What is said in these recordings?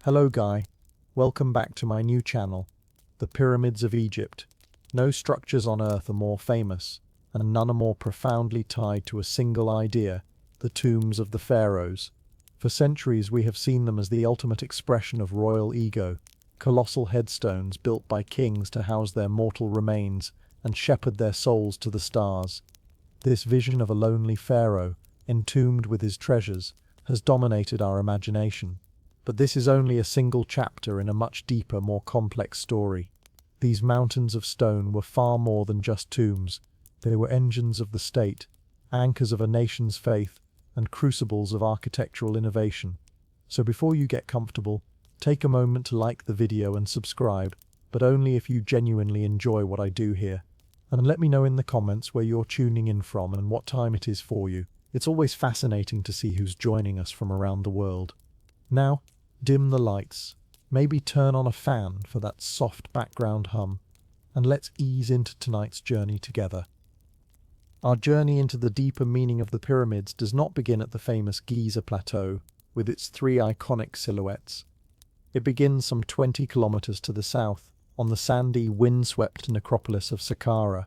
Hello Guy, welcome back to my new channel, the Pyramids of Egypt. No structures on Earth are more famous, and none are more profoundly tied to a single idea, the tombs of the pharaohs. For centuries we have seen them as the ultimate expression of royal ego, colossal headstones built by kings to house their mortal remains and shepherd their souls to the stars. This vision of a lonely pharaoh, entombed with his treasures, has dominated our imagination. But this is only a single chapter in a much deeper, more complex story. These mountains of stone were far more than just tombs. They were engines of the state, anchors of a nation's faith, and crucibles of architectural innovation. So before you get comfortable, take a moment to like the video and subscribe, but only if you genuinely enjoy what I do here. And let me know in the comments where you're tuning in from and what time it is for you. It's always fascinating to see who's joining us from around the world. Now, dim the lights, maybe turn on a fan for that soft background hum, and let's ease into tonight's journey together. Our journey into the deeper meaning of the pyramids does not begin at the famous Giza plateau, with its three iconic silhouettes. It begins some 20 kilometers to the south, on the sandy, wind-swept necropolis of Saqqara.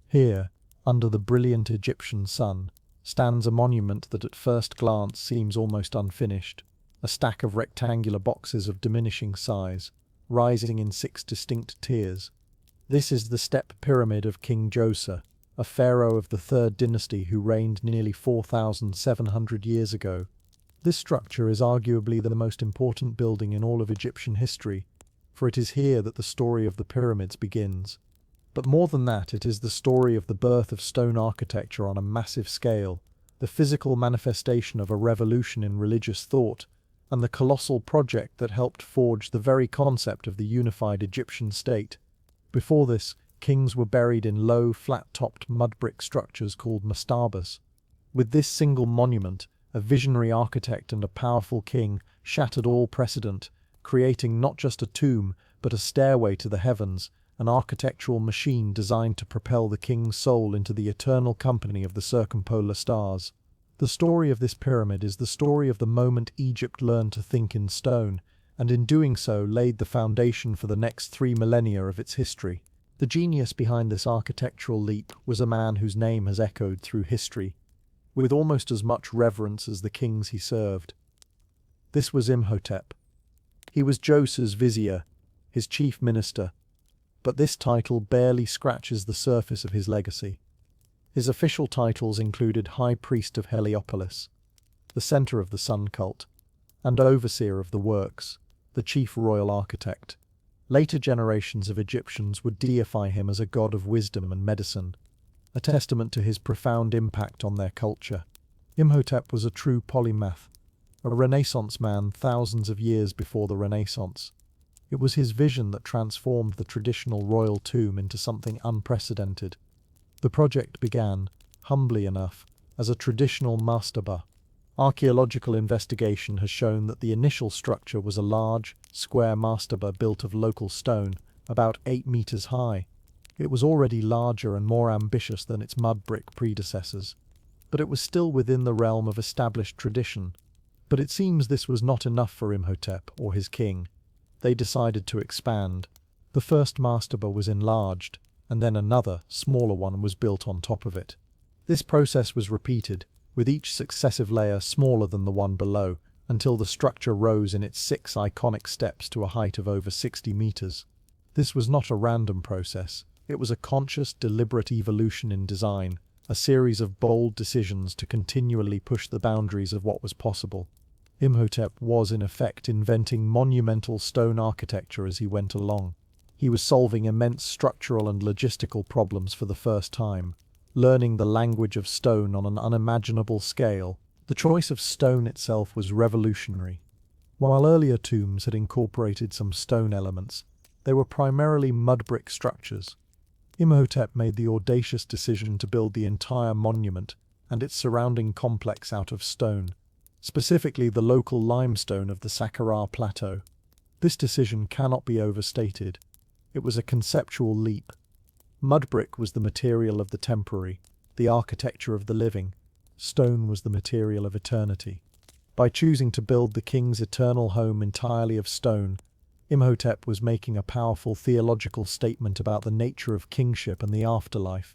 Here, under the brilliant Egyptian sun, stands a monument that at first glance seems almost unfinished. A stack of rectangular boxes of diminishing size, rising in 6 distinct tiers. This is the step pyramid of King Giza, a pharaoh of the 3rd dynasty who reigned nearly 4,700 years ago. This structure is arguably the most important building in all of Egyptian history, for it is here that the story of the pyramids begins. But more than that, it is the story of the birth of stone architecture on a massive scale, the physical manifestation of a revolution in religious thought, and the colossal project that helped forge the very concept of the unified Egyptian state. Before this, kings were buried in low, flat-topped mud brick structures called mastabas. With this single monument, a visionary architect and a powerful king shattered all precedent, creating not just a tomb, but a stairway to the heavens, an architectural machine designed to propel the king's soul into the eternal company of the circumpolar stars. The story of this pyramid is the story of the moment Egypt learned to think in stone, and in doing so laid the foundation for the next 3 millennia of its history. The genius behind this architectural leap was a man whose name has echoed through history, with almost as much reverence as the kings he served. This was Imhotep. He was Djoser's vizier, his chief minister, but this title barely scratches the surface of his legacy. His official titles included High Priest of Heliopolis, the center of the Sun cult, and Overseer of the Works, the chief royal architect. Later generations of Egyptians would deify him as a god of wisdom and medicine, a testament to his profound impact on their culture. Imhotep was a true polymath, a Renaissance man thousands of years before the Renaissance. It was his vision that transformed the traditional royal tomb into something unprecedented. The project began, humbly enough, as a traditional mastaba. Archaeological investigation has shown that the initial structure was a large, square mastaba built of local stone, about 8 meters high. It was already larger and more ambitious than its mud brick predecessors, but it was still within the realm of established tradition. But it seems this was not enough for Imhotep or his king. They decided to expand. The first mastaba was enlarged, and then another, smaller one was built on top of it. This process was repeated, with each successive layer smaller than the one below, until the structure rose in its 6 iconic steps to a height of over 60 meters. This was not a random process. It was a conscious, deliberate evolution in design, a series of bold decisions to continually push the boundaries of what was possible. Imhotep was, in effect, inventing monumental stone architecture as he went along. He was solving immense structural and logistical problems for the first time, learning the language of stone on an unimaginable scale. The choice of stone itself was revolutionary. While earlier tombs had incorporated some stone elements, they were primarily mud brick structures. Imhotep made the audacious decision to build the entire monument and its surrounding complex out of stone, specifically the local limestone of the Saqqara Plateau. This decision cannot be overstated. It was a conceptual leap. Mud brick was the material of the temporary, the architecture of the living. Stone was the material of eternity. By choosing to build the king's eternal home entirely of stone, Imhotep was making a powerful theological statement about the nature of kingship and the afterlife.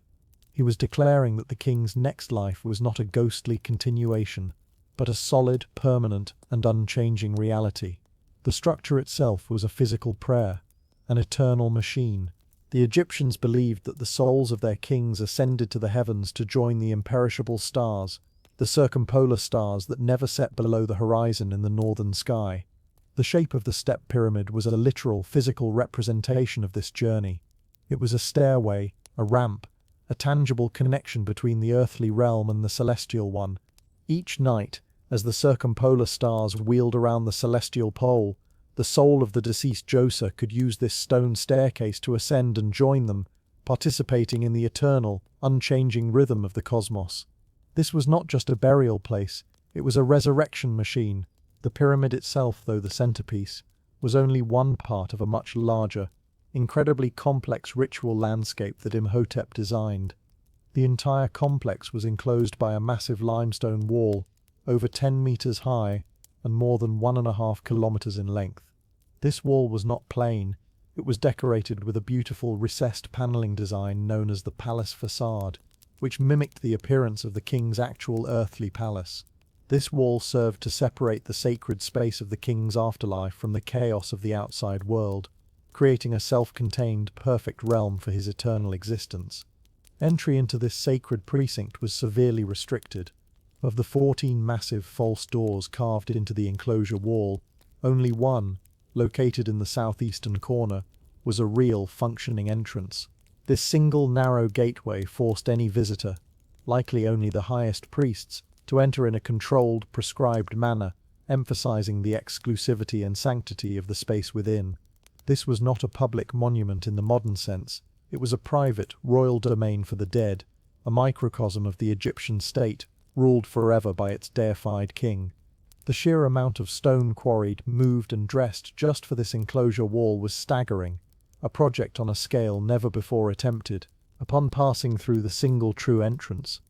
He was declaring that the king's next life was not a ghostly continuation, but a solid, permanent, and unchanging reality. The structure itself was a physical prayer, an eternal machine. The Egyptians believed that the souls of their kings ascended to the heavens to join the imperishable stars, the circumpolar stars that never set below the horizon in the northern sky. The shape of the step pyramid was a literal physical representation of this journey. It was a stairway, a ramp, a tangible connection between the earthly realm and the celestial one. Each night, as the circumpolar stars wheeled around the celestial pole, the soul of the deceased Josa could use this stone staircase to ascend and join them, participating in the eternal, unchanging rhythm of the cosmos. This was not just a burial place, it was a resurrection machine. The pyramid itself, though the centerpiece, was only one part of a much larger, incredibly complex ritual landscape that Imhotep designed. The entire complex was enclosed by a massive limestone wall, over 10 meters high and more than 1.5 kilometers in length. This wall was not plain, it was decorated with a beautiful recessed paneling design known as the palace facade, which mimicked the appearance of the king's actual earthly palace. This wall served to separate the sacred space of the king's afterlife from the chaos of the outside world, creating a self-contained, perfect realm for his eternal existence. Entry into this sacred precinct was severely restricted. Of the 14 massive false doors carved into the enclosure wall, only one, located in the southeastern corner, was a real functioning entrance. This single narrow gateway forced any visitor, likely only the highest priests, to enter in a controlled, prescribed manner, emphasizing the exclusivity and sanctity of the space within. This was not a public monument in the modern sense, it was a private, royal domain for the dead, a microcosm of the Egyptian state, ruled forever by its deified king. The sheer amount of stone quarried, moved and dressed just for this enclosure wall was staggering, a project on a scale never before attempted. Upon passing through the single true entrance,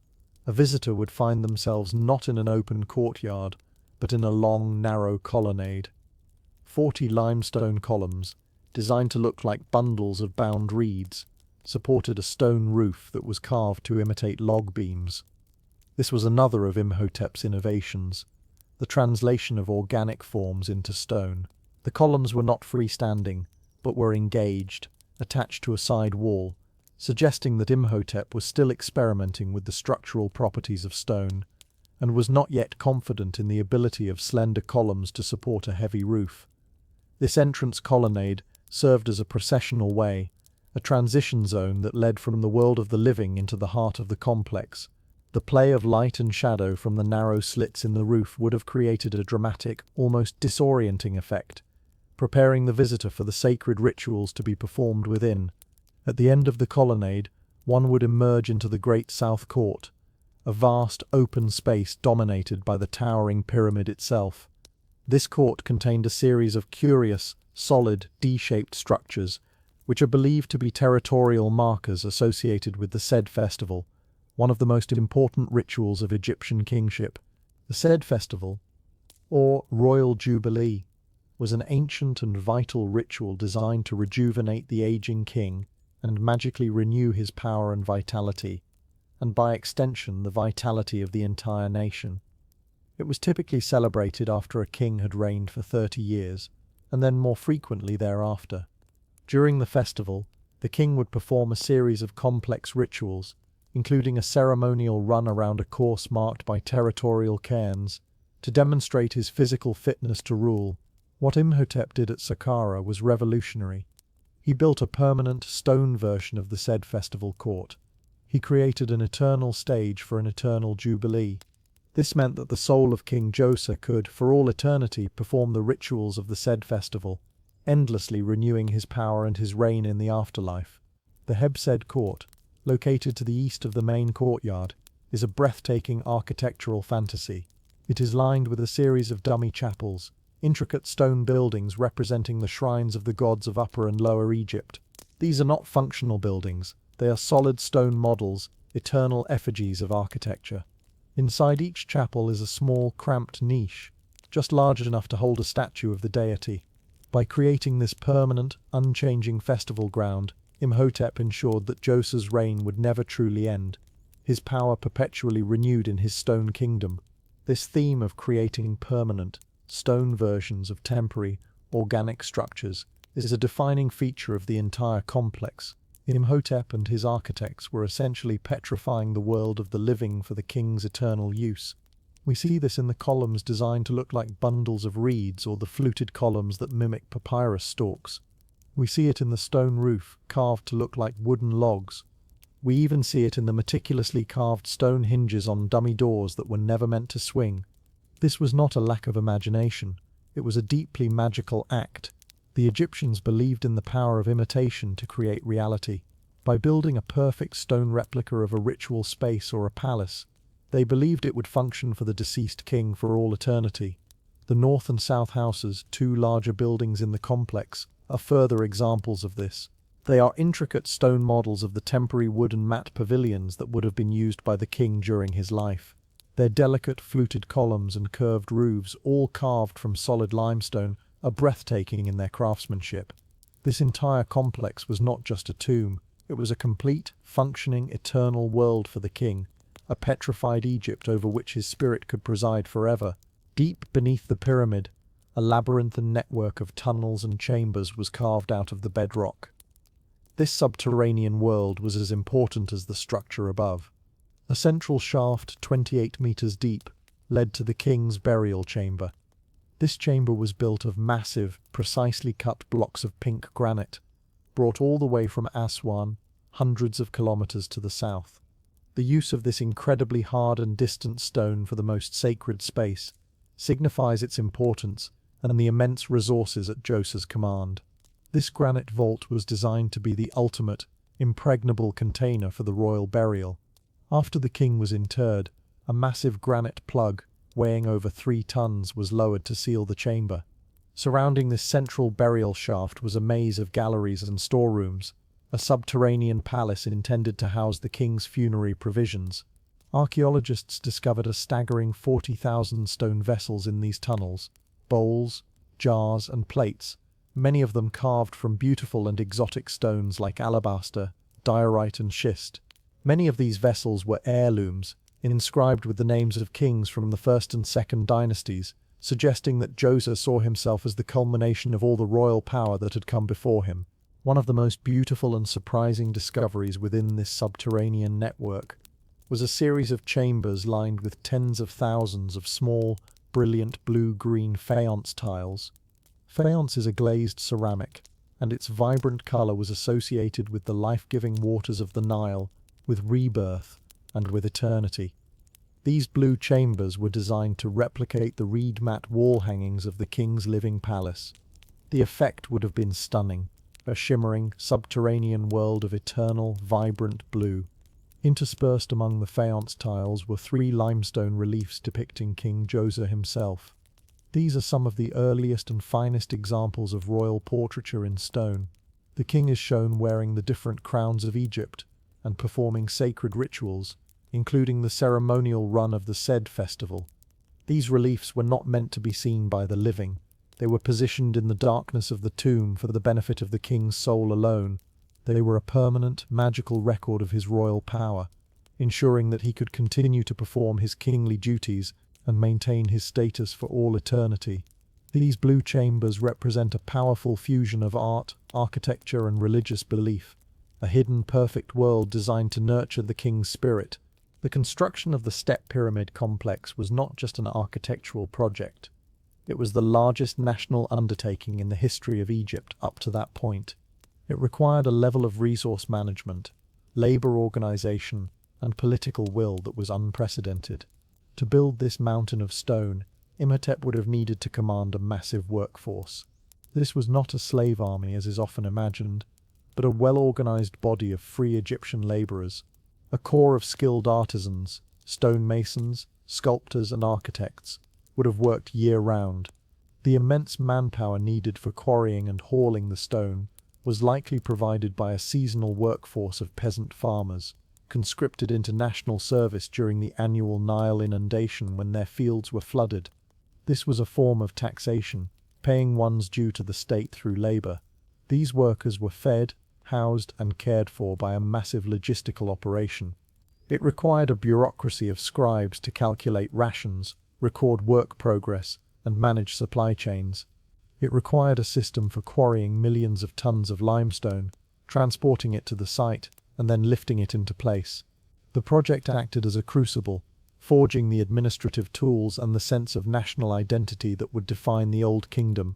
a visitor would find themselves not in an open courtyard, but in a long, narrow colonnade. 40 limestone columns, designed to look like bundles of bound reeds, supported a stone roof that was carved to imitate log beams. This was another of Imhotep's innovations, the translation of organic forms into stone. The columns were not freestanding, but were engaged, attached to a side wall, suggesting that Imhotep was still experimenting with the structural properties of stone, and was not yet confident in the ability of slender columns to support a heavy roof. This entrance colonnade served as a processional way, a transition zone that led from the world of the living into the heart of the complex. The play of light and shadow from the narrow slits in the roof would have created a dramatic, almost disorienting effect, preparing the visitor for the sacred rituals to be performed within. At the end of the colonnade, one would emerge into the great south court, a vast open space dominated by the towering pyramid itself. This court contained a series of curious, solid, D-shaped structures, which are believed to be territorial markers associated with the Sed festival, one of the most important rituals of Egyptian kingship. The Sed festival, or Royal Jubilee, was an ancient and vital ritual designed to rejuvenate the aging king and magically renew his power and vitality, and by extension the vitality of the entire nation. It was typically celebrated after a king had reigned for 30 years, and then more frequently thereafter. During the festival, the king would perform a series of complex rituals, including a ceremonial run around a course marked by territorial cairns, to demonstrate his physical fitness to rule. What Imhotep did at Saqqara was revolutionary. He built a permanent, stone version of the Sed festival court. He created an eternal stage for an eternal jubilee. This meant that the soul of King Josa could, for all eternity, perform the rituals of the Sed festival, endlessly renewing his power and his reign in the afterlife. The Heb-Sed court, located to the east of the main courtyard, is a breathtaking architectural fantasy. It is lined with a series of dummy chapels, intricate stone buildings representing the shrines of the gods of Upper and Lower Egypt. These are not functional buildings, they are solid stone models, eternal effigies of architecture. Inside each chapel is a small, cramped niche, just large enough to hold a statue of the deity. By creating this permanent, unchanging festival ground, Imhotep ensured that Djoser's reign would never truly end, his power perpetually renewed in his stone kingdom. This theme of creating permanent, stone versions of temporary, organic structures is a defining feature of the entire complex. Imhotep and his architects were essentially petrifying the world of the living for the king's eternal use. We see this in the columns designed to look like bundles of reeds or the fluted columns that mimic papyrus stalks. We see it in the stone roof, carved to look like wooden logs. We even see it in the meticulously carved stone hinges on dummy doors that were never meant to swing. This was not a lack of imagination, it was a deeply magical act. The Egyptians believed in the power of imitation to create reality. By building a perfect stone replica of a ritual space or a palace, they believed it would function for the deceased king for all eternity. The north and south houses, two larger buildings in the complex, are further examples of this. They are intricate stone models of the temporary wooden mat pavilions that would have been used by the king during his life. Their delicate fluted columns and curved roofs, all carved from solid limestone, are breathtaking in their craftsmanship. This entire complex was not just a tomb, it was a complete, functioning, eternal world for the king, a petrified Egypt over which his spirit could preside forever. Deep beneath the pyramid, a labyrinthine network of tunnels and chambers was carved out of the bedrock. This subterranean world was as important as the structure above. A central shaft, 28 meters deep, led to the king's burial chamber. This chamber was built of massive, precisely cut blocks of pink granite, brought all the way from Aswan, hundreds of kilometers to the south. The use of this incredibly hard and distant stone for the most sacred space signifies its importance and the immense resources at Djoser's command. This granite vault was designed to be the ultimate, impregnable container for the royal burial. After the king was interred, a massive granite plug, weighing over 3 tons, was lowered to seal the chamber. Surrounding this central burial shaft was a maze of galleries and storerooms, a subterranean palace intended to house the king's funerary provisions. Archaeologists discovered a staggering 40,000 stone vessels in these tunnels, bowls, jars, and plates, many of them carved from beautiful and exotic stones like alabaster, diorite, and schist. Many of these vessels were heirlooms, inscribed with the names of kings from the first and second dynasties, suggesting that Djoser saw himself as the culmination of all the royal power that had come before him. One of the most beautiful and surprising discoveries within this subterranean network was a series of chambers lined with tens of thousands of small, brilliant blue-green faience tiles. Faience is a glazed ceramic, and its vibrant color was associated with the life-giving waters of the Nile, with rebirth, and with eternity. These blue chambers were designed to replicate the reed mat wall hangings of the king's living palace. The effect would have been stunning, a shimmering, subterranean world of eternal, vibrant blue. Interspersed among the faience tiles were 3 limestone reliefs depicting King Djoser himself. These are some of the earliest and finest examples of royal portraiture in stone. The king is shown wearing the different crowns of Egypt and performing sacred rituals, including the ceremonial run of the Sed festival. These reliefs were not meant to be seen by the living. They were positioned in the darkness of the tomb for the benefit of the king's soul alone. They were a permanent, magical record of his royal power, ensuring that he could continue to perform his kingly duties and maintain his status for all eternity. These blue chambers represent a powerful fusion of art, architecture, and religious belief, a hidden perfect world designed to nurture the king's spirit. The construction of the Step Pyramid complex was not just an architectural project. It was the largest national undertaking in the history of Egypt up to that point. It required a level of resource management, labor organization, and political will that was unprecedented. To build this mountain of stone, Imhotep would have needed to command a massive workforce. This was not a slave army as is often imagined, but a well-organized body of free Egyptian laborers, a core of skilled artisans, stonemasons, sculptors, and architects would have worked year-round. The immense manpower needed for quarrying and hauling the stone was likely provided by a seasonal workforce of peasant farmers, conscripted into national service during the annual Nile inundation when their fields were flooded. This was a form of taxation, paying one's due to the state through labor. These workers were fed, housed, and cared for by a massive logistical operation. It required a bureaucracy of scribes to calculate rations, record work progress, and manage supply chains. It required a system for quarrying millions of tons of limestone, transporting it to the site, and then lifting it into place. The project acted as a crucible, forging the administrative tools and the sense of national identity that would define the Old Kingdom.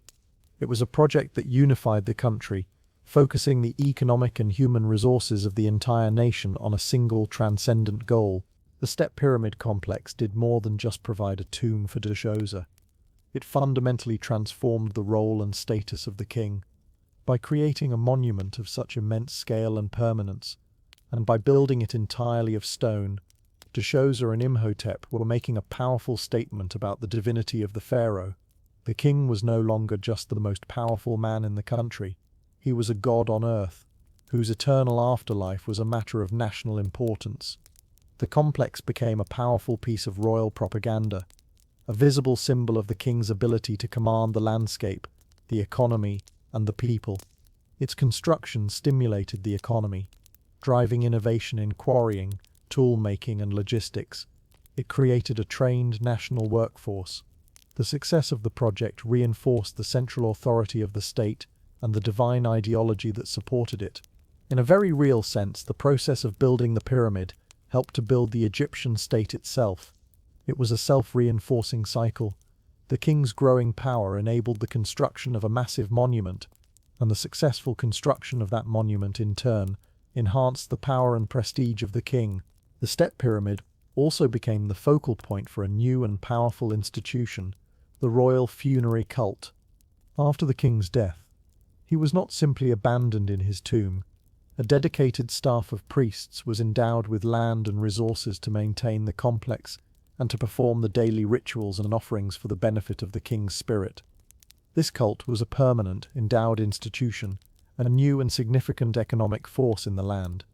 It was a project that unified the country, focusing the economic and human resources of the entire nation on a single transcendent goal. The Step Pyramid complex did more than just provide a tomb for Djoser. It fundamentally transformed the role and status of the king. By creating a monument of such immense scale and permanence, and by building it entirely of stone, Djoser and Imhotep were making a powerful statement about the divinity of the pharaoh. The king was no longer just the most powerful man in the country. He was a god on earth, whose eternal afterlife was a matter of national importance. The complex became a powerful piece of royal propaganda, a visible symbol of the king's ability to command the landscape, the economy, and the people. Its construction stimulated the economy, driving innovation in quarrying, tool-making, and logistics. It created a trained national workforce. The success of the project reinforced the central authority of the state and the divine ideology that supported it. In a very real sense, the process of building the pyramid helped to build the Egyptian state itself. It was a self-reinforcing cycle. The king's growing power enabled the construction of a massive monument, and the successful construction of that monument, in turn, enhanced the power and prestige of the king. The Step Pyramid also became the focal point for a new and powerful institution, the royal funerary cult. After the king's death, he was not simply abandoned in his tomb. A dedicated staff of priests was endowed with land and resources to maintain the complex and to perform the daily rituals and offerings for the benefit of the king's spirit. This cult was a permanent, endowed institution, and a new and significant economic force in the land.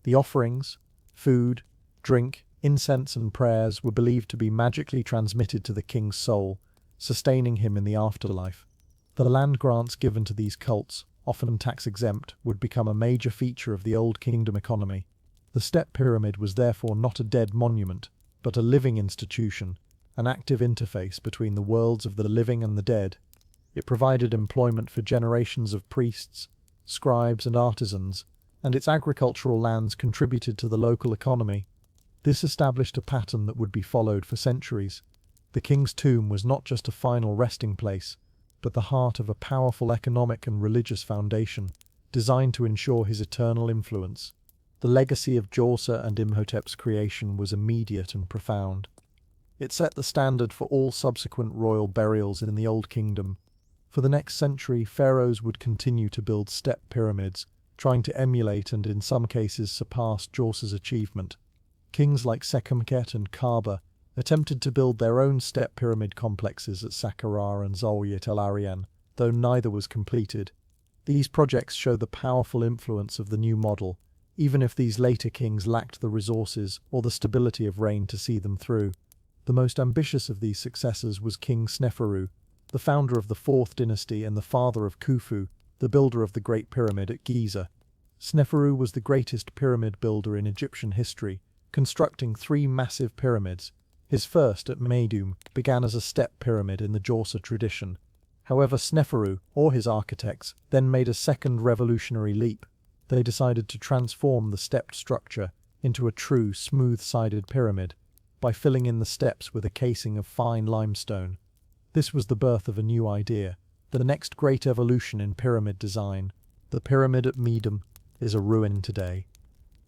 The offerings, food, drink, incense, and prayers were believed to be magically transmitted to the king's soul, sustaining him in the afterlife. The land grants given to these cults, often tax-exempt, would become a major feature of the Old Kingdom economy. The Step Pyramid was therefore not a dead monument, but a living institution, an active interface between the worlds of the living and the dead. It provided employment for generations of priests, scribes, and artisans, and its agricultural lands contributed to the local economy. This established a pattern that would be followed for centuries. The king's tomb was not just a final resting place, but the heart of a powerful economic and religious foundation, designed to ensure his eternal influence. The legacy of Djoser and Imhotep's creation was immediate and profound. It set the standard for all subsequent royal burials in the Old Kingdom. For the next century, pharaohs would continue to build step pyramids, trying to emulate and in some cases surpass Djoser's achievement. Kings like Sekhemkhet and Kaba attempted to build their own step pyramid complexes at Saqqara and Zawyet el-Aryan, though neither was completed. These projects show the powerful influence of the new model, even if these later kings lacked the resources or the stability of reign to see them through. The most ambitious of these successors was King Sneferu, the founder of the 4th dynasty and the father of Khufu, the builder of the Great Pyramid at Giza. Sneferu was the greatest pyramid builder in Egyptian history, constructing 3 massive pyramids. His first, at Meidum, began as a step pyramid in the Djoser tradition. However, Sneferu, or his architects, then made a second revolutionary leap. They decided to transform the stepped structure into a true smooth-sided pyramid by filling in the steps with a casing of fine limestone. This was the birth of a new idea, the next great evolution in pyramid design. The pyramid at Meidum is a ruin today.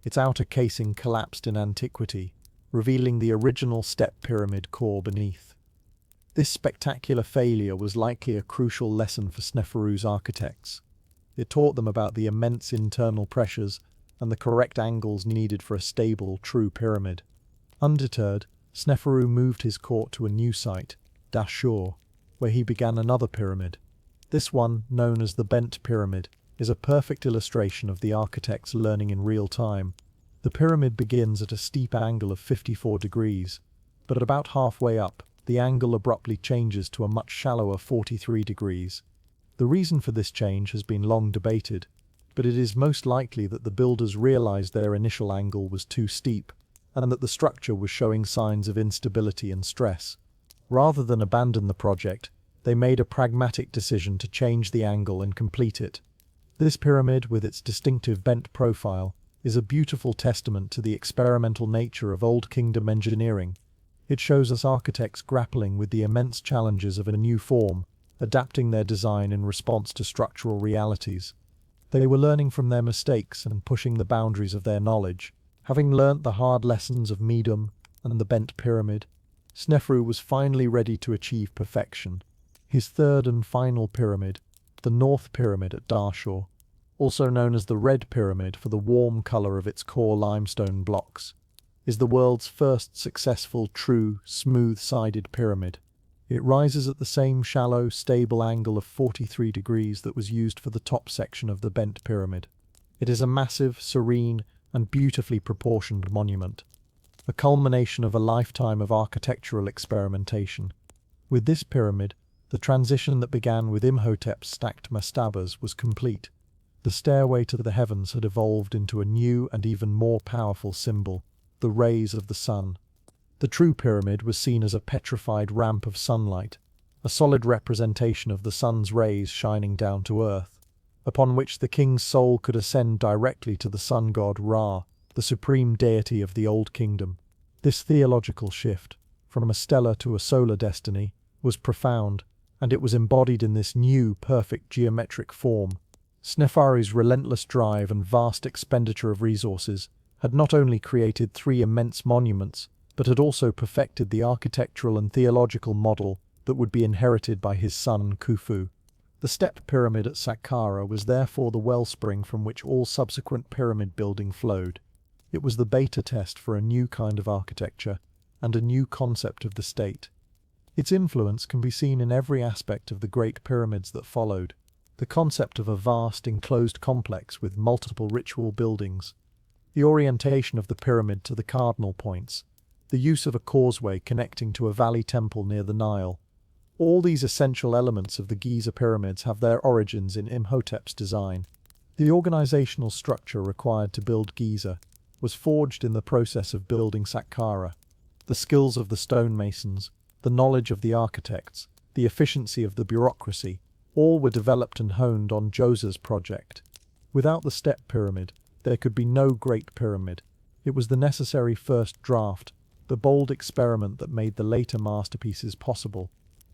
Its outer casing collapsed in antiquity, revealing the original step pyramid core beneath. This spectacular failure was likely a crucial lesson for Sneferu's architects. It taught them about the immense internal pressures and the correct angles needed for a stable, true pyramid. Undeterred, Sneferu moved his court to a new site, Dashur, where he began another pyramid. This one, known as the Bent Pyramid, is a perfect illustration of the architect's learning in real time. The pyramid begins at a steep angle of 54 degrees, but at about halfway up, the angle abruptly changes to a much shallower 43 degrees. The reason for this change has been long debated, but it is most likely that the builders realized their initial angle was too steep and that the structure was showing signs of instability and stress. Rather than abandon the project, they made a pragmatic decision to change the angle and complete it. This pyramid, with its distinctive bent profile, is a beautiful testament to the experimental nature of Old Kingdom engineering. It shows us architects grappling with the immense challenges of a new form, adapting their design in response to structural realities. They were learning from their mistakes and pushing the boundaries of their knowledge. Having learnt the hard lessons of Medum and the bent pyramid, Snefru was finally ready to achieve perfection. His third and final pyramid, the North Pyramid at Dashur, also known as the Red Pyramid for the warm colour of its core limestone blocks, is the world's first successful, true, smooth-sided pyramid. It rises at the same shallow, stable angle of 43 degrees that was used for the top section of the bent pyramid. It is a massive, serene, and beautifully proportioned monument, a culmination of a lifetime of architectural experimentation. With this pyramid, the transition that began with Imhotep's stacked mastabas was complete. The stairway to the heavens had evolved into a new and even more powerful symbol, the rays of the sun. The true pyramid was seen as a petrified ramp of sunlight, a solid representation of the sun's rays shining down to earth, upon which the king's soul could ascend directly to the sun god Ra, the supreme deity of the Old Kingdom. This theological shift, from a stellar to a solar destiny, was profound, and it was embodied in this new, perfect geometric form. Snefru's relentless drive and vast expenditure of resources had not only created three immense monuments, but had also perfected the architectural and theological model that would be inherited by his son Khufu. The step pyramid at Saqqara was therefore the wellspring from which all subsequent pyramid building flowed. It was the beta test for a new kind of architecture and a new concept of the state. Its influence can be seen in every aspect of the great pyramids that followed. The concept of a vast enclosed complex with multiple ritual buildings, the orientation of the pyramid to the cardinal points, the use of a causeway connecting to a valley temple near the Nile. All these essential elements of the Giza pyramids have their origins in Imhotep's design. The organizational structure required to build Giza was forged in the process of building Saqqara. The skills of the stonemasons, the knowledge of the architects, the efficiency of the bureaucracy, all were developed and honed on Djoser's project. Without the step pyramid, there could be no great pyramid. It was the necessary first draft, the bold experiment that made the later masterpieces possible.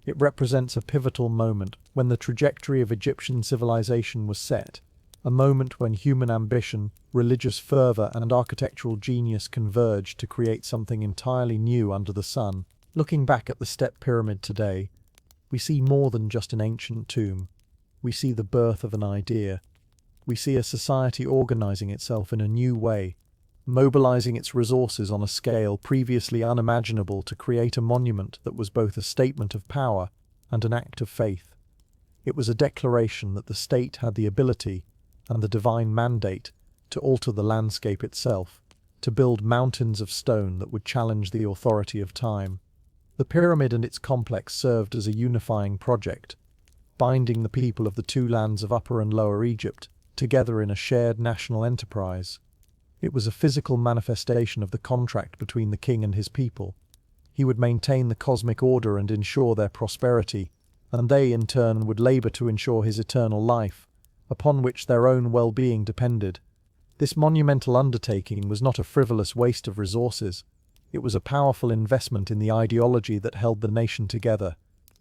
It represents a pivotal moment when the trajectory of Egyptian civilization was set, a moment when human ambition, religious fervor, and architectural genius converged to create something entirely new under the sun. Looking back at the step pyramid today, we see more than just an ancient tomb. We see the birth of an idea. We see a society organizing itself in a new way, mobilizing its resources on a scale previously unimaginable to create a monument that was both a statement of power and an act of faith. It was a declaration that the state had the ability and the divine mandate to alter the landscape itself, to build mountains of stone that would challenge the authority of time. The pyramid and its complex served as a unifying project, binding the people of the two lands of Upper and Lower Egypt together in a shared national enterprise. It was a physical manifestation of the contract between the king and his people. He would maintain the cosmic order and ensure their prosperity, and they in turn would labor to ensure his eternal life, upon which their own well-being depended. This monumental undertaking was not a frivolous waste of resources. It was a powerful investment in the ideology that held the nation together.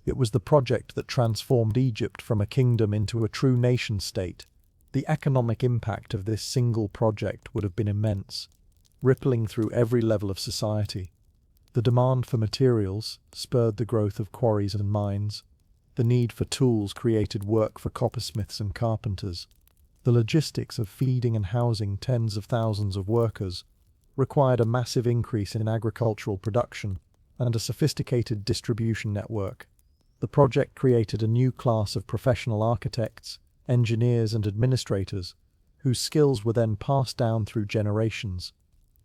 It was the project that transformed Egypt from a kingdom into a true nation-state. The economic impact of this single project would have been immense, rippling through every level of society. The demand for materials spurred the growth of quarries and mines. The need for tools created work for coppersmiths and carpenters. The logistics of feeding and housing tens of thousands of workers required a massive increase in agricultural production and a sophisticated distribution network. The project created a new class of professional architects, engineers, and administrators, whose skills were then passed down through generations.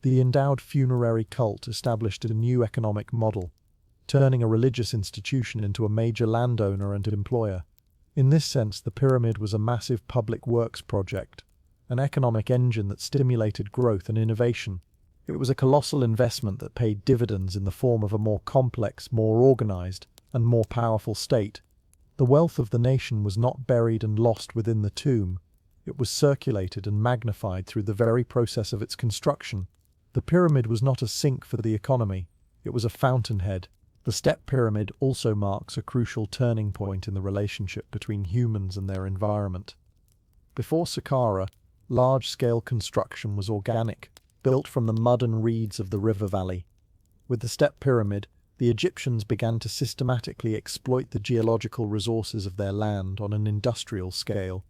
The endowed funerary cult established a new economic model. turning a religious institution into a major landowner and employer. In this sense, the pyramid was a massive public works project, an economic engine that stimulated growth and innovation. It was a colossal investment that paid dividends in the form of a more complex, more organized, and more powerful state. The wealth of the nation was not buried and lost within the tomb. It was circulated and magnified through the very process of its construction. The pyramid was not a sink for the economy. It was a fountainhead. The step pyramid also marks a crucial turning point in the relationship between humans and their environment. Before Saqqara, large-scale construction was organic, built from the mud and reeds of the river valley. With the step pyramid, the Egyptians began to systematically exploit the geological resources of their land on an industrial scale.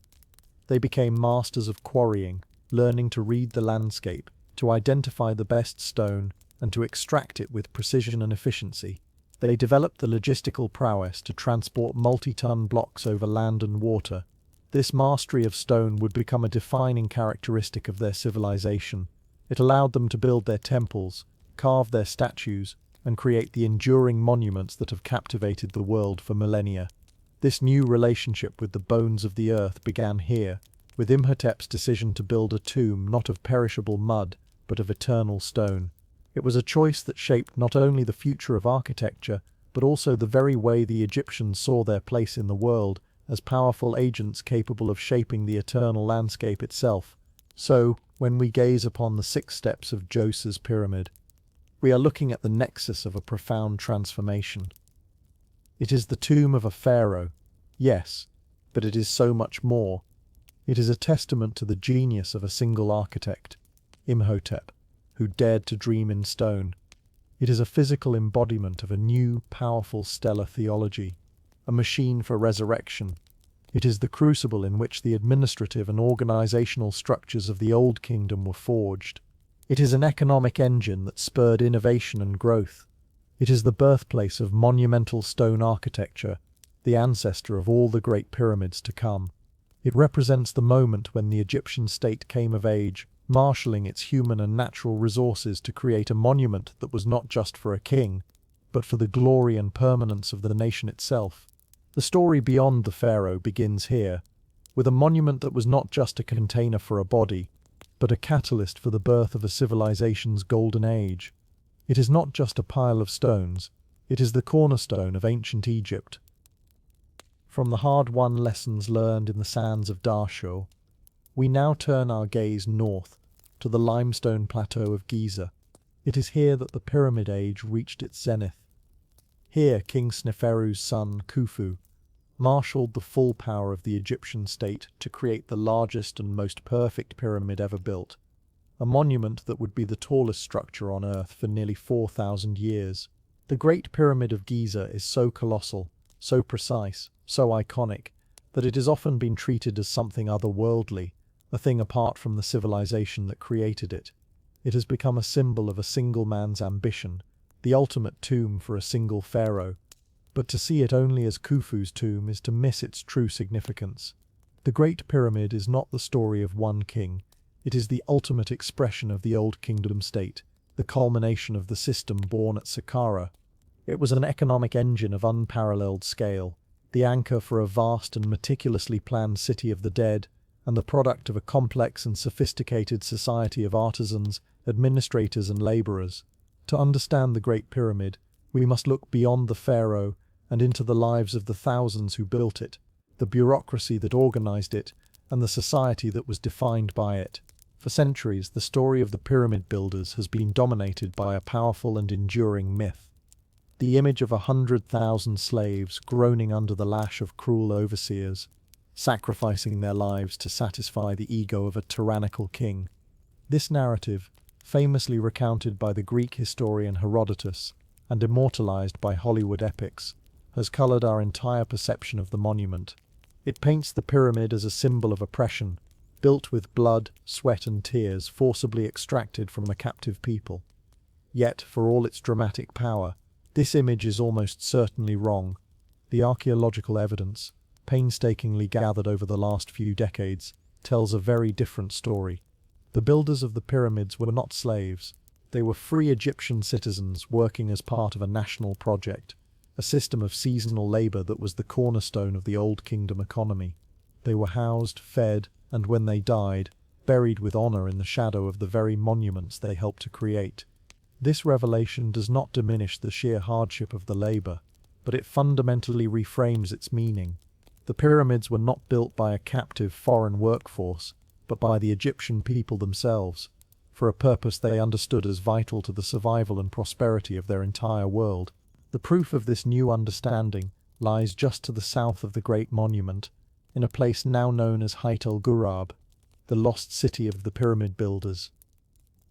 They became masters of quarrying, learning to read the landscape, to identify the best stone, and to extract it with precision and efficiency. They developed the logistical prowess to transport multi-ton blocks over land and water. This mastery of stone would become a defining characteristic of their civilization. It allowed them to build their temples, carve their statues, and create the enduring monuments that have captivated the world for millennia. This new relationship with the bones of the earth began here, with Imhotep's decision to build a tomb not of perishable mud, but of eternal stone. It was a choice that shaped not only the future of architecture, but also the very way the Egyptians saw their place in the world as powerful agents capable of shaping the eternal landscape itself. So, when we gaze upon the 6 steps of Djoser's pyramid, we are looking at the nexus of a profound transformation. It is the tomb of a pharaoh, yes, but it is so much more. It is a testament to the genius of a single architect, Imhotep, who dared to dream in stone. It is a physical embodiment of a new, powerful stellar theology, a machine for resurrection. It is the crucible in which the administrative and organizational structures of the Old Kingdom were forged. It is an economic engine that spurred innovation and growth. It is the birthplace of monumental stone architecture, the ancestor of all the great pyramids to come. It represents the moment when the Egyptian state came of age, marshalling its human and natural resources to create a monument that was not just for a king, but for the glory and permanence of the nation itself. The story beyond the pharaoh begins here, with a monument that was not just a container for a body, but a catalyst for the birth of a civilization's golden age. It is not just a pile of stones, it is the cornerstone of ancient Egypt. From the hard-won lessons learned in the sands of Dashur, we now turn our gaze north to the limestone plateau of Giza. It is here that the Pyramid Age reached its zenith. Here King Sneferu's son, Khufu, marshalled the full power of the Egyptian state to create the largest and most perfect pyramid ever built, a monument that would be the tallest structure on Earth for nearly 4,000 years. The Great Pyramid of Giza is so colossal, so precise, so iconic, that it has often been treated as something otherworldly, a thing apart from the civilization that created it. It has become a symbol of a single man's ambition, the ultimate tomb for a single pharaoh. But to see it only as Khufu's tomb is to miss its true significance. The Great Pyramid is not the story of one king. It is the ultimate expression of the Old Kingdom state, the culmination of the system born at Saqqara. It was an economic engine of unparalleled scale, the anchor for a vast and meticulously planned city of the dead, and the product of a complex and sophisticated society of artisans, administrators and laborers. To understand the Great Pyramid, we must look beyond the pharaoh and into the lives of the thousands who built it, the bureaucracy that organized it, and the society that was defined by it. For centuries, the story of the pyramid builders has been dominated by a powerful and enduring myth. The image of 100,000 slaves groaning under the lash of cruel overseers, sacrificing their lives to satisfy the ego of a tyrannical king. This narrative, famously recounted by the Greek historian Herodotus and immortalized by Hollywood epics, has colored our entire perception of the monument. It paints the pyramid as a symbol of oppression, built with blood, sweat and tears forcibly extracted from a captive people. Yet, for all its dramatic power, this image is almost certainly wrong. The archaeological evidence, painstakingly gathered over the last few decades, tells a very different story. The builders of the pyramids were not slaves. They were free Egyptian citizens working as part of a national project, a system of seasonal labor that was the cornerstone of the Old Kingdom economy. They were housed, fed, and when they died, buried with honor in the shadow of the very monuments they helped to create. This revelation does not diminish the sheer hardship of the labor, but it fundamentally reframes its meaning. The pyramids were not built by a captive foreign workforce, but by the Egyptian people themselves, for a purpose they understood as vital to the survival and prosperity of their entire world. The proof of this new understanding lies just to the south of the Great Monument, in a place now known as Hayt el-Ghurab, the lost city of the pyramid builders.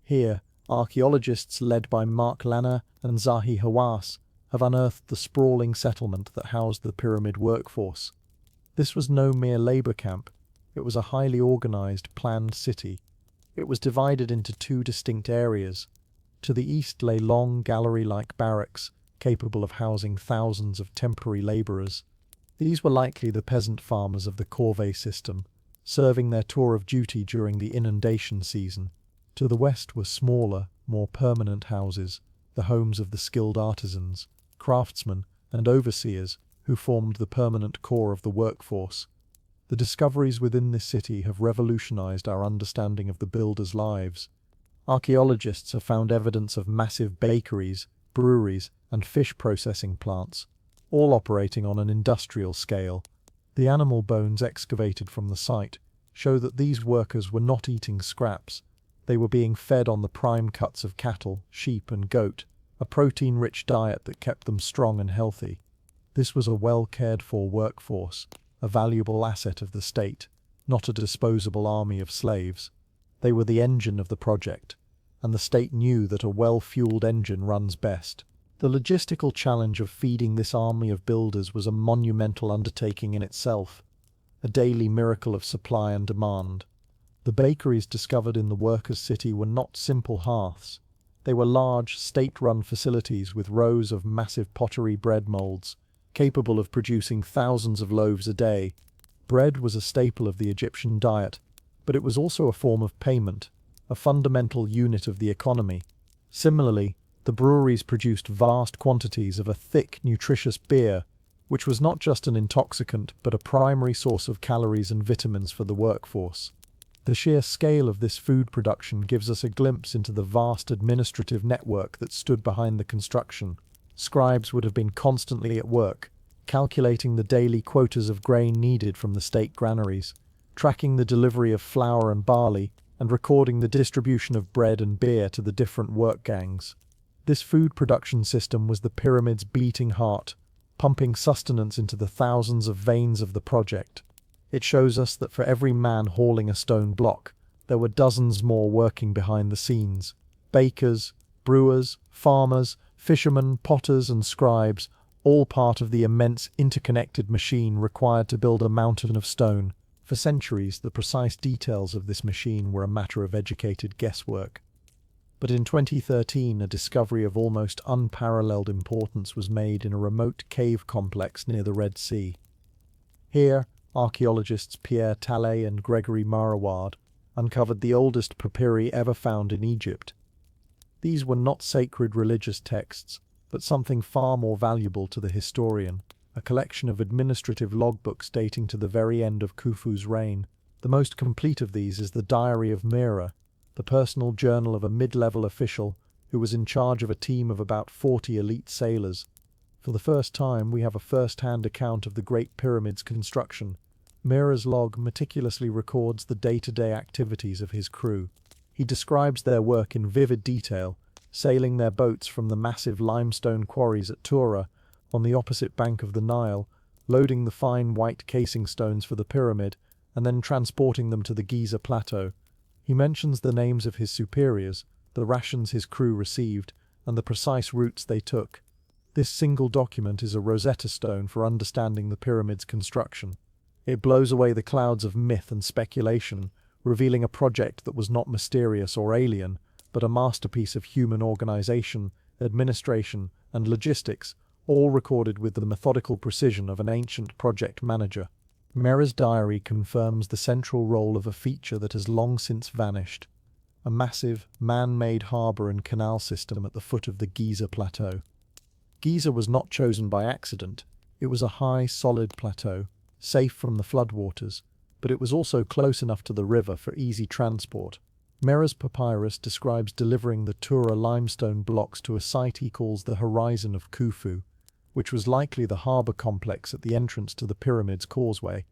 Here, archaeologists led by Mark Lanner and Zahi Hawass have unearthed the sprawling settlement that housed the pyramid workforce. This was no mere labor camp, it was a highly organized, planned city. It was divided into two distinct areas. To the east lay long, gallery-like barracks, capable of housing thousands of temporary laborers. These were likely the peasant farmers of the corvée system, serving their tour of duty during the inundation season. To the west were smaller, more permanent houses, the homes of the skilled artisans, craftsmen, and overseers who formed the permanent core of the workforce. The discoveries within this city have revolutionized our understanding of the builders' lives. Archaeologists have found evidence of massive bakeries, breweries, and fish processing plants, all operating on an industrial scale. The animal bones excavated from the site show that these workers were not eating scraps. They were being fed on the prime cuts of cattle, sheep, and goat, a protein-rich diet that kept them strong and healthy. This was a well-cared-for workforce, a valuable asset of the state, not a disposable army of slaves. They were the engine of the project, and the state knew that a well-fueled engine runs best. The logistical challenge of feeding this army of builders was a monumental undertaking in itself, a daily miracle of supply and demand. The bakeries discovered in the workers' city were not simple hearths. They were large, state-run facilities with rows of massive pottery bread molds, capable of producing thousands of loaves a day. Bread was a staple of the Egyptian diet, but it was also a form of payment, a fundamental unit of the economy. Similarly, the breweries produced vast quantities of a thick, nutritious beer, which was not just an intoxicant but a primary source of calories and vitamins for the workforce. The sheer scale of this food production gives us a glimpse into the vast administrative network that stood behind the construction. Scribes would have been constantly at work, calculating the daily quotas of grain needed from the state granaries, tracking the delivery of flour and barley, and recording the distribution of bread and beer to the different work gangs. This food production system was the pyramid's beating heart, pumping sustenance into the thousands of veins of the project. It shows us that for every man hauling a stone block, there were dozens more working behind the scenes. Bakers, brewers, farmers, fishermen, potters, and scribes, all part of the immense interconnected machine required to build a mountain of stone. For centuries, the precise details of this machine were a matter of educated guesswork. But in 2013, a discovery of almost unparalleled importance was made in a remote cave complex near the Red Sea. Here, archaeologists Pierre Tallet and Gregory Marawad uncovered the oldest papyri ever found in Egypt. These were not sacred religious texts, but something far more valuable to the historian, a collection of administrative logbooks dating to the very end of Khufu's reign. The most complete of these is the Diary of Mira, the personal journal of a mid-level official who was in charge of a team of about 40 elite sailors. For the first time, we have a first-hand account of the Great Pyramid's construction. Mira's log meticulously records the day-to-day activities of his crew. He describes their work in vivid detail, sailing their boats from the massive limestone quarries at Tura, on the opposite bank of the Nile, loading the fine white casing stones for the pyramid, and then transporting them to the Giza plateau. He mentions the names of his superiors, the rations his crew received, and the precise routes they took. This single document is a Rosetta Stone for understanding the pyramid's construction. It blows away the clouds of myth and speculation, revealing a project that was not mysterious or alien, but a masterpiece of human organization, administration, and logistics, all recorded with the methodical precision of an ancient project manager. Mira's diary confirms the central role of a feature that has long since vanished: a massive, man-made harbour and canal system at the foot of the Giza plateau. Giza was not chosen by accident. It was a high, solid plateau, safe from the floodwaters, but it was also close enough to the river for easy transport. Mera's papyrus describes delivering the Tura limestone blocks to a site he calls the Horizon of Khufu, which was likely the harbour complex at the entrance to the pyramid's causeway.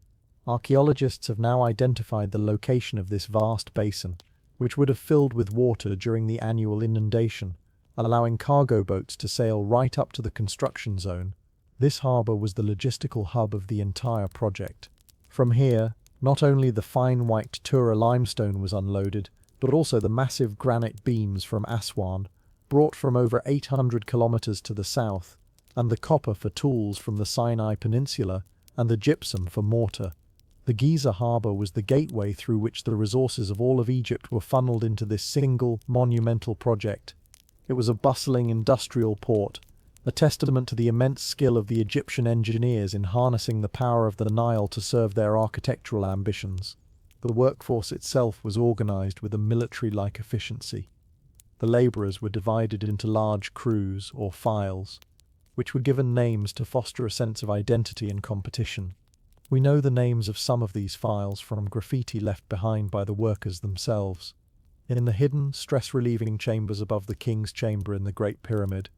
Archaeologists have now identified the location of this vast basin, which would have filled with water during the annual inundation, allowing cargo boats to sail right up to the construction zone. This harbour was the logistical hub of the entire project. From here, not only the fine white Tura limestone was unloaded, but also the massive granite beams from Aswan, brought from over 800 kilometers to the south, and the copper for tools from the Sinai Peninsula, and the gypsum for mortar. The Giza harbour was the gateway through which the resources of all of Egypt were funneled into this single, monumental project. It was a bustling industrial port, a testament to the immense skill of the Egyptian engineers in harnessing the power of the Nile to serve their architectural ambitions. The workforce itself was organised with a military-like efficiency. The labourers were divided into large crews, or files, which were given names to foster a sense of identity and competition. We know the names of some of these files from graffiti left behind by the workers themselves. In the hidden, stress-relieving chambers above the king's chamber in the Great Pyramid,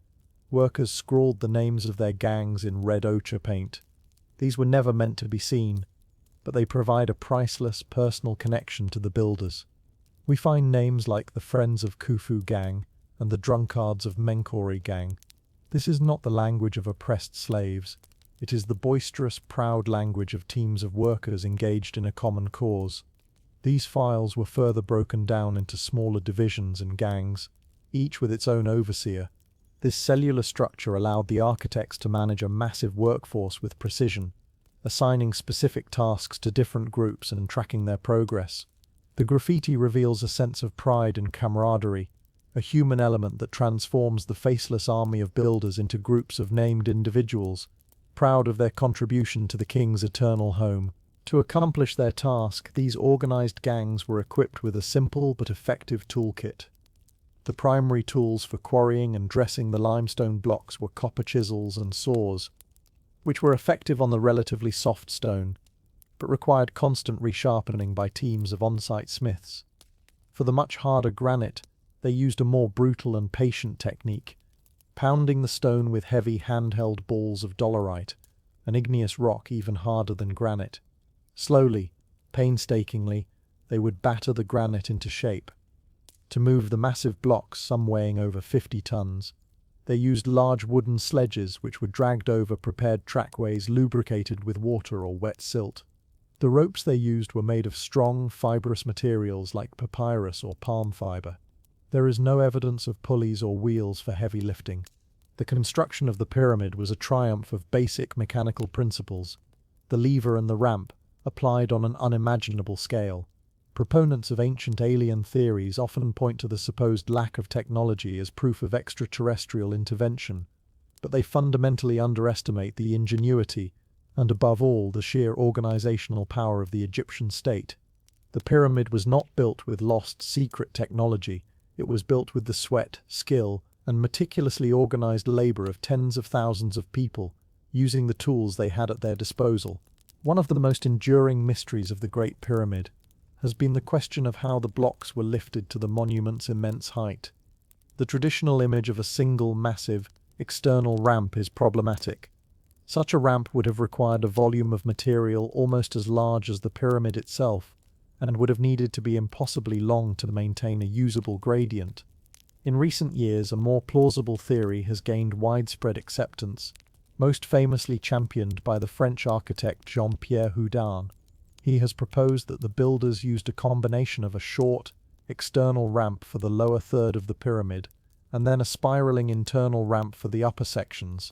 workers scrawled the names of their gangs in red ochre paint. These were never meant to be seen, but they provide a priceless personal connection to the builders. We find names like the Friends of Khufu gang and the Drunkards of Menkori gang. This is not the language of oppressed slaves. It is the boisterous, proud language of teams of workers engaged in a common cause. These files were further broken down into smaller divisions and gangs, each with its own overseer. This cellular structure allowed the architects to manage a massive workforce with precision, assigning specific tasks to different groups and tracking their progress. The graffiti reveals a sense of pride and camaraderie, a human element that transforms the faceless army of builders into groups of named individuals, proud of their contribution to the king's eternal home. To accomplish their task, these organized gangs were equipped with a simple but effective toolkit. The primary tools for quarrying and dressing the limestone blocks were copper chisels and saws, which were effective on the relatively soft stone, but required constant resharpening by teams of on-site smiths. For the much harder granite, they used a more brutal and patient technique, pounding the stone with heavy handheld balls of dolerite, an igneous rock even harder than granite. Slowly, painstakingly, they would batter the granite into shape. To move the massive blocks, some weighing over 50 tons, they used large wooden sledges which were dragged over prepared trackways lubricated with water or wet silt. The ropes they used were made of strong, fibrous materials like papyrus or palm fiber. There is no evidence of pulleys or wheels for heavy lifting. The construction of the pyramid was a triumph of basic mechanical principles. The lever and the ramp, applied on an unimaginable scale. Proponents of ancient alien theories often point to the supposed lack of technology as proof of extraterrestrial intervention, but they fundamentally underestimate the ingenuity and, above all, the sheer organizational power of the Egyptian state. The pyramid was not built with lost secret technology. It was built with the sweat, skill, and meticulously organized labor of tens of thousands of people, using the tools they had at their disposal. One of the most enduring mysteries of the Great Pyramid has been the question of how the blocks were lifted to the monument's immense height. The traditional image of a single, massive, external ramp is problematic. Such a ramp would have required a volume of material almost as large as the pyramid itself, and would have needed to be impossibly long to maintain a usable gradient. In recent years, a more plausible theory has gained widespread acceptance, most famously championed by the French architect Jean-Pierre Houdin. He has proposed that the builders used a combination of a short, external ramp for the lower third of the pyramid, and then a spiraling internal ramp for the upper sections.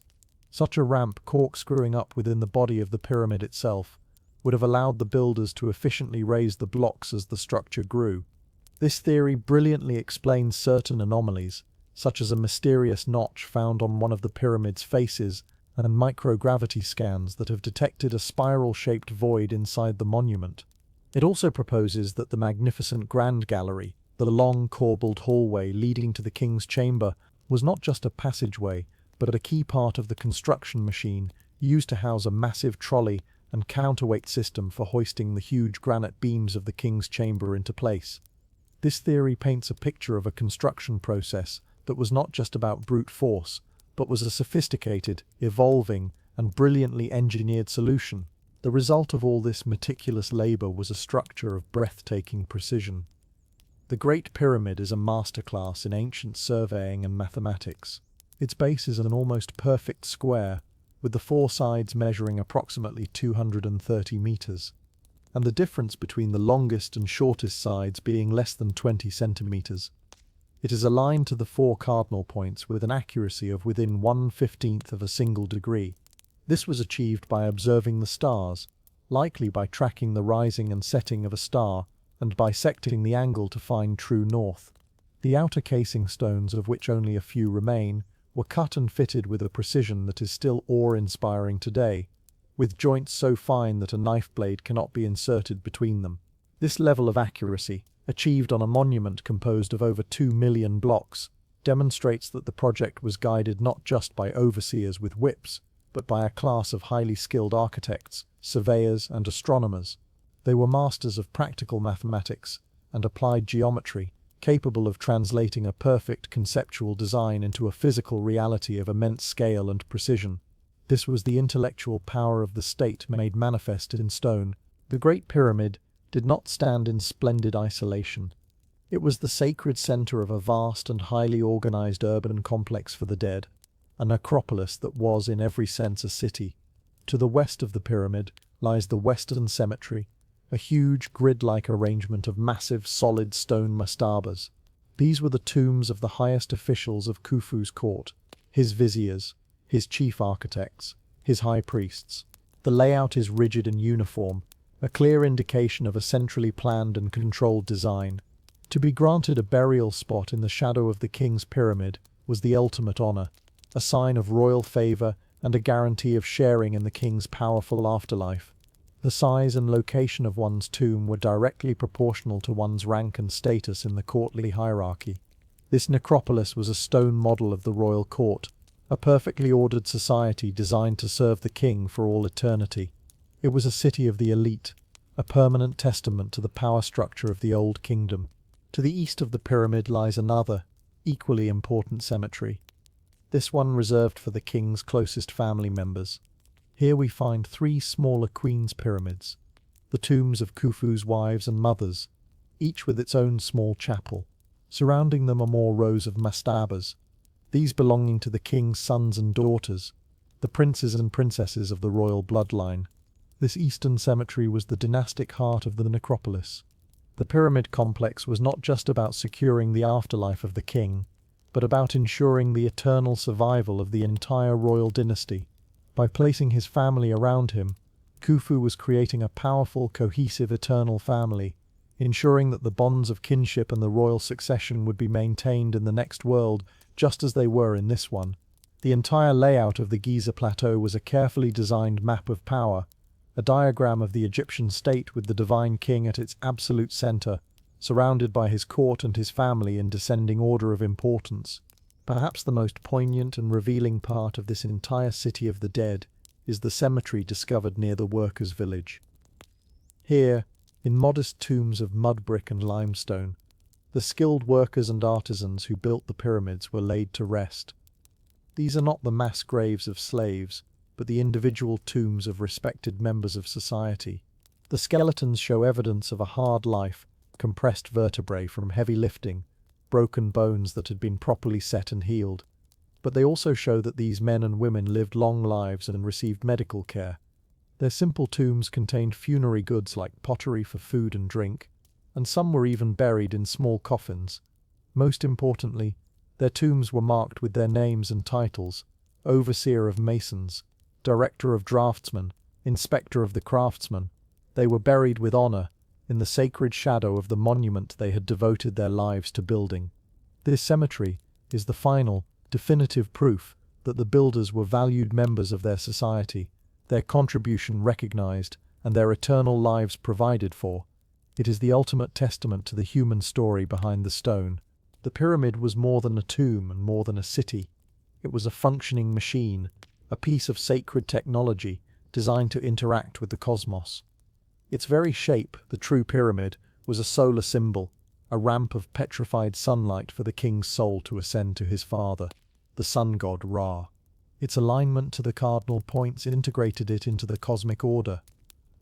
Such a ramp, corkscrewing up within the body of the pyramid itself, would have allowed the builders to efficiently raise the blocks as the structure grew. This theory brilliantly explains certain anomalies, such as a mysterious notch found on one of the pyramid's faces and microgravity scans that have detected a spiral-shaped void inside the monument. It also proposes that the magnificent Grand Gallery, The long, corbelled hallway leading to the king's chamber was not just a passageway, but a key part of the construction machine used to house a massive trolley and counterweight system for hoisting the huge granite beams of the king's chamber into place. This theory paints a picture of a construction process that was not just about brute force, but was a sophisticated, evolving, and brilliantly engineered solution. The result of all this meticulous labor was a structure of breathtaking precision. The Great Pyramid is a masterclass in ancient surveying and mathematics. Its base is an almost perfect square, with the four sides measuring approximately 230 meters, and the difference between the longest and shortest sides being less than 20 centimeters. It is aligned to the four cardinal points with an accuracy of within 1/15 of a single degree. This was achieved by observing the stars, likely by tracking the rising and setting of a star and bisecting the angle to find true north. The outer casing stones, of which only a few remain, were cut and fitted with a precision that is still awe-inspiring today, with joints so fine that a knife blade cannot be inserted between them. This level of accuracy, achieved on a monument composed of over 2 million blocks, demonstrates that the project was guided not just by overseers with whips, but by a class of highly skilled architects, surveyors, and astronomers. They were masters of practical mathematics and applied geometry, capable of translating a perfect conceptual design into a physical reality of immense scale and precision. This was the intellectual power of the state made manifest in stone. The Great Pyramid did not stand in splendid isolation. It was the sacred center of a vast and highly organized urban complex for the dead, a necropolis that was in every sense a city. To the west of the pyramid lies the Western Cemetery, a huge grid-like arrangement of massive solid stone mastabas. These were the tombs of the highest officials of Khufu's court, his viziers, his chief architects, his high priests. The layout is rigid and uniform, a clear indication of a centrally planned and controlled design. To be granted a burial spot in the shadow of the king's pyramid was the ultimate honor, a sign of royal favor and a guarantee of sharing in the king's powerful afterlife. The size and location of one's tomb were directly proportional to one's rank and status in the courtly hierarchy. This necropolis was a stone model of the royal court, a perfectly ordered society designed to serve the king for all eternity. It was a city of the elite, a permanent testament to the power structure of the old kingdom. To the east of the pyramid lies another, equally important cemetery, this one reserved for the king's closest family members. Here we find three smaller queen's pyramids, the tombs of Khufu's wives and mothers, each with its own small chapel. Surrounding them are more rows of mastabas, these belonging to the king's sons and daughters, the princes and princesses of the royal bloodline. This eastern cemetery was the dynastic heart of the necropolis. The pyramid complex was not just about securing the afterlife of the king, but about ensuring the eternal survival of the entire royal dynasty. By placing his family around him, Khufu was creating a powerful, cohesive, eternal family, ensuring that the bonds of kinship and the royal succession would be maintained in the next world just as they were in this one. The entire layout of the Giza plateau was a carefully designed map of power, a diagram of the Egyptian state with the divine king at its absolute center, surrounded by his court and his family in descending order of importance. Perhaps the most poignant and revealing part of this entire city of the dead is the cemetery discovered near the workers' village. Here, in modest tombs of mud brick and limestone, the skilled workers and artisans who built the pyramids were laid to rest. These are not the mass graves of slaves, but the individual tombs of respected members of society. The skeletons show evidence of a hard life, compressed vertebrae from heavy lifting, broken bones that had been properly set and healed. But they also show that these men and women lived long lives and received medical care. Their simple tombs contained funerary goods like pottery for food and drink, and some were even buried in small coffins. Most importantly, their tombs were marked with their names and titles: overseer of masons, director of draftsmen, inspector of the craftsmen. They were buried with honor, in the sacred shadow of the monument they had devoted their lives to building. This cemetery is the final, definitive proof that the builders were valued members of their society, their contribution recognized, and their eternal lives provided for. It is the ultimate testament to the human story behind the stone. The pyramid was more than a tomb and more than a city. It was a functioning machine, a piece of sacred technology designed to interact with the cosmos. Its very shape, the true pyramid, was a solar symbol, a ramp of petrified sunlight for the king's soul to ascend to his father, the sun god Ra. Its alignment to the cardinal points integrated it into the cosmic order.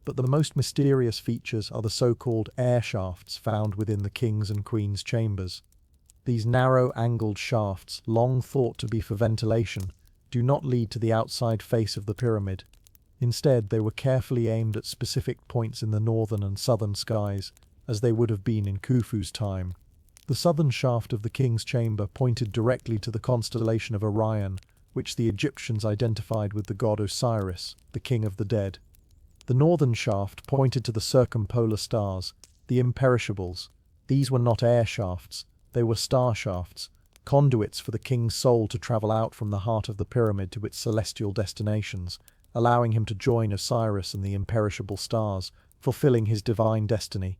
But the most mysterious features are the so-called air shafts found within the king's and queen's chambers. These narrow, angled shafts, long thought to be for ventilation, do not lead to the outside face of the pyramid. Instead, they were carefully aimed at specific points in the northern and southern skies, as they would have been in Khufu's time. The southern shaft of the king's chamber pointed directly to the constellation of Orion, which the Egyptians identified with the god Osiris, the king of the dead. The northern shaft pointed to the circumpolar stars, the imperishables. These were not air shafts, they were star shafts, conduits for the king's soul to travel out from the heart of the pyramid to its celestial destinations, allowing him to join Osiris and the imperishable stars, fulfilling his divine destiny.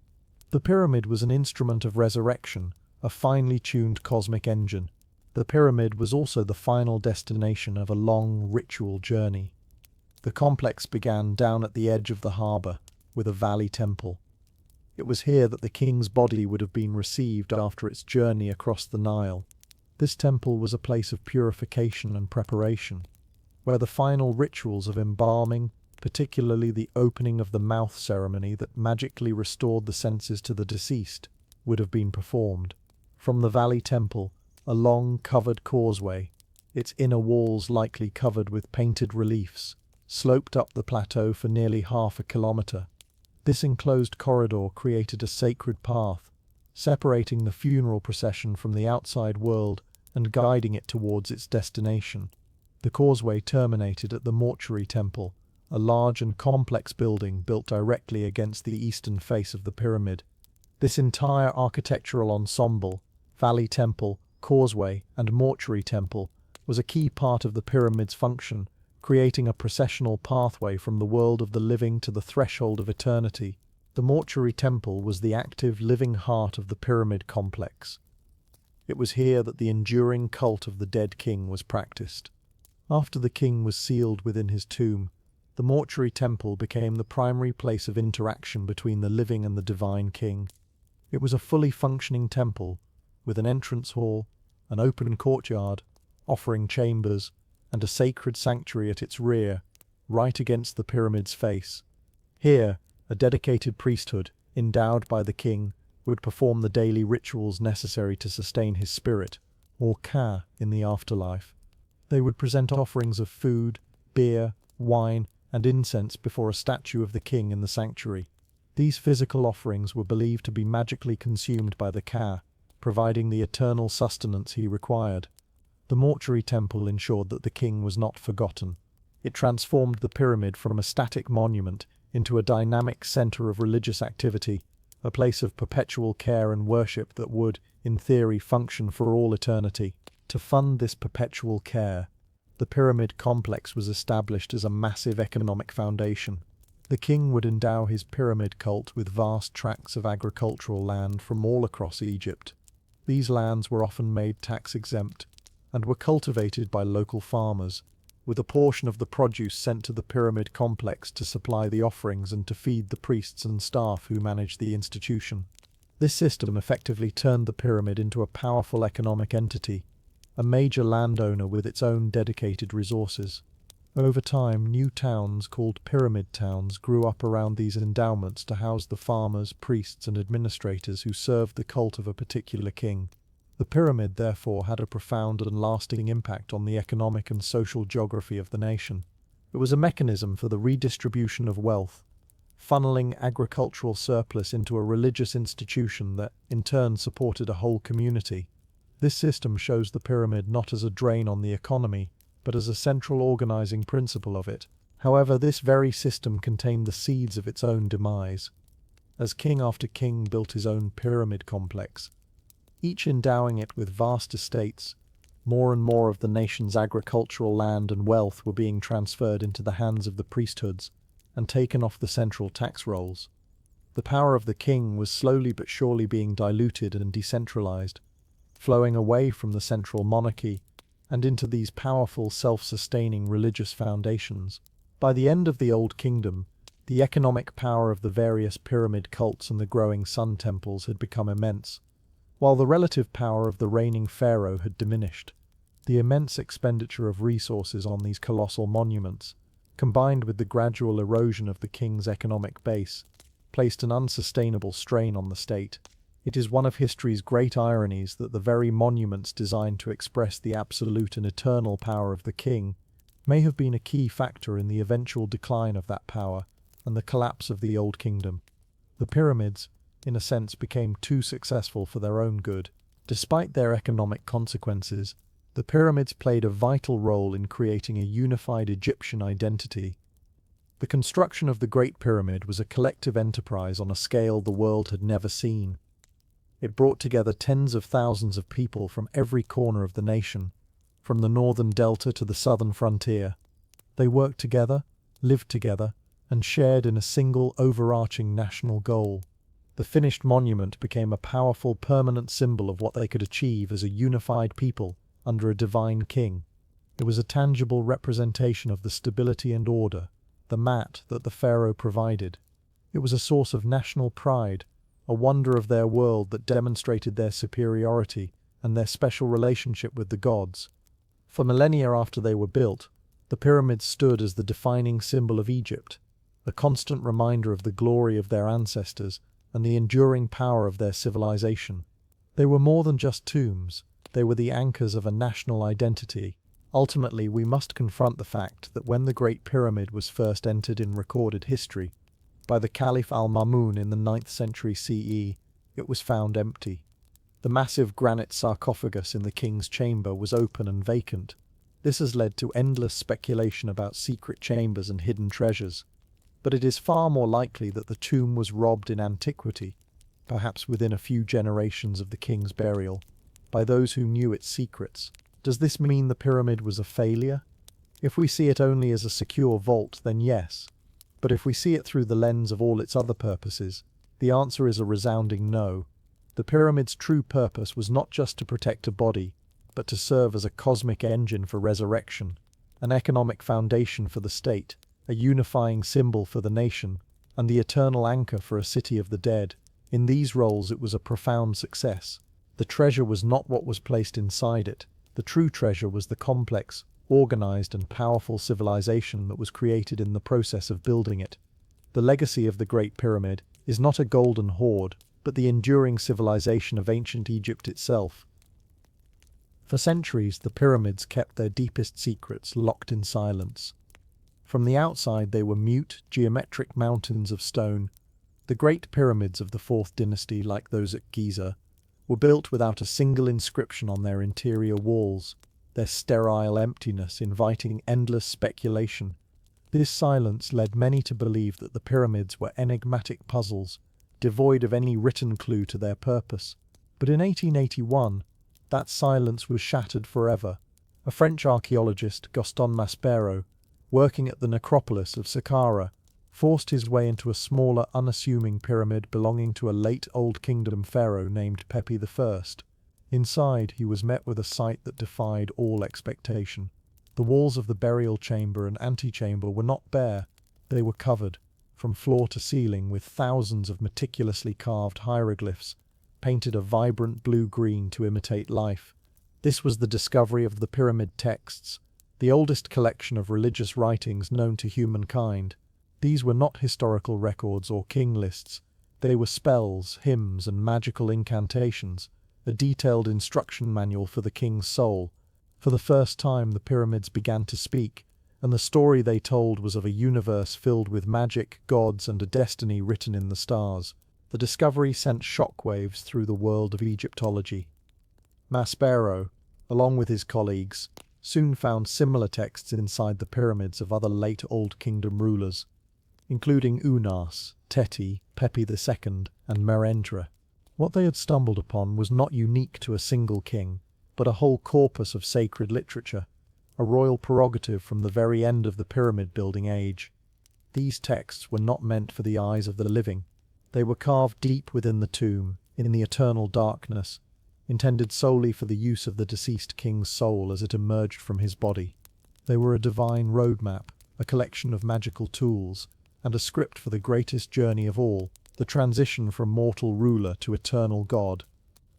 The pyramid was an instrument of resurrection, a finely tuned cosmic engine. The pyramid was also the final destination of a long ritual journey. The complex began down at the edge of the harbour, with a valley temple. It was here that the king's body would have been received after its journey across the Nile. This temple was a place of purification and preparation, where the final rituals of embalming, particularly the opening of the mouth ceremony that magically restored the senses to the deceased, would have been performed. From the valley temple, a long covered causeway, its inner walls likely covered with painted reliefs, sloped up the plateau for nearly half a kilometre. This enclosed corridor created a sacred path, separating the funeral procession from the outside world and guiding it towards its destination. The causeway terminated at the mortuary temple, a large and complex building built directly against the eastern face of the pyramid. This entire architectural ensemble, valley temple, causeway, and mortuary temple, was a key part of the pyramid's function, creating a processional pathway from the world of the living to the threshold of eternity. The mortuary temple was the active, living heart of the pyramid complex. It was here that the enduring cult of the dead king was practiced. After the king was sealed within his tomb, the mortuary temple became the primary place of interaction between the living and the divine king. It was a fully functioning temple, with an entrance hall, an open courtyard, offering chambers, and a sacred sanctuary at its rear, right against the pyramid's face. Here, a dedicated priesthood, endowed by the king, would perform the daily rituals necessary to sustain his spirit, or ka, in the afterlife. They would present offerings of food, beer, wine, and incense before a statue of the king in the sanctuary. These physical offerings were believed to be magically consumed by the ka, providing the eternal sustenance he required. The mortuary temple ensured that the king was not forgotten. It transformed the pyramid from a static monument into a dynamic center of religious activity, a place of perpetual care and worship that would, in theory, function for all eternity. To fund this perpetual care, the pyramid complex was established as a massive economic foundation. The king would endow his pyramid cult with vast tracts of agricultural land from all across Egypt. These lands were often made tax-exempt, and were cultivated by local farmers, with a portion of the produce sent to the pyramid complex to supply the offerings and to feed the priests and staff who managed the institution. This system effectively turned the pyramid into a powerful economic entity, a major landowner with its own dedicated resources. Over time, new towns called pyramid towns grew up around these endowments to house the farmers, priests, and administrators who served the cult of a particular king. The pyramid, therefore, had a profound and lasting impact on the economic and social geography of the nation. It was a mechanism for the redistribution of wealth, funneling agricultural surplus into a religious institution that, in turn, supported a whole community. This system shows the pyramid not as a drain on the economy, but as a central organizing principle of it. However, this very system contained the seeds of its own demise. As king after king built his own pyramid complex, each endowing it with vast estates, more and more of the nation's agricultural land and wealth were being transferred into the hands of the priesthoods and taken off the central tax rolls. The power of the king was slowly but surely being diluted and decentralized, flowing away from the central monarchy and into these powerful, self-sustaining religious foundations. By the end of the Old Kingdom, the economic power of the various pyramid cults and the growing sun temples had become immense, while the relative power of the reigning pharaoh had diminished. The immense expenditure of resources on these colossal monuments, combined with the gradual erosion of the king's economic base, placed an unsustainable strain on the state. It is one of history's great ironies that the very monuments designed to express the absolute and eternal power of the king may have been a key factor in the eventual decline of that power and the collapse of the Old Kingdom. The pyramids, in a sense, became too successful for their own good. Despite their economic consequences, the pyramids played a vital role in creating a unified Egyptian identity. The construction of the Great Pyramid was a collective enterprise on a scale the world had never seen. It brought together tens of thousands of people from every corner of the nation, from the northern delta to the southern frontier. They worked together, lived together, and shared in a single overarching national goal. The finished monument became a powerful permanent symbol of what they could achieve as a unified people under a divine king. It was a tangible representation of the stability and order, the mat that the pharaoh provided. It was a source of national pride, a wonder of their world that demonstrated their superiority and their special relationship with the gods. For millennia after they were built, the pyramids stood as the defining symbol of Egypt, a constant reminder of the glory of their ancestors and the enduring power of their civilization. They were more than just tombs. They were the anchors of a national identity. Ultimately, we must confront the fact that when the Great Pyramid was first entered in recorded history, by the Caliph al-Ma'mun in the 9th century CE, it was found empty. The massive granite sarcophagus in the king's chamber was open and vacant. This has led to endless speculation about secret chambers and hidden treasures. But it is far more likely that the tomb was robbed in antiquity, perhaps within a few generations of the king's burial, by those who knew its secrets. Does this mean the pyramid was a failure? If we see it only as a secure vault, then yes. But if we see it through the lens of all its other purposes, the answer is a resounding no. The pyramid's true purpose was not just to protect a body, but to serve as a cosmic engine for resurrection, an economic foundation for the state, a unifying symbol for the nation, and the eternal anchor for a city of the dead. In these roles it was a profound success. The treasure was not what was placed inside it. The true treasure was the complex, organized and powerful civilization that was created in the process of building it. The legacy of the Great Pyramid is not a golden hoard, but the enduring civilization of ancient Egypt itself. For centuries, the pyramids kept their deepest secrets locked in silence. From the outside, they were mute, geometric mountains of stone. The Great Pyramids of the 4th Dynasty, like those at Giza, were built without a single inscription on their interior walls, their sterile emptiness inviting endless speculation. This silence led many to believe that the pyramids were enigmatic puzzles, devoid of any written clue to their purpose. But in 1881, that silence was shattered forever. A French archaeologist, Gaston Maspero, working at the necropolis of Saqqara, forced his way into a smaller, unassuming pyramid belonging to a late Old Kingdom pharaoh named Pepi I. Inside, he was met with a sight that defied all expectation. The walls of the burial chamber and antechamber were not bare. They were covered, from floor to ceiling, with thousands of meticulously carved hieroglyphs, painted a vibrant blue-green to imitate life. This was the discovery of the pyramid texts, the oldest collection of religious writings known to humankind. These were not historical records or king lists. They were spells, hymns, and magical incantations, a detailed instruction manual for the king's soul. For the first time, the pyramids began to speak, and the story they told was of a universe filled with magic, gods, and a destiny written in the stars. The discovery sent shockwaves through the world of Egyptology. Maspero, along with his colleagues, soon found similar texts inside the pyramids of other late Old Kingdom rulers, including Unas, Teti, Pepi II, and Merendra. What they had stumbled upon was not unique to a single king, but a whole corpus of sacred literature, a royal prerogative from the very end of the pyramid-building age. These texts were not meant for the eyes of the living. They were carved deep within the tomb, in the eternal darkness, intended solely for the use of the deceased king's soul as it emerged from his body. They were a divine roadmap, a collection of magical tools, and a script for the greatest journey of all, the transition from mortal ruler to eternal god.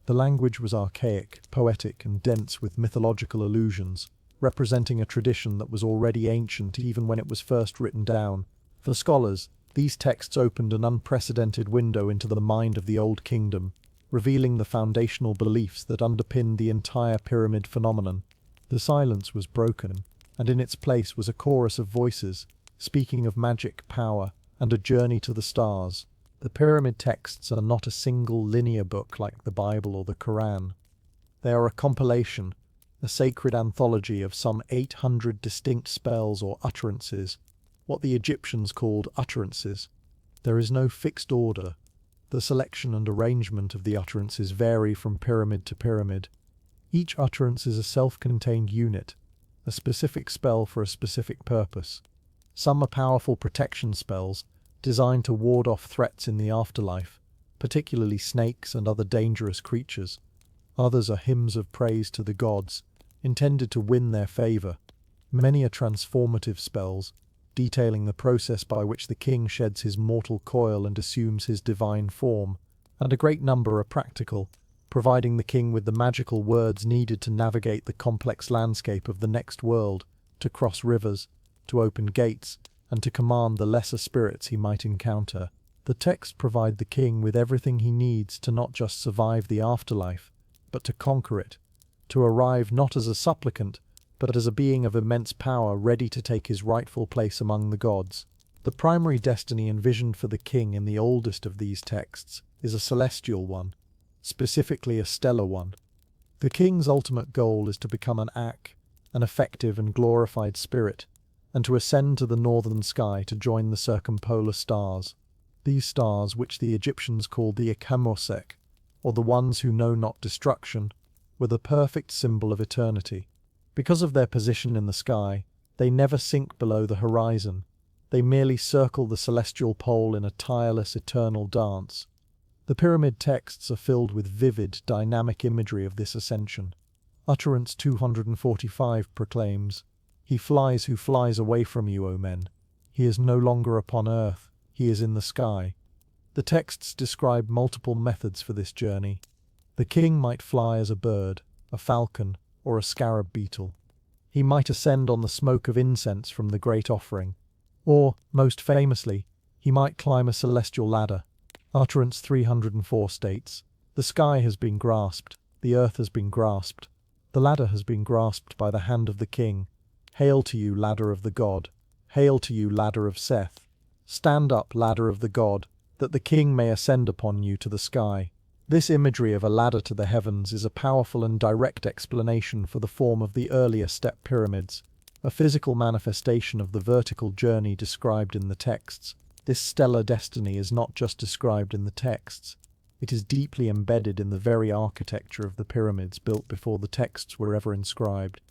The language was archaic, poetic, and dense with mythological allusions, representing a tradition that was already ancient even when it was first written down. For scholars, these texts opened an unprecedented window into the mind of the Old Kingdom, revealing the foundational beliefs that underpinned the entire pyramid phenomenon. The silence was broken, and in its place was a chorus of voices, speaking of magic, power, and a journey to the stars. The pyramid texts are not a single linear book like the Bible or the Quran. They are a compilation, a sacred anthology of some 800 distinct spells or utterances, what the Egyptians called utterances. There is no fixed order. The selection and arrangement of the utterances vary from pyramid to pyramid. Each utterance is a self-contained unit, a specific spell for a specific purpose. Some are powerful protection spells, designed to ward off threats in the afterlife, particularly snakes and other dangerous creatures. Others are hymns of praise to the gods, intended to win their favor. Many are transformative spells, detailing the process by which the king sheds his mortal coil and assumes his divine form, and a great number are practical, providing the king with the magical words needed to navigate the complex landscape of the next world, to cross rivers, to open gates, and to command the lesser spirits he might encounter. The texts provide the king with everything he needs to not just survive the afterlife, but to conquer it, to arrive not as a supplicant, but as a being of immense power ready to take his rightful place among the gods. The primary destiny envisioned for the king in the oldest of these texts is a celestial one, specifically a stellar one. The king's ultimate goal is to become an Ak, an effective and glorified spirit, and to ascend to the northern sky to join the circumpolar stars. These stars, which the Egyptians called the Ikamosek, or the ones who know not destruction, were the perfect symbol of eternity. Because of their position in the sky, they never sink below the horizon. They merely circle the celestial pole in a tireless eternal dance. The pyramid texts are filled with vivid, dynamic imagery of this ascension. Utterance 245 proclaims, "He flies who flies away from you, O men. He is no longer upon earth, he is in the sky." The texts describe multiple methods for this journey. The king might fly as a bird, a falcon, or a scarab beetle. He might ascend on the smoke of incense from the great offering. Or, most famously, he might climb a celestial ladder. Utterance 304 states, "The sky has been grasped, the earth has been grasped, the ladder has been grasped by the hand of the king. Hail to you, ladder of the god! Hail to you, ladder of Seth! Stand up, ladder of the god, that the king may ascend upon you to the sky." This imagery of a ladder to the heavens is a powerful and direct explanation for the form of the earlier step pyramids, a physical manifestation of the vertical journey described in the texts. This stellar destiny is not just described in the texts, it is deeply embedded in the very architecture of the pyramids built before the texts were ever inscribed.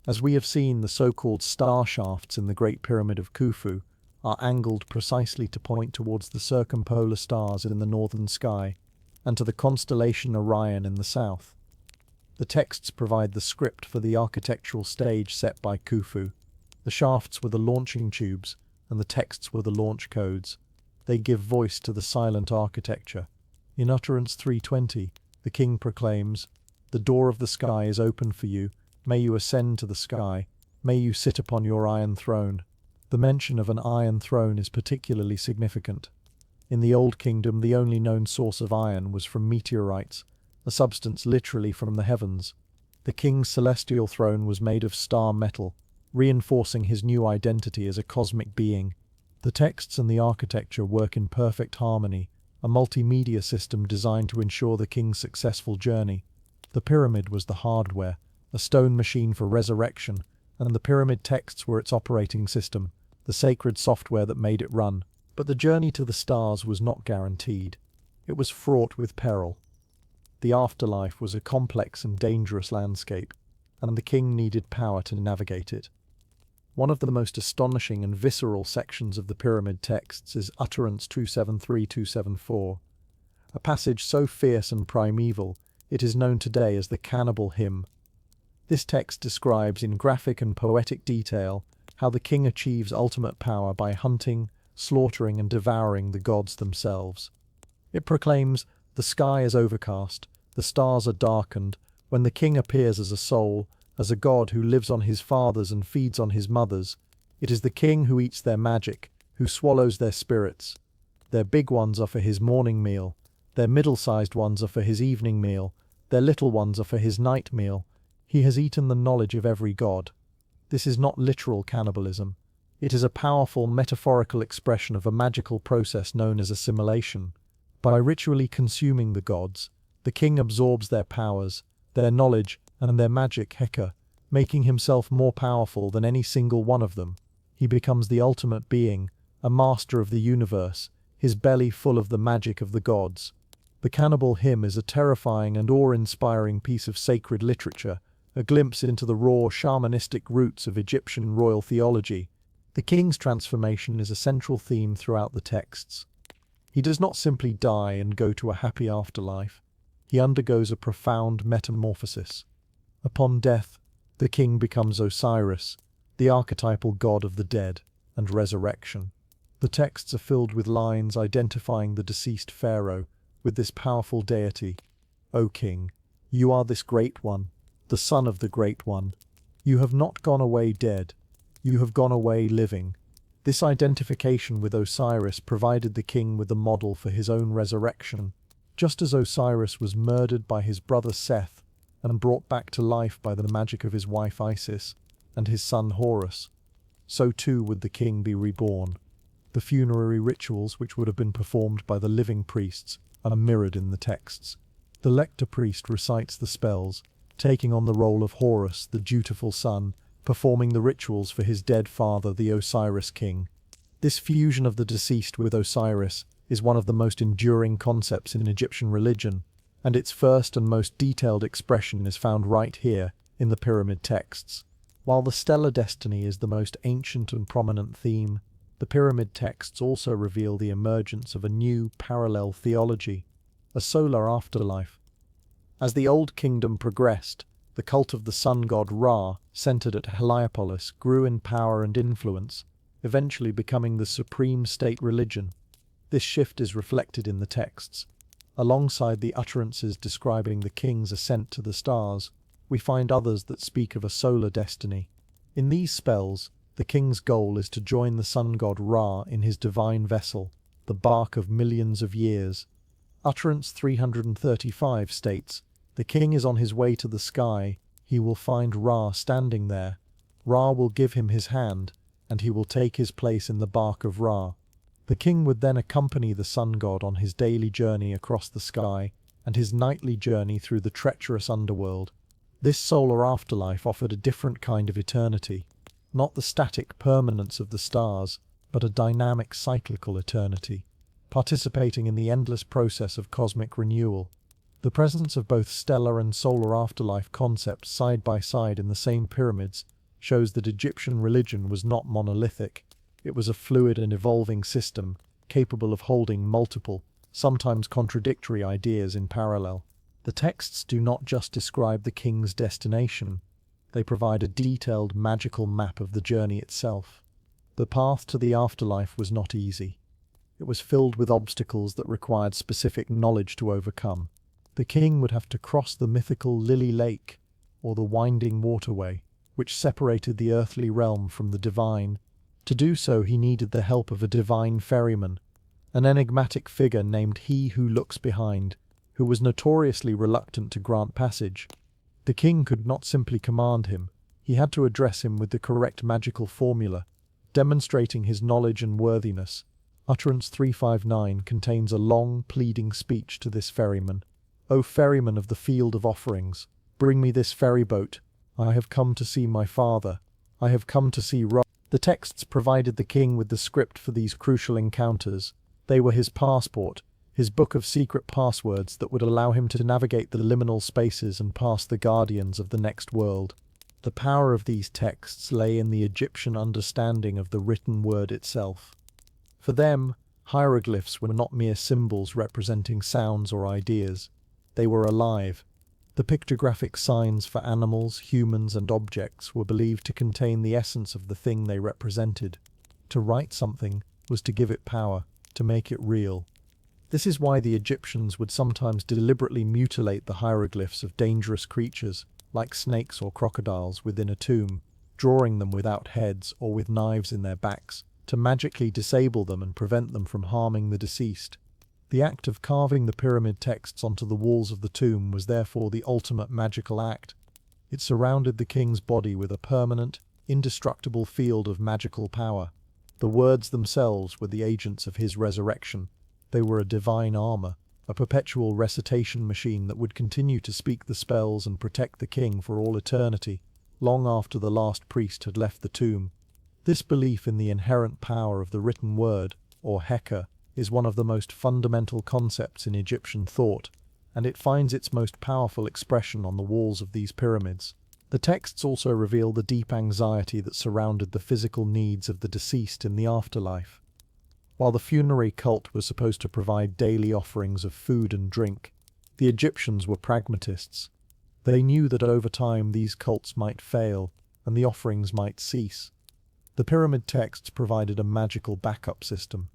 As we have seen, the so-called star shafts in the Great Pyramid of Khufu are angled precisely to point towards the circumpolar stars in the northern sky, and to the constellation Orion in the south. The texts provide the script for the architectural stage set by Khufu. The shafts were the launching tubes, and the texts were the launch codes. They give voice to the silent architecture. In Utterance 320, the king proclaims, "The door of the sky is open for you. May you ascend to the sky. May you sit upon your iron throne." The mention of an iron throne is particularly significant. In the Old Kingdom, the only known source of iron was from meteorites, a substance literally from the heavens. The king's celestial throne was made of star metal, reinforcing his new identity as a cosmic being. The texts and the architecture work in perfect harmony, a multimedia system designed to ensure the king's successful journey. The pyramid was the hardware, a stone machine for resurrection, and the pyramid texts were its operating system, the sacred software that made it run. But the journey to the stars was not guaranteed. It was fraught with peril. The afterlife was a complex and dangerous landscape, and the king needed power to navigate it. One of the most astonishing and visceral sections of the pyramid texts is Utterance 273-274, a passage so fierce and primeval it is known today as the Cannibal Hymn. This text describes in graphic and poetic detail how the king achieves ultimate power by hunting, slaughtering and devouring the gods themselves. It proclaims, "The sky is overcast, the stars are darkened, when the king appears as a soul, as a god who lives on his fathers and feeds on his mothers. It is the king who eats their magic, who swallows their spirits. Their big ones are for his morning meal, their middle-sized ones are for his evening meal, their little ones are for his night meal. He has eaten the knowledge of every god." This is not literal cannibalism. It is a powerful metaphorical expression of a magical process known as assimilation. By ritually consuming the gods, the king absorbs their powers, their knowledge, and their magic Heka, making himself more powerful than any single one of them. He becomes the ultimate being, a master of the universe, his belly full of the magic of the gods. The Cannibal Hymn is a terrifying and awe-inspiring piece of sacred literature, a glimpse into the raw shamanistic roots of Egyptian royal theology. The king's transformation is a central theme throughout the texts. He does not simply die and go to a happy afterlife. He undergoes a profound metamorphosis. Upon death, the king becomes Osiris, the archetypal god of the dead and resurrection. The texts are filled with lines identifying the deceased pharaoh with this powerful deity. "O king, you are this great one, the son of the great one. You have not gone away dead, you have gone away living." This identification with Osiris provided the king with a model for his own resurrection. Just as Osiris was murdered by his brother Seth and brought back to life by the magic of his wife Isis and his son Horus, so too would the king be reborn. The funerary rituals which would have been performed by the living priests are mirrored in the texts. The lector priest recites the spells, taking on the role of Horus, the dutiful son, performing the rituals for his dead father, the Osiris king. This fusion of the deceased with Osiris is one of the most enduring concepts in Egyptian religion, and its first and most detailed expression is found right here in the pyramid texts. While the stellar destiny is the most ancient and prominent theme, the pyramid texts also reveal the emergence of a new parallel theology, a solar afterlife. As the Old Kingdom progressed, the cult of the sun god Ra, centered at Heliopolis, grew in power and influence, eventually becoming the supreme state religion. This shift is reflected in the texts. Alongside the utterances describing the king's ascent to the stars, we find others that speak of a solar destiny. In these spells, the king's goal is to join the sun god Ra in his divine vessel, the bark of millions of years. Utterance 335 states, "The king is on his way to the sky, he will find Ra standing there. Ra will give him his hand, and he will take his place in the bark of Ra." The king would then accompany the sun god on his daily journey across the sky and his nightly journey through the treacherous underworld. This solar afterlife offered a different kind of eternity, not the static permanence of the stars, but a dynamic cyclical eternity, participating in the endless process of cosmic renewal. The presence of both stellar and solar afterlife concepts side by side in the same pyramids shows that Egyptian religion was not monolithic. It was a fluid and evolving system, capable of holding multiple, sometimes contradictory ideas in parallel. The texts do not just describe the king's destination, they provide a detailed magical map of the journey itself. The path to the afterlife was not easy. It was filled with obstacles that required specific knowledge to overcome. The king would have to cross the mythical Lily Lake, or the winding waterway, which separated the earthly realm from the divine. To do so, he needed the help of a divine ferryman, an enigmatic figure named He Who Looks Behind, who was notoriously reluctant to grant passage. The king could not simply command him, he had to address him with the correct magical formula, demonstrating his knowledge and worthiness. Utterance 359 contains a long, pleading speech to this ferryman. "O ferryman of the field of offerings, bring me this ferryboat. I have come to see my father. I have come to see Ra." The texts provided the king with the script for these crucial encounters. They were his passport, his book of secret passwords that would allow him to navigate the liminal spaces and pass the guardians of the next world. The power of these texts lay in the Egyptian understanding of the written word itself. For them, hieroglyphs were not mere symbols representing sounds or ideas. They were alive. The pictographic signs for animals, humans, and objects were believed to contain the essence of the thing they represented. To write something was to give it power, to make it real. This is why the Egyptians would sometimes deliberately mutilate the hieroglyphs of dangerous creatures, like snakes or crocodiles, within a tomb, drawing them without heads or with knives in their backs, to magically disable them and prevent them from harming the deceased. The act of carving the pyramid texts onto the walls of the tomb was therefore the ultimate magical act. It surrounded the king's body with a permanent, indestructible field of magical power. The words themselves were the agents of his resurrection. They were a divine armor, a perpetual recitation machine that would continue to speak the spells and protect the king for all eternity, long after the last priest had left the tomb. This belief in the inherent power of the written word, or Heka, is one of the most fundamental concepts in Egyptian thought, and it finds its most powerful expression on the walls of these pyramids. The texts also reveal the deep anxiety that surrounded the physical needs of the deceased in the afterlife. While the funerary cult was supposed to provide daily offerings of food and drink, the Egyptians were pragmatists. They knew that over time these cults might fail, and the offerings might cease. The pyramid texts provided a magical backup system.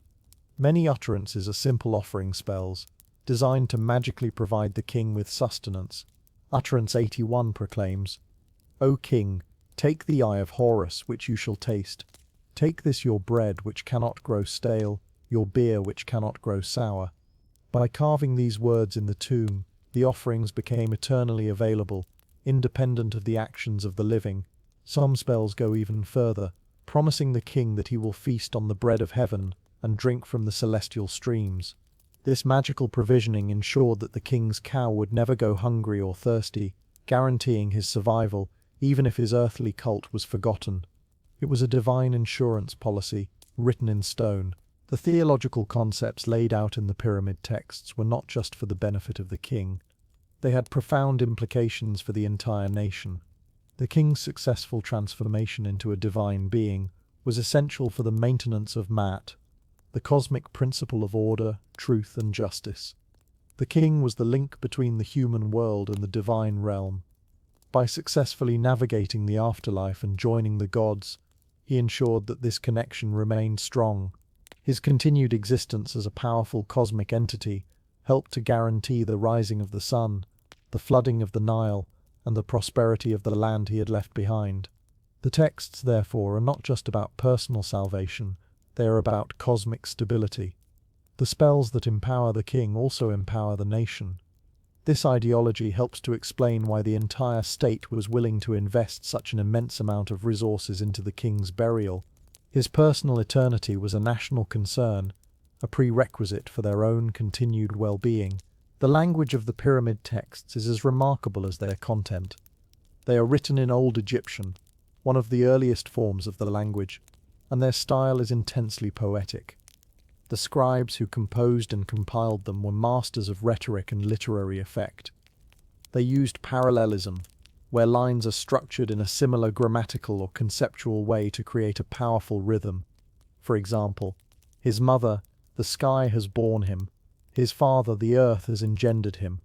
Many utterances are simple offering spells, designed to magically provide the king with sustenance. Utterance 81 proclaims, "O king, take the eye of Horus which you shall taste. Take this your bread which cannot grow stale, your beer which cannot grow sour." By carving these words in the tomb, the offerings became eternally available, independent of the actions of the living. Some spells go even further, promising the king that he will feast on the bread of heaven and drink from the celestial streams. This magical provisioning ensured that the king's cow would never go hungry or thirsty, guaranteeing his survival, even if his earthly cult was forgotten. It was a divine insurance policy, written in stone. The theological concepts laid out in the pyramid texts were not just for the benefit of the king. They had profound implications for the entire nation. The king's successful transformation into a divine being was essential for the maintenance of Ma'at, the cosmic principle of order, truth, and justice. The king was the link between the human world and the divine realm. By successfully navigating the afterlife and joining the gods, he ensured that this connection remained strong. His continued existence as a powerful cosmic entity helped to guarantee the rising of the sun, the flooding of the Nile, and the prosperity of the land he had left behind. The texts, therefore, are not just about personal salvation, they are about cosmic stability. The spells that empower the king also empower the nation. This ideology helps to explain why the entire state was willing to invest such an immense amount of resources into the king's burial. His personal eternity was a national concern, a prerequisite for their own continued well-being. The language of the pyramid texts is as remarkable as their content. They are written in Old Egyptian, one of the earliest forms of the language, and their style is intensely poetic. The scribes who composed and compiled them were masters of rhetoric and literary effect. They used parallelism, where lines are structured in a similar grammatical or conceptual way to create a powerful rhythm. For example, his mother, the sky, has borne him. His father, the earth, has engendered him.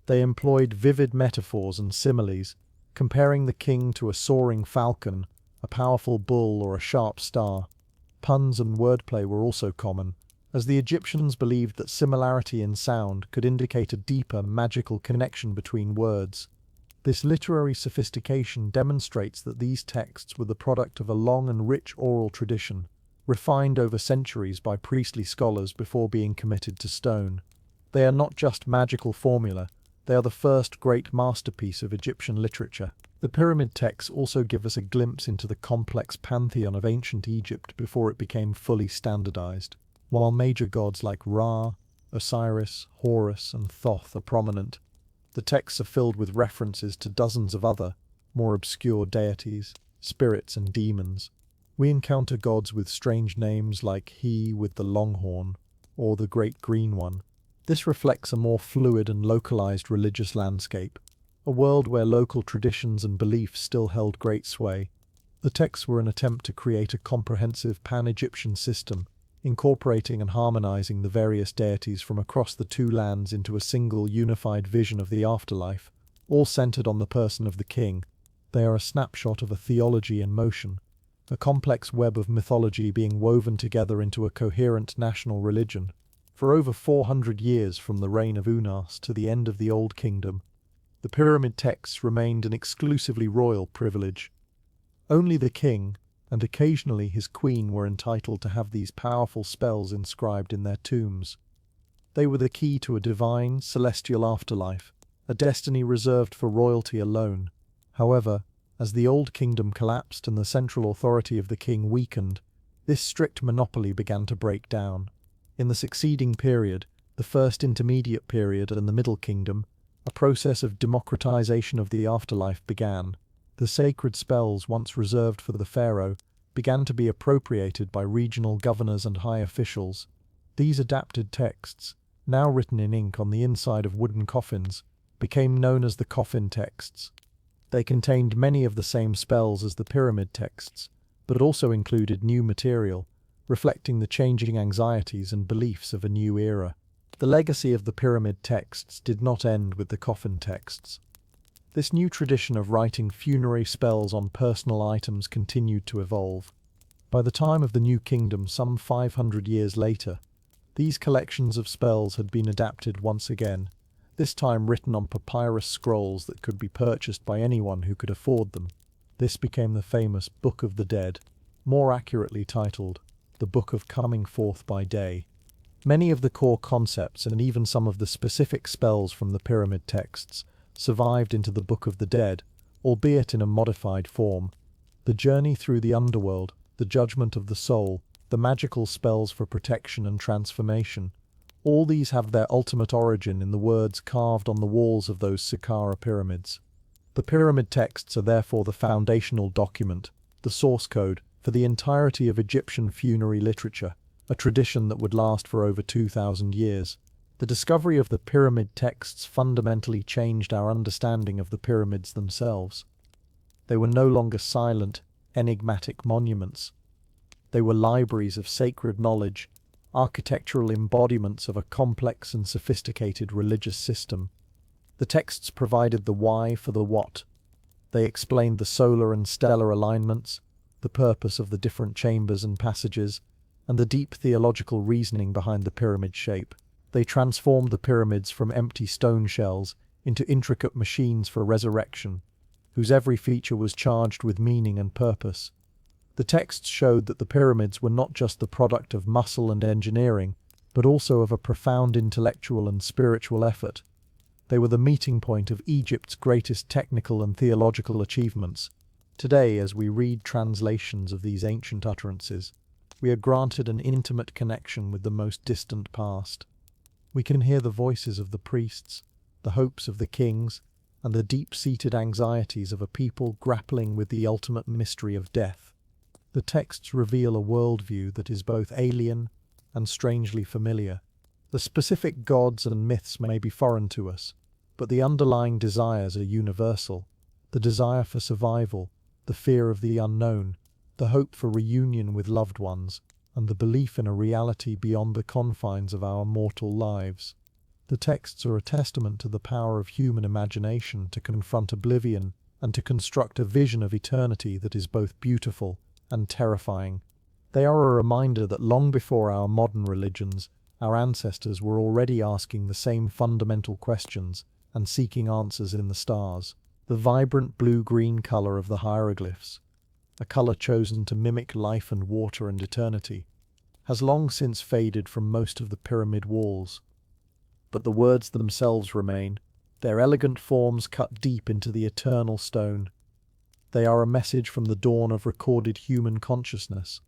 They employed vivid metaphors and similes, comparing the king to a soaring falcon, a powerful bull, or a sharp star. Puns and wordplay were also common, as the Egyptians believed that similarity in sound could indicate a deeper, magical connection between words. This literary sophistication demonstrates that these texts were the product of a long and rich oral tradition, refined over centuries by priestly scholars before being committed to stone. They are not just magical formula, they are the first great masterpiece of Egyptian literature. The pyramid texts also give us a glimpse into the complex pantheon of ancient Egypt before it became fully standardized. While major gods like Ra, Osiris, Horus, and Thoth are prominent, the texts are filled with references to dozens of other, more obscure deities, spirits, and demons. We encounter gods with strange names like He with the long horn, or the Great Green One. This reflects a more fluid and localized religious landscape, a world where local traditions and beliefs still held great sway. The texts were an attempt to create a comprehensive pan-Egyptian system, incorporating and harmonizing the various deities from across the two lands into a single unified vision of the afterlife, all centered on the person of the king. They are a snapshot of a theology in motion, a complex web of mythology being woven together into a coherent national religion. For over 400 years from the reign of Unas to the end of the Old Kingdom, the pyramid texts remained an exclusively royal privilege. Only the king, and occasionally his queen, were entitled to have these powerful spells inscribed in their tombs. They were the key to a divine, celestial afterlife, a destiny reserved for royalty alone. However, as the Old Kingdom collapsed and the central authority of the king weakened, this strict monopoly began to break down. In the succeeding period, the First Intermediate Period and the Middle Kingdom, a process of democratization of the afterlife began. The sacred spells once reserved for the pharaoh began to be appropriated by regional governors and high officials. These adapted texts, now written in ink on the inside of wooden coffins, became known as the coffin texts. They contained many of the same spells as the pyramid texts, but also included new material, reflecting the changing anxieties and beliefs of a new era. The legacy of the pyramid texts did not end with the coffin texts. This new tradition of writing funerary spells on personal items continued to evolve. By the time of the New Kingdom, some 500 years later, these collections of spells had been adapted once again, this time written on papyrus scrolls that could be purchased by anyone who could afford them. This became the famous Book of the Dead, more accurately titled the Book of Coming Forth by Day. Many of the core concepts and even some of the specific spells from the pyramid texts survived into the Book of the Dead, albeit in a modified form. The journey through the underworld, the judgment of the soul, the magical spells for protection and transformation, all these have their ultimate origin in the words carved on the walls of those Saqqara pyramids. The pyramid texts are therefore the foundational document, the source code, for the entirety of Egyptian funerary literature, a tradition that would last for over 2,000 years. The discovery of the pyramid texts fundamentally changed our understanding of the pyramids themselves. They were no longer silent, enigmatic monuments. They were libraries of sacred knowledge, architectural embodiments of a complex and sophisticated religious system. The texts provided the why for the what. They explained the solar and stellar alignments, the purpose of the different chambers and passages, and the deep theological reasoning behind the pyramid shape. They transformed the pyramids from empty stone shells into intricate machines for resurrection, whose every feature was charged with meaning and purpose. The texts showed that the pyramids were not just the product of muscle and engineering, but also of a profound intellectual and spiritual effort. They were the meeting point of Egypt's greatest technical and theological achievements. Today, as we read translations of these ancient utterances, we are granted an intimate connection with the most distant past. We can hear the voices of the priests, the hopes of the kings, and the deep-seated anxieties of a people grappling with the ultimate mystery of death. The texts reveal a worldview that is both alien and strangely familiar. The specific gods and myths may be foreign to us, but the underlying desires are universal. The desire for survival, the fear of the unknown, the hope for reunion with loved ones, and the belief in a reality beyond the confines of our mortal lives. The texts are a testament to the power of human imagination to confront oblivion and to construct a vision of eternity that is both beautiful and terrifying. They are a reminder that long before our modern religions, our ancestors were already asking the same fundamental questions and seeking answers in the stars. The vibrant blue-green color of the hieroglyphs, a color chosen to mimic life and water and eternity, has long since faded from most of the pyramid walls. But the words themselves remain, their elegant forms cut deep into the eternal stone. They are a message from the dawn of recorded human consciousness.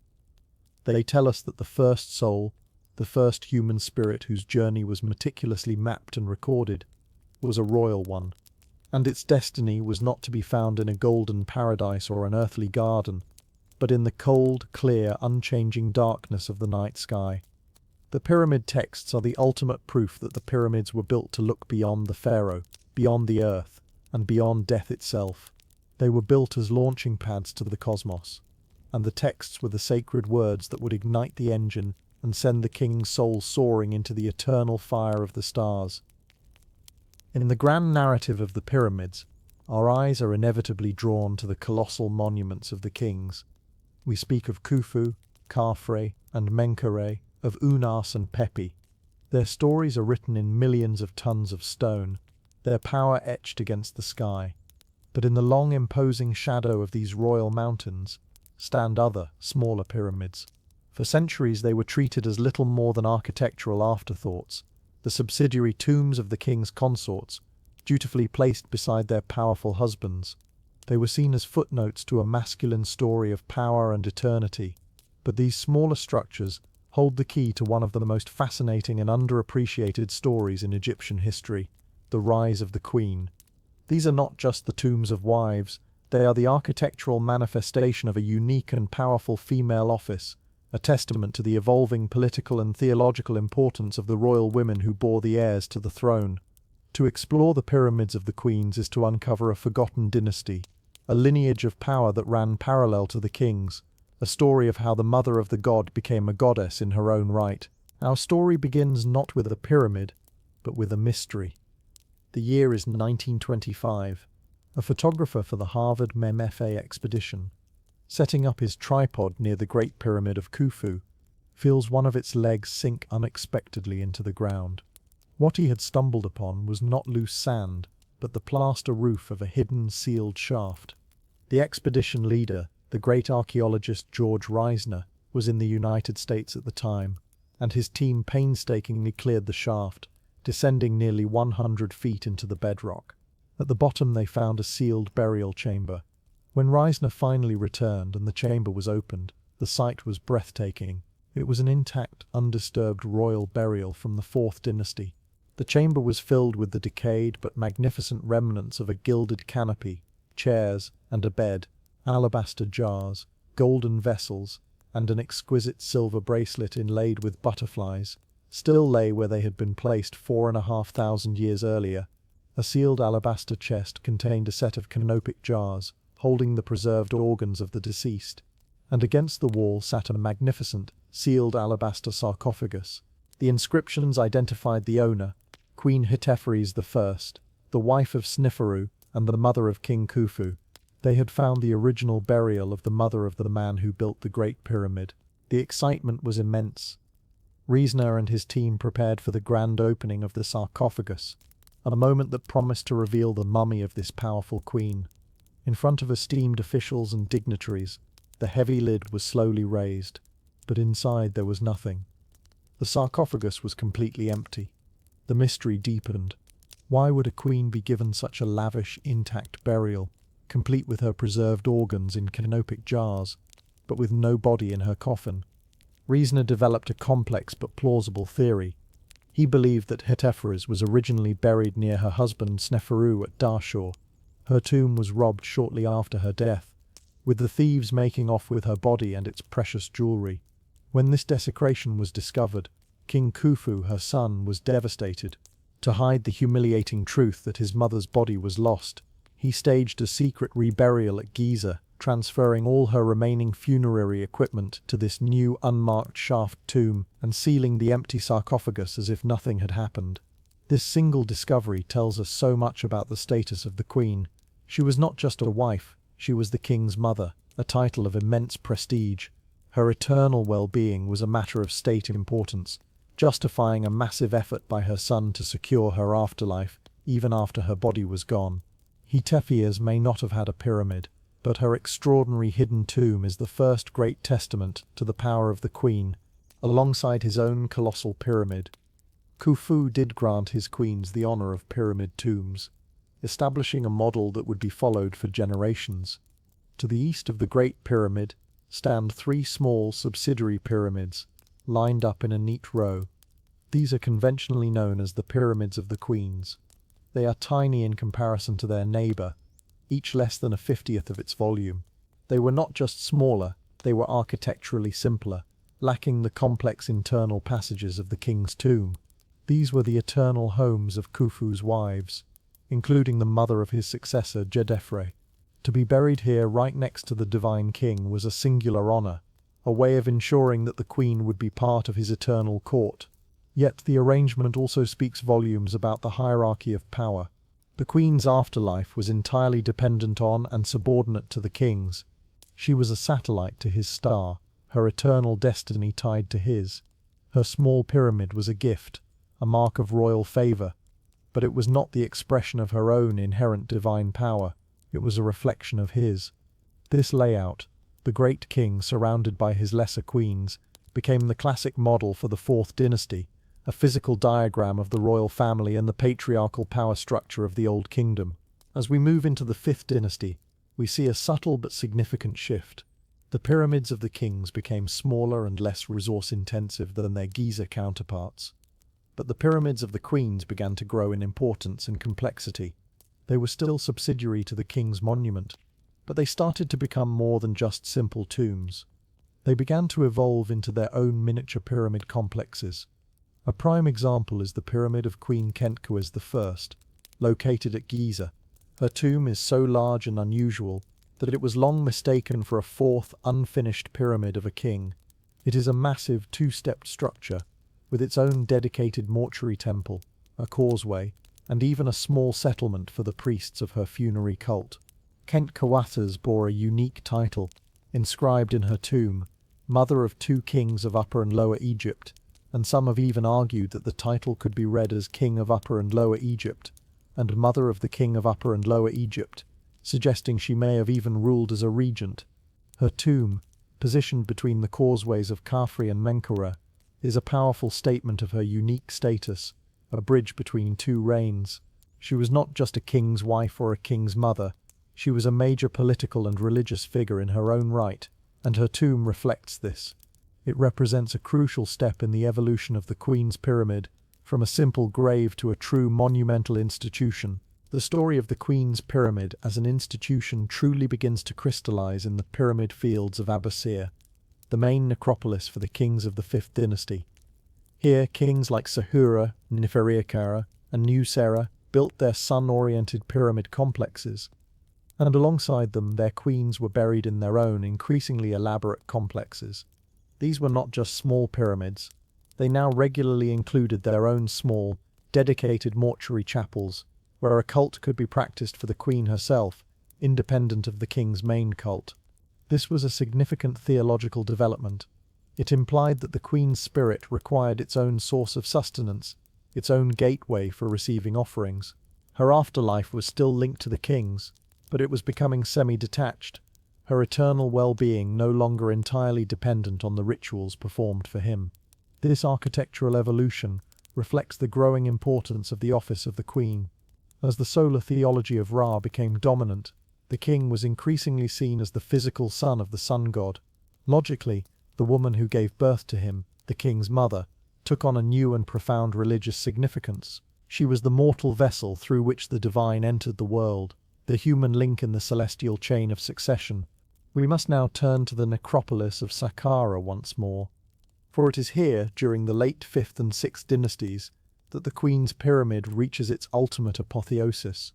They tell us that the first soul, the first human spirit whose journey was meticulously mapped and recorded, was a royal one. And its destiny was not to be found in a golden paradise or an earthly garden, but in the cold, clear, unchanging darkness of the night sky. The pyramid texts are the ultimate proof that the pyramids were built to look beyond the pharaoh, beyond the earth, and beyond death itself. They were built as launching pads to the cosmos, and the texts were the sacred words that would ignite the engine and send the king's soul soaring into the eternal fire of the stars. In the grand narrative of the pyramids, our eyes are inevitably drawn to the colossal monuments of the kings. We speak of Khufu, Khafre, and Menkaure, of Unas and Pepi. Their stories are written in millions of tons of stone, their power etched against the sky. But in the long imposing shadow of these royal mountains stand other, smaller pyramids. For centuries they were treated as little more than architectural afterthoughts, the subsidiary tombs of the king's consorts, dutifully placed beside their powerful husbands. They were seen as footnotes to a masculine story of power and eternity. But these smaller structures hold the key to one of the most fascinating and underappreciated stories in Egyptian history, the rise of the queen. These are not just the tombs of wives, they are the architectural manifestation of a unique and powerful female office, a testament to the evolving political and theological importance of the royal women who bore the heirs to the throne. To explore the pyramids of the queens is to uncover a forgotten dynasty, a lineage of power that ran parallel to the kings, a story of how the mother of the god became a goddess in her own right. Our story begins not with a pyramid, but with a mystery. The year is 1925. A photographer for the Harvard MEMFA expedition, setting up his tripod near the Great Pyramid of Khufu, feels one of its legs sink unexpectedly into the ground. What he had stumbled upon was not loose sand, but the plaster roof of a hidden, sealed shaft. The expedition leader, the great archaeologist George Reisner, was in the United States at the time, and his team painstakingly cleared the shaft, descending nearly 100 feet into the bedrock. At the bottom they found a sealed burial chamber. When Reisner finally returned and the chamber was opened, the sight was breathtaking. It was an intact, undisturbed royal burial from the 4th dynasty. The chamber was filled with the decayed but magnificent remnants of a gilded canopy, chairs and a bed, alabaster jars, golden vessels, and an exquisite silver bracelet inlaid with butterflies still lay where they had been placed 4,500 years earlier. A sealed alabaster chest contained a set of canopic jars, holding the preserved organs of the deceased, and against the wall sat a magnificent, sealed alabaster sarcophagus. The inscriptions identified the owner, Queen Hetepheres I, the wife of Sneferu and the mother of King Khufu. They had found the original burial of the mother of the man who built the Great Pyramid. The excitement was immense. Reisner and his team prepared for the grand opening of the sarcophagus, a moment that promised to reveal the mummy of this powerful queen. In front of esteemed officials and dignitaries, the heavy lid was slowly raised, but inside there was nothing. The sarcophagus was completely empty. The mystery deepened. Why would a queen be given such a lavish, intact burial, complete with her preserved organs in canopic jars, but with no body in her coffin? Reisner developed a complex but plausible theory. He believed that Hetepheres was originally buried near her husband Sneferu at Dashur. Her tomb was robbed shortly after her death, with the thieves making off with her body and its precious jewelry. When this desecration was discovered, King Khufu, her son, was devastated. To hide the humiliating truth that his mother's body was lost, he staged a secret reburial at Giza, transferring all her remaining funerary equipment to this new unmarked shaft tomb and sealing the empty sarcophagus as if nothing had happened. This single discovery tells us so much about the status of the queen. She was not just a wife, she was the king's mother, a title of immense prestige. Her eternal well-being was a matter of state importance, justifying a massive effort by her son to secure her afterlife, even after her body was gone. Hetepheres may not have had a pyramid, but her extraordinary hidden tomb is the first great testament to the power of the queen, alongside his own colossal pyramid. Khufu did grant his queens the honor of pyramid tombs, establishing a model that would be followed for generations. To the east of the Great Pyramid stand 3 small subsidiary pyramids, lined up in a neat row. These are conventionally known as the Pyramids of the Queens. They are tiny in comparison to their neighbor, each less than a 50th of its volume. They were not just smaller, they were architecturally simpler, lacking the complex internal passages of the king's tomb. These were the eternal homes of Khufu's wives. including the mother of his successor, Gedefre. To be buried here right next to the divine king was a singular honor, a way of ensuring that the queen would be part of his eternal court. Yet the arrangement also speaks volumes about the hierarchy of power. The queen's afterlife was entirely dependent on and subordinate to the king's. She was a satellite to his star, her eternal destiny tied to his. Her small pyramid was a gift, a mark of royal favor, but it was not the expression of her own inherent divine power, it was a reflection of his. This layout, the great king surrounded by his lesser queens, became the classic model for the Fourth Dynasty, a physical diagram of the royal family and the patriarchal power structure of the Old Kingdom. As we move into the Fifth Dynasty, we see a subtle but significant shift. The pyramids of the kings became smaller and less resource-intensive than their Giza counterparts. But the pyramids of the queens began to grow in importance and complexity. They were still subsidiary to the king's monument, but they started to become more than just simple tombs. They began to evolve into their own miniature pyramid complexes. A prime example is the pyramid of Queen Khentkaus I, located at Giza. Her tomb is so large and unusual that it was long mistaken for a fourth unfinished pyramid of a king. It is a massive two-stepped structure, with its own dedicated mortuary temple, a causeway, and even a small settlement for the priests of her funerary cult. Khentkaus bore a unique title, inscribed in her tomb, Mother of Two Kings of Upper and Lower Egypt, and some have even argued that the title could be read as King of Upper and Lower Egypt, and Mother of the King of Upper and Lower Egypt, suggesting she may have even ruled as a regent. Her tomb, positioned between the causeways of Khafre and Menkaure, is a powerful statement of her unique status, a bridge between two reigns. She was not just a king's wife or a king's mother, she was a major political and religious figure in her own right, and her tomb reflects this. It represents a crucial step in the evolution of the Queen's Pyramid, from a simple grave to a true monumental institution. The story of the Queen's Pyramid as an institution truly begins to crystallize in the pyramid fields of Abbassir, the main necropolis for the kings of the Fifth Dynasty. Here, kings like Sahura, Neferkara, and Nusera built their sun-oriented pyramid complexes, and alongside them their queens were buried in their own increasingly elaborate complexes. These were not just small pyramids, they now regularly included their own small, dedicated mortuary chapels, where a cult could be practiced for the queen herself, independent of the king's main cult. This was a significant theological development. It implied that the queen's spirit required its own source of sustenance, its own gateway for receiving offerings. Her afterlife was still linked to the king's, but it was becoming semi-detached, her eternal well-being no longer entirely dependent on the rituals performed for him. This architectural evolution reflects the growing importance of the office of the queen. As the solar theology of Ra became dominant, the king was increasingly seen as the physical son of the sun god. Logically, the woman who gave birth to him, the king's mother, took on a new and profound religious significance. She was the mortal vessel through which the divine entered the world, the human link in the celestial chain of succession. We must now turn to the necropolis of Saqqara once more, for it is here, during the late 5th and 6th dynasties, that the Queen's Pyramid reaches its ultimate apotheosis.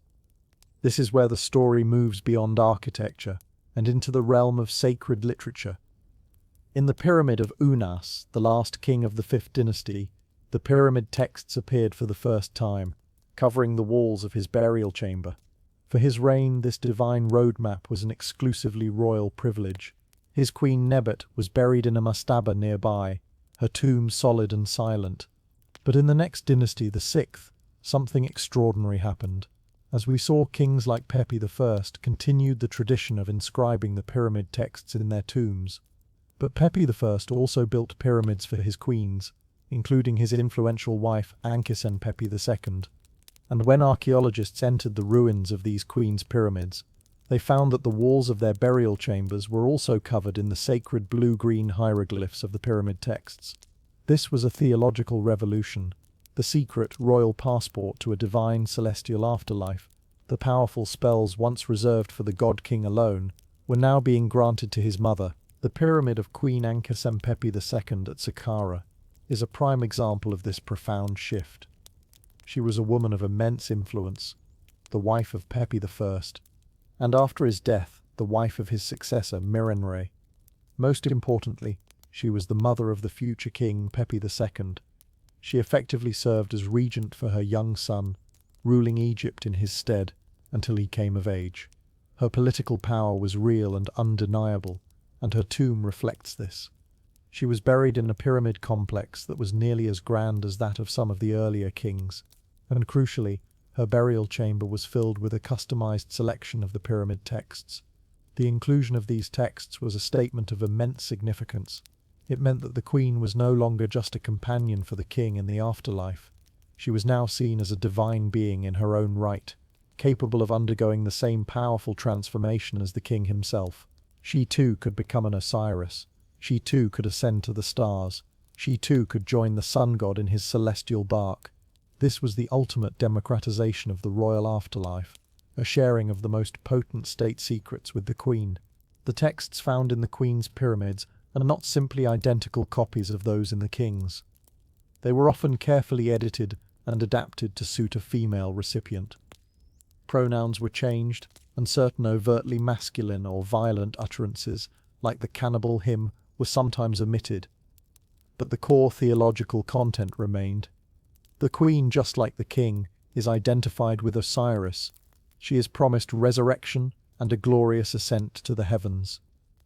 This is where the story moves beyond architecture and into the realm of sacred literature. In the Pyramid of Unas, the last king of the 5th dynasty, the pyramid texts appeared for the first time, covering the walls of his burial chamber. For his reign, this divine roadmap was an exclusively royal privilege. His queen Nebet was buried in a mastaba nearby, her tomb solid and silent. But in the next dynasty, the 6th, something extraordinary happened. As we saw, kings like Pepi I continued the tradition of inscribing the pyramid texts in their tombs. But Pepi I also built pyramids for his queens, including his influential wife Ankisen Pepi II. And when archaeologists entered the ruins of these queens' pyramids, they found that the walls of their burial chambers were also covered in the sacred blue-green hieroglyphs of the pyramid texts. This was a theological revolution, the secret royal passport to a divine celestial afterlife. The powerful spells once reserved for the god-king alone were now being granted to his mother. The pyramid of Queen Ankhesempepi II at Saqqara is a prime example of this profound shift. She was a woman of immense influence, the wife of Pepi I, and after his death, the wife of his successor Mirenre. Most importantly, she was the mother of the future king Pepi II. She effectively served as regent for her young son, ruling Egypt in his stead until he came of age. Her political power was real and undeniable, and her tomb reflects this. She was buried in a pyramid complex that was nearly as grand as that of some of the earlier kings, and crucially, her burial chamber was filled with a customized selection of the pyramid texts. The inclusion of these texts was a statement of immense significance. It meant that the queen was no longer just a companion for the king in the afterlife. She was now seen as a divine being in her own right, capable of undergoing the same powerful transformation as the king himself. She too could become an Osiris. She too could ascend to the stars. She too could join the sun god in his celestial bark. This was the ultimate democratization of the royal afterlife, a sharing of the most potent state secrets with the queen. The texts found in the queen's pyramids are not simply identical copies of those in the king's. They were often carefully edited and adapted to suit a female recipient. Pronouns were changed, and certain overtly masculine or violent utterances, like the cannibal hymn, were sometimes omitted. But the core theological content remained. The queen, just like the king, is identified with Osiris. She is promised resurrection and a glorious ascent to the heavens.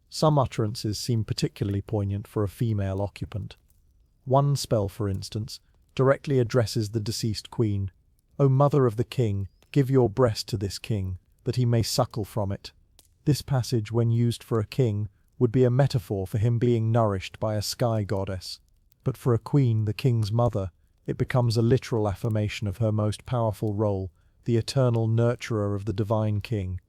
Some utterances seem particularly poignant for a female occupant. One spell, for instance, directly addresses the deceased queen. "O mother of the king, give your breast to this king, that he may suckle from it." This passage, when used for a king, would be a metaphor for him being nourished by a sky goddess. But for a queen, the king's mother, it becomes a literal affirmation of her most powerful role, the eternal nurturer of the divine king.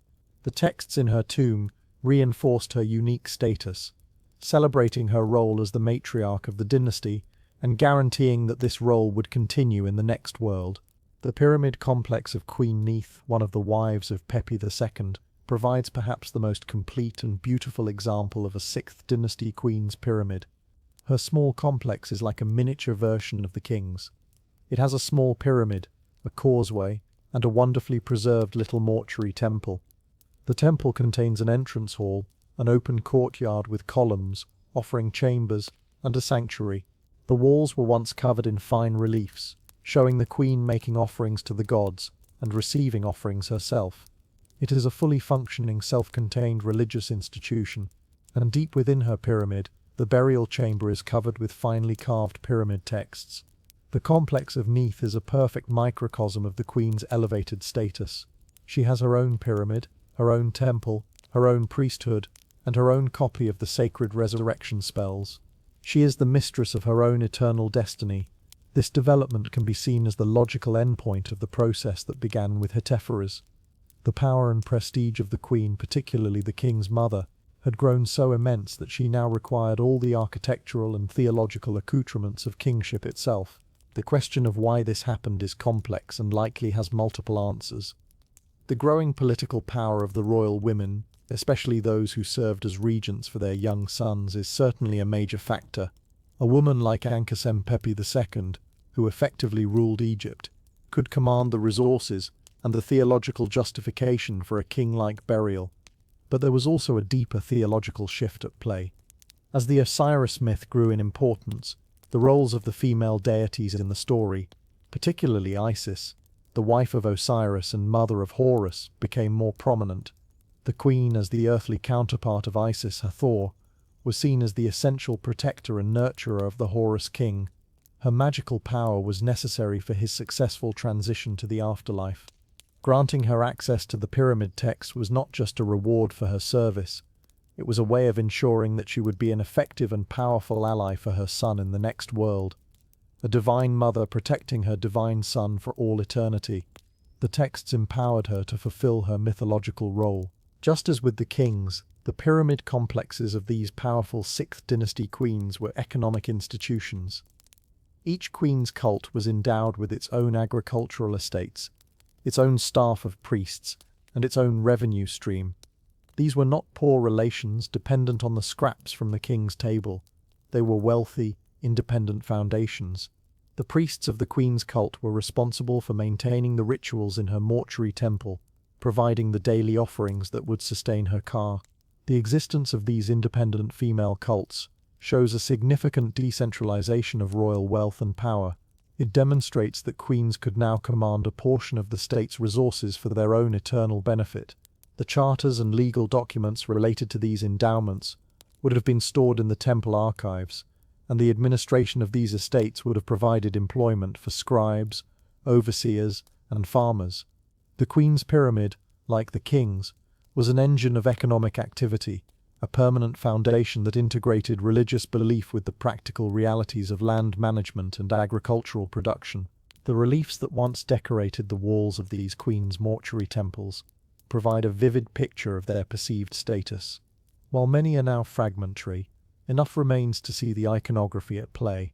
The texts in her tomb reinforced her unique status, celebrating her role as the matriarch of the dynasty and guaranteeing that this role would continue in the next world. The pyramid complex of Queen Neith, one of the wives of Pepi II, provides perhaps the most complete and beautiful example of a 6th dynasty queen's pyramid. Her small complex is like a miniature version of the king's. It has a small pyramid, a causeway, and a wonderfully preserved little mortuary temple. The temple contains an entrance hall, an open courtyard with columns, offering chambers, and a sanctuary. The walls were once covered in fine reliefs, showing the queen making offerings to the gods and receiving offerings herself. It is a fully functioning, self-contained religious institution, and deep within her pyramid, the burial chamber is covered with finely carved pyramid texts. The complex of Neith is a perfect microcosm of the queen's elevated status. She has her own pyramid, her own temple, her own priesthood, and her own copy of the sacred resurrection spells. She is the mistress of her own eternal destiny. This development can be seen as the logical endpoint of the process that began with Hetepheres. The power and prestige of the queen, particularly the king's mother, had grown so immense that she now required all the architectural and theological accoutrements of kingship itself. The question of why this happened is complex and likely has multiple answers. The growing political power of the royal women, especially those who served as regents for their young sons, is certainly a major factor. A woman like Ankesem Pepi II, who effectively ruled Egypt, could command the resources and the theological justification for a king-like burial. But there was also a deeper theological shift at play. As the Osiris myth grew in importance, the roles of the female deities in the story, particularly Isis, the wife of Osiris and mother of Horus, became more prominent. The queen, as the earthly counterpart of Isis, Hathor, was seen as the essential protector and nurturer of the Horus king. Her magical power was necessary for his successful transition to the afterlife. Granting her access to the pyramid text was not just a reward for her service, it was a way of ensuring that she would be an effective and powerful ally for her son in the next world. A divine mother protecting her divine son for all eternity. The texts empowered her to fulfill her mythological role. Just as with the kings, the pyramid complexes of these powerful 6th dynasty queens were economic institutions. Each queen's cult was endowed with its own agricultural estates, its own staff of priests, and its own revenue stream. These were not poor relations dependent on the scraps from the king's table. They were wealthy, independent foundations. The priests of the queen's cult were responsible for maintaining the rituals in her mortuary temple, providing the daily offerings that would sustain her car. The existence of these independent female cults shows a significant decentralization of royal wealth and power. It demonstrates that queens could now command a portion of the state's resources for their own eternal benefit. The charters and legal documents related to these endowments would have been stored in the temple archives, and the administration of these estates would have provided employment for scribes, overseers, and farmers. The Queen's Pyramid, like the king's, was an engine of economic activity, a permanent foundation that integrated religious belief with the practical realities of land management and agricultural production. The reliefs that once decorated the walls of these queens' mortuary temples provide a vivid picture of their perceived status. While many are now fragmentary, enough remains to see the iconography at play.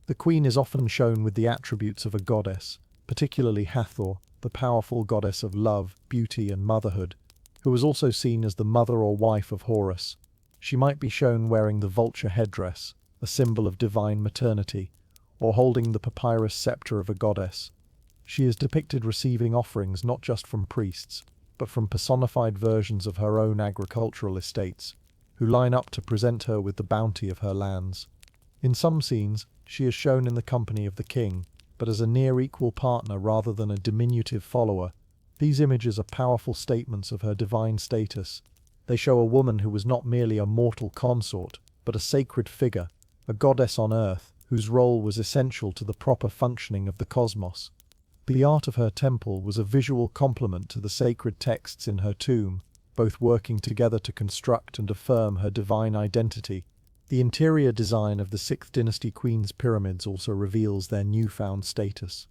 The queen is often shown with the attributes of a goddess, particularly Hathor, the powerful goddess of love, beauty, and motherhood, who was also seen as the mother or wife of Horus. She might be shown wearing the vulture headdress, a symbol of divine maternity, or holding the papyrus scepter of a goddess. She is depicted receiving offerings not just from priests, but from personified versions of her own agricultural estates, who line up to present her with the bounty of her lands. In some scenes, she is shown in the company of the king, but as a near-equal partner rather than a diminutive follower. These images are powerful statements of her divine status. They show a woman who was not merely a mortal consort, but a sacred figure, a goddess on earth, whose role was essential to the proper functioning of the cosmos. The art of her temple was a visual complement to the sacred texts in her tomb, both working together to construct and affirm her divine identity. The interior design of the 6th Dynasty Queen's pyramids also reveals their newfound status.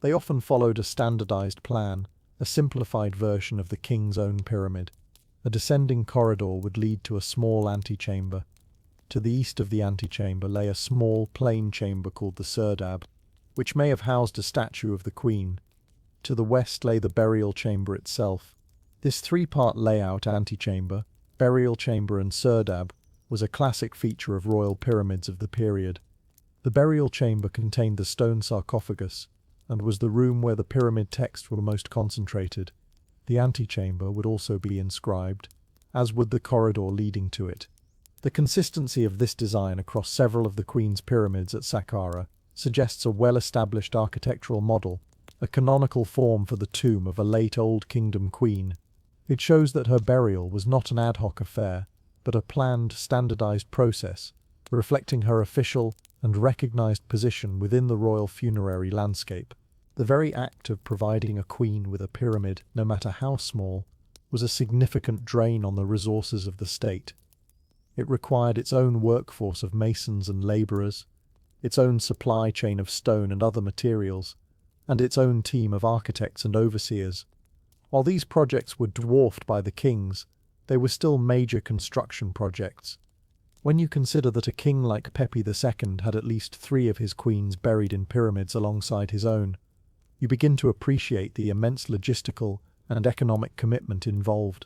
They often followed a standardized plan, a simplified version of the king's own pyramid. A descending corridor would lead to a small antechamber. To the east of the antechamber lay a small, plain chamber called the serdab, which may have housed a statue of the queen. To the west lay the burial chamber itself. This three-part layout, antechamber, burial chamber and serdab, was a classic feature of royal pyramids of the period. The burial chamber contained the stone sarcophagus, and was the room where the pyramid texts were most concentrated. The antechamber would also be inscribed, as would the corridor leading to it. The consistency of this design across several of the Queen's pyramids at Saqqara suggests a well-established architectural model, a canonical form for the tomb of a late Old Kingdom queen. It shows that her burial was not an ad hoc affair, but a planned, standardized process, reflecting her official and recognized position within the royal funerary landscape. The very act of providing a queen with a pyramid, no matter how small, was a significant drain on the resources of the state. It required its own workforce of masons and laborers, its own supply chain of stone and other materials, and its own team of architects and overseers. While these projects were dwarfed by the king's, they were still major construction projects. When you consider that a king like Pepi II had at least 3 of his queens buried in pyramids alongside his own, you begin to appreciate the immense logistical and economic commitment involved.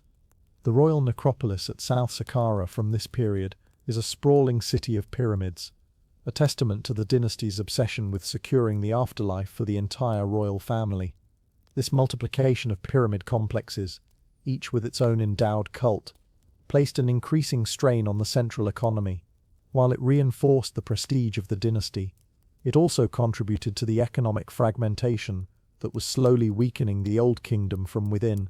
The royal necropolis at South Saqqara from this period is a sprawling city of pyramids, a testament to the dynasty's obsession with securing the afterlife for the entire royal family. This multiplication of pyramid complexes, each with its own endowed cult, placed an increasing strain on the central economy. While it reinforced the prestige of the dynasty, it also contributed to the economic fragmentation that was slowly weakening the Old Kingdom from within.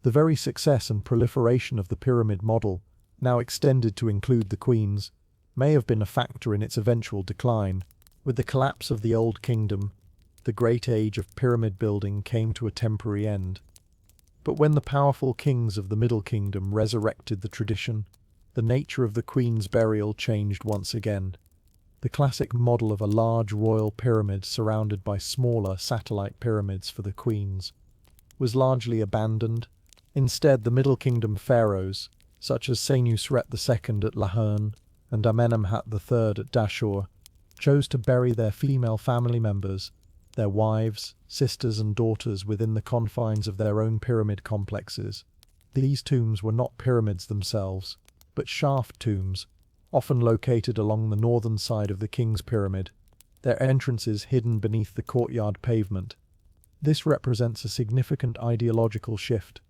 The very success and proliferation of the pyramid model, now extended to include the queens, may have been a factor in its eventual decline. With the collapse of the Old Kingdom, the great age of pyramid building came to a temporary end. But when the powerful kings of the Middle Kingdom resurrected the tradition, the nature of the queen's burial changed once again. The classic model of a large royal pyramid surrounded by smaller satellite pyramids for the queens was largely abandoned. Instead, the Middle Kingdom pharaohs, such as Senusret II at Lahern and Amenemhat III at Dashur, chose to bury their female family members, their wives, sisters and daughters within the confines of their own pyramid complexes. These tombs were not pyramids themselves, but shaft tombs, often located along the northern side of the king's pyramid. their entrances hidden beneath the courtyard pavement. This represents a significant ideological shift.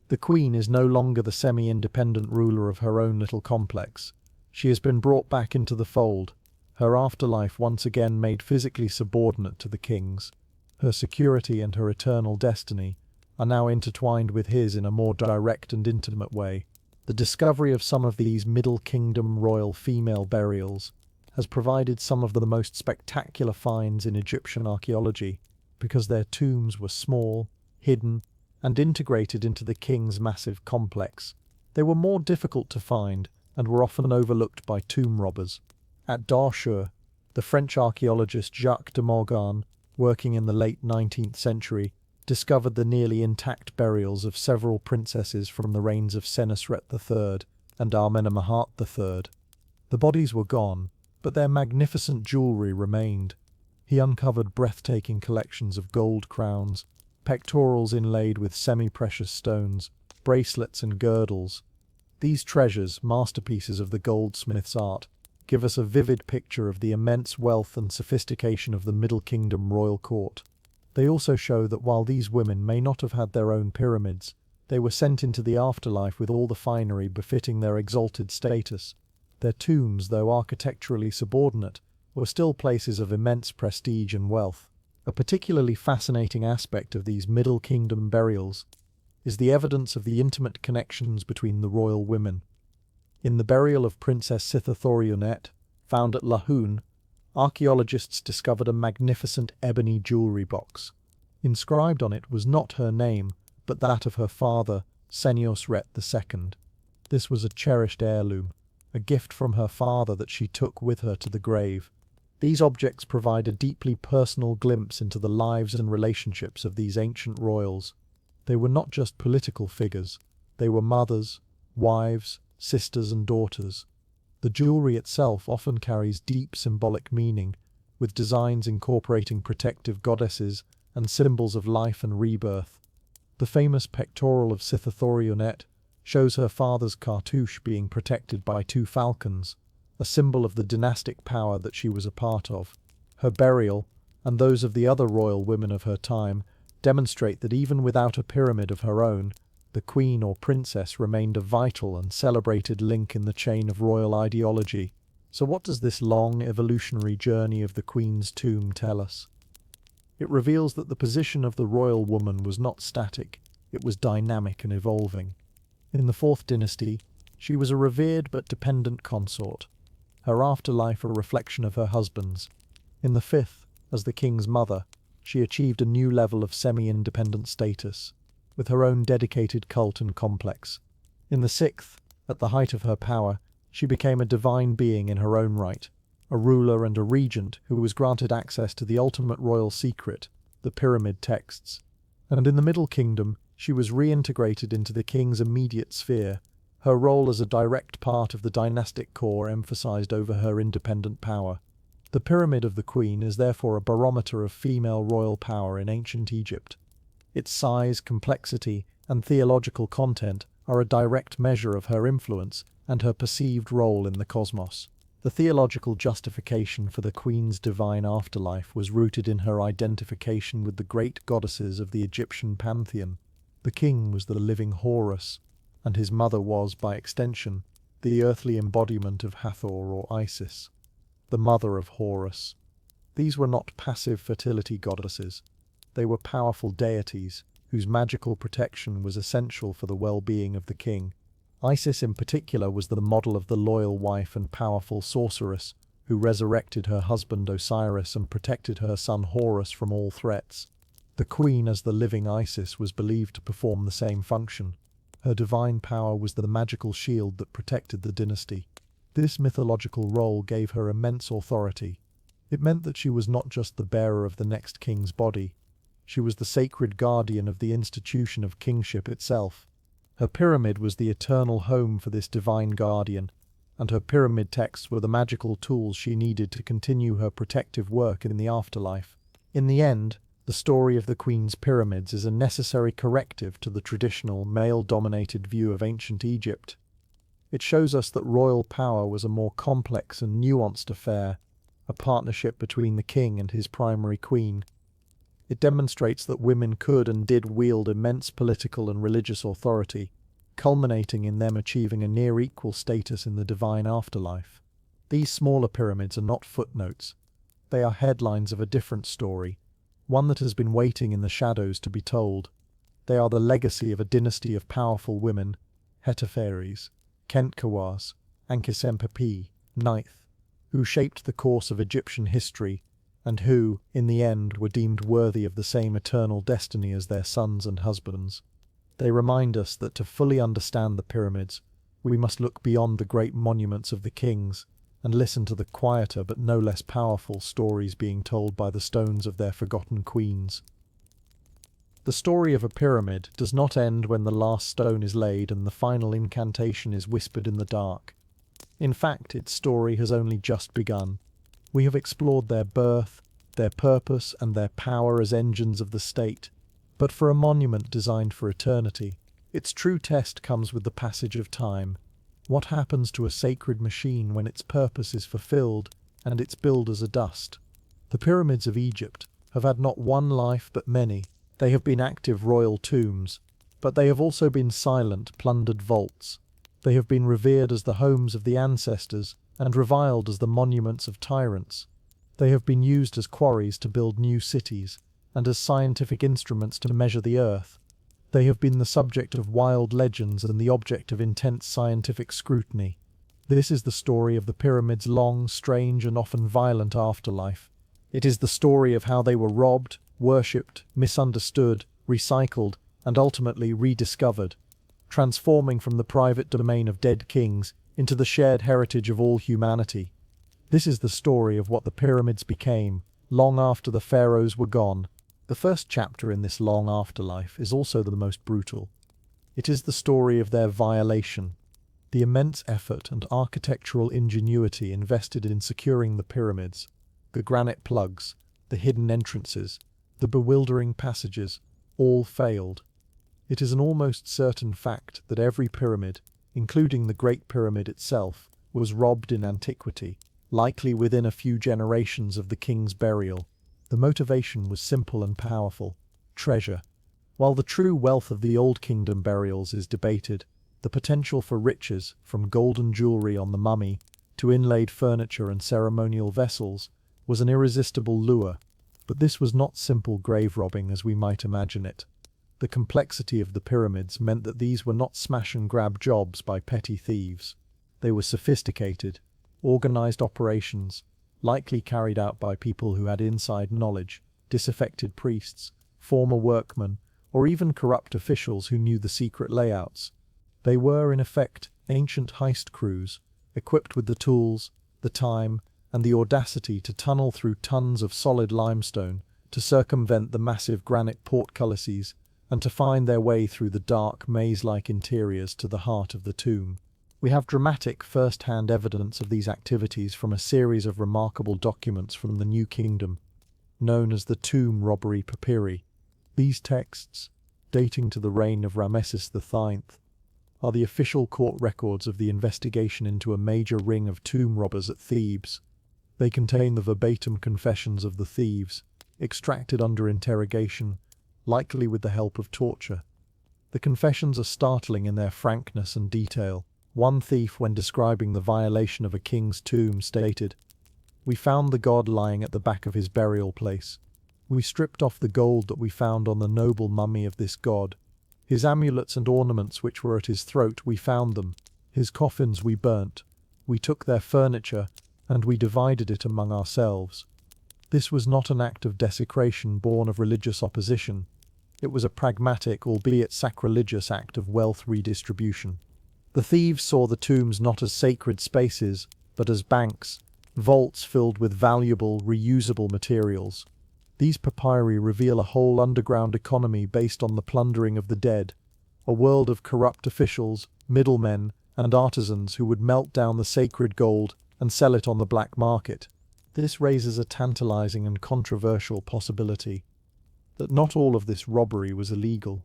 The queen is no longer the semi-independent ruler of her own little complex. She has been brought back into the fold, her afterlife once again made physically subordinate to the king's. Her security and her eternal destiny are now intertwined with his in a more direct and intimate way. The discovery of some of these Middle Kingdom royal female burials has provided some of the most spectacular finds in Egyptian archaeology, because their tombs were small, hidden, and integrated into the king's massive complex. They were more difficult to find and were often overlooked by tomb robbers. At Dahshur, the French archaeologist Jacques de Morgan, working in the late 19th century, discovered the nearly intact burials of several princesses from the reigns of Senusret III and Amenemhat III. The bodies were gone, but their magnificent jewellery remained. He uncovered breathtaking collections of gold crowns, pectorals inlaid with semi-precious stones, bracelets and girdles. These treasures, masterpieces of the goldsmith's art, give us a vivid picture of the immense wealth and sophistication of the Middle Kingdom royal court. They also show that while these women may not have had their own pyramids, they were sent into the afterlife with all the finery befitting their exalted status. Their tombs, though architecturally subordinate, were still places of immense prestige and wealth. A particularly fascinating aspect of these Middle Kingdom burials is the evidence of the intimate connections between the royal women. In the burial of Princess Sithathoriunet, found at Lahoun, archaeologists discovered a magnificent ebony jewellery box. Inscribed on it was not her name, but that of her father, Senusret II. This was a cherished heirloom, a gift from her father that she took with her to the grave. These objects provide a deeply personal glimpse into the lives and relationships of these ancient royals. They were not just political figures, they were mothers, wives, sisters and daughters. The jewellery itself often carries deep symbolic meaning, with designs incorporating protective goddesses and symbols of life and rebirth. The famous pectoral of Sithathoriunet shows her father's cartouche being protected by two falcons, a symbol of the dynastic power that she was a part of. Her burial, and those of the other royal women of her time, demonstrate that even without a pyramid of her own, the queen or princess remained a vital and celebrated link in the chain of royal ideology. So what does this long evolutionary journey of the queen's tomb tell us? It reveals that the position of the royal woman was not static, it was dynamic and evolving. In the Fourth Dynasty, she was a revered but dependent consort, her afterlife a reflection of her husband's. In the Fifth, as the king's mother, she achieved a new level of semi-independent status, with her own dedicated cult and complex. In the Sixth, at the height of her power, she became a divine being in her own right, a ruler and a regent who was granted access to the ultimate royal secret, the pyramid texts. And in the Middle Kingdom, she was reintegrated into the king's immediate sphere. Her role as a direct part of the dynastic core emphasized over her independent power. The Pyramid of the Queen is therefore a barometer of female royal power in ancient Egypt. Its size, complexity, and theological content are a direct measure of her influence and her perceived role in the cosmos. The theological justification for the Queen's divine afterlife was rooted in her identification with the great goddesses of the Egyptian pantheon. The king was the living Horus, and his mother was, by extension, the earthly embodiment of Hathor or Isis, the mother of Horus. These were not passive fertility goddesses. They were powerful deities, whose magical protection was essential for the well-being of the king. Isis in particular was the model of the loyal wife and powerful sorceress, who resurrected her husband Osiris and protected her son Horus from all threats. The queen, as the living Isis, was believed to perform the same function. Her divine power was the magical shield that protected the dynasty. This mythological role gave her immense authority. It meant that she was not just the bearer of the next king's body, she was the sacred guardian of the institution of kingship itself. Her pyramid was the eternal home for this divine guardian, and her pyramid texts were the magical tools she needed to continue her protective work in the afterlife. In the end, the story of the Queen's pyramids is a necessary corrective to the traditional male-dominated view of ancient Egypt. It shows us that royal power was a more complex and nuanced affair, a partnership between the king and his primary queen. It demonstrates that women could and did wield immense political and religious authority, culminating in them achieving a near-equal status in the divine afterlife. These smaller pyramids are not footnotes. They are headlines of a different story, one that has been waiting in the shadows to be told. They are the legacy of a dynasty of powerful women, Pharaohs, Khentkawas, and Khesempepi, Ninth, who shaped the course of Egyptian history and who, in the end, were deemed worthy of the same eternal destiny as their sons and husbands. They remind us that to fully understand the pyramids, we must look beyond the great monuments of the kings and listen to the quieter but no less powerful stories being told by the stones of their forgotten queens. The story of a pyramid does not end when the last stone is laid and the final incantation is whispered in the dark. In fact, its story has only just begun. We have explored their birth, their purpose, and their power as engines of the state. But for a monument designed for eternity, its true test comes with the passage of time. What happens to a sacred machine when its purpose is fulfilled and its builders are dust? The pyramids of Egypt have had not one life but many. They have been active royal tombs, but they have also been silent, plundered vaults. They have been revered as the homes of the ancestors and reviled as the monuments of tyrants. They have been used as quarries to build new cities and as scientific instruments to measure the earth. They have been the subject of wild legends and the object of intense scientific scrutiny. This is the story of the pyramids' long, strange, and often violent afterlife. It is the story of how they were robbed, worshipped, misunderstood, recycled, and ultimately rediscovered, transforming from the private domain of dead kings into the shared heritage of all humanity. This is the story of what the pyramids became, long after the pharaohs were gone. The first chapter in this long afterlife is also the most brutal. It is the story of their violation, the immense effort and architectural ingenuity invested in securing the pyramids, the granite plugs, the hidden entrances, the bewildering passages, all failed. It is an almost certain fact that every pyramid, including the Great Pyramid itself, was robbed in antiquity, likely within a few generations of the king's burial. The motivation was simple and powerful: treasure. While the true wealth of the Old Kingdom burials is debated, the potential for riches, from golden jewelry on the mummy to inlaid furniture and ceremonial vessels, was an irresistible lure. But this was not simple grave robbing as we might imagine it. The complexity of the pyramids meant that these were not smash-and-grab jobs by petty thieves. They were sophisticated, organized operations, likely carried out by people who had inside knowledge, disaffected priests, former workmen, or even corrupt officials who knew the secret layouts. They were, in effect, ancient heist crews, equipped with the tools, the time, and the audacity to tunnel through tons of solid limestone, to circumvent the massive granite portcullises, and to find their way through the dark, maze-like interiors to the heart of the tomb. We have dramatic first-hand evidence of these activities from a series of remarkable documents from the New Kingdom, known as the Tomb Robbery Papyri. These texts, dating to the reign of Ramesses IX, are the official court records of the investigation into a major ring of tomb robbers at Thebes. They contain the verbatim confessions of the thieves, extracted under interrogation, likely with the help of torture. The confessions are startling in their frankness and detail. One thief, when describing the violation of a king's tomb, stated, "We found the god lying at the back of his burial place. We stripped off the gold that we found on the noble mummy of this god. His amulets and ornaments which were at his throat, we found them. His coffins we burnt. We took their furniture, and we divided it among ourselves." This was not an act of desecration born of religious opposition. It was a pragmatic, albeit sacrilegious, act of wealth redistribution. The thieves saw the tombs not as sacred spaces, but as banks, vaults filled with valuable, reusable materials. These papyri reveal a whole underground economy based on the plundering of the dead, a world of corrupt officials, middlemen, and artisans who would melt down the sacred gold and sell it on the black market. This raises a tantalizing and controversial possibility: that not all of this robbery was illegal.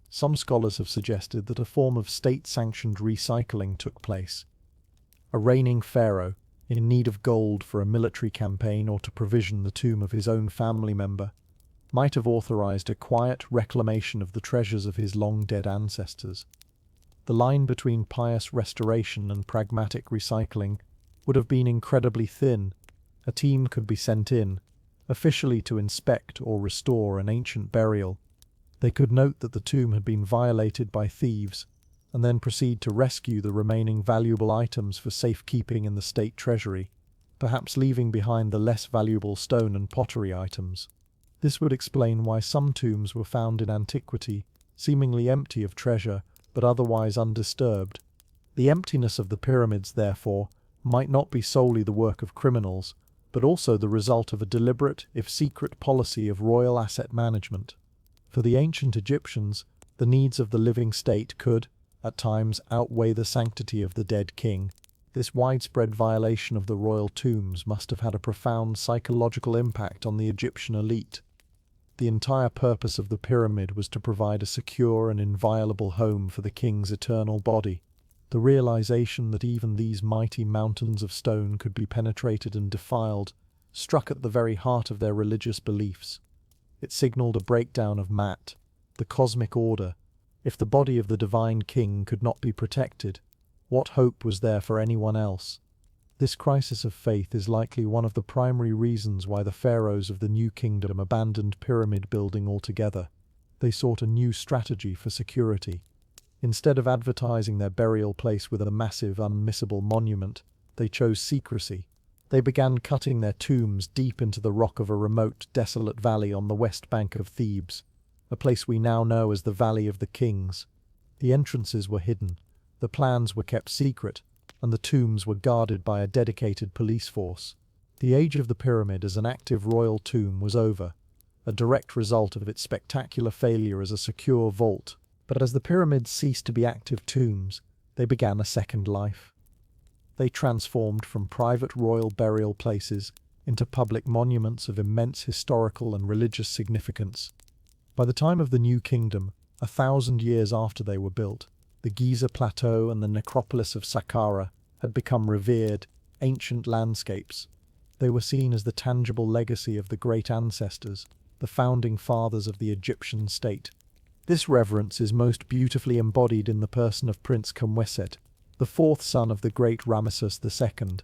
Some scholars have suggested that a form of state-sanctioned recycling took place. A reigning pharaoh, in need of gold for a military campaign or to provision the tomb of his own family member, might have authorized a quiet reclamation of the treasures of his long-dead ancestors. The line between pious restoration and pragmatic recycling would have been incredibly thin. A team could be sent in, officially to inspect or restore an ancient burial. They could note that the tomb had been violated by thieves, and then proceed to rescue the remaining valuable items for safekeeping in the state treasury, perhaps leaving behind the less valuable stone and pottery items. This would explain why some tombs were found in antiquity, seemingly empty of treasure, but otherwise undisturbed. The emptiness of the pyramids, therefore, might not be solely the work of criminals, but also the result of a deliberate, if secret, policy of royal asset management. For the ancient Egyptians, the needs of the living state could, at times, outweigh the sanctity of the dead king. This widespread violation of the royal tombs must have had a profound psychological impact on the Egyptian elite. The entire purpose of the pyramid was to provide a secure and inviolable home for the king's eternal body. The realization that even these mighty mountains of stone could be penetrated and defiled struck at the very heart of their religious beliefs. It signaled a breakdown of Mat, the cosmic order. If the body of the divine king could not be protected, what hope was there for anyone else? This crisis of faith is likely one of the primary reasons why the pharaohs of the New Kingdom abandoned pyramid building altogether. They sought a new strategy for security. Instead of advertising their burial place with a massive, unmissable monument, they chose secrecy. They began cutting their tombs deep into the rock of a remote, desolate valley on the west bank of Thebes, a place we now know as the Valley of the Kings. The entrances were hidden, the plans were kept secret, and the tombs were guarded by a dedicated police force. The age of the pyramid as an active royal tomb was over, a direct result of its spectacular failure as a secure vault. But as the pyramids ceased to be active tombs, they began a second life. They transformed from private royal burial places into public monuments of immense historical and religious significance. By the time of the New Kingdom, 1,000 years after they were built, the Giza Plateau and the necropolis of Saqqara had become revered, ancient landscapes. They were seen as the tangible legacy of the great ancestors, the founding fathers of the Egyptian state. This reverence is most beautifully embodied in the person of Prince Khemweset, the fourth son of the great Ramesses II.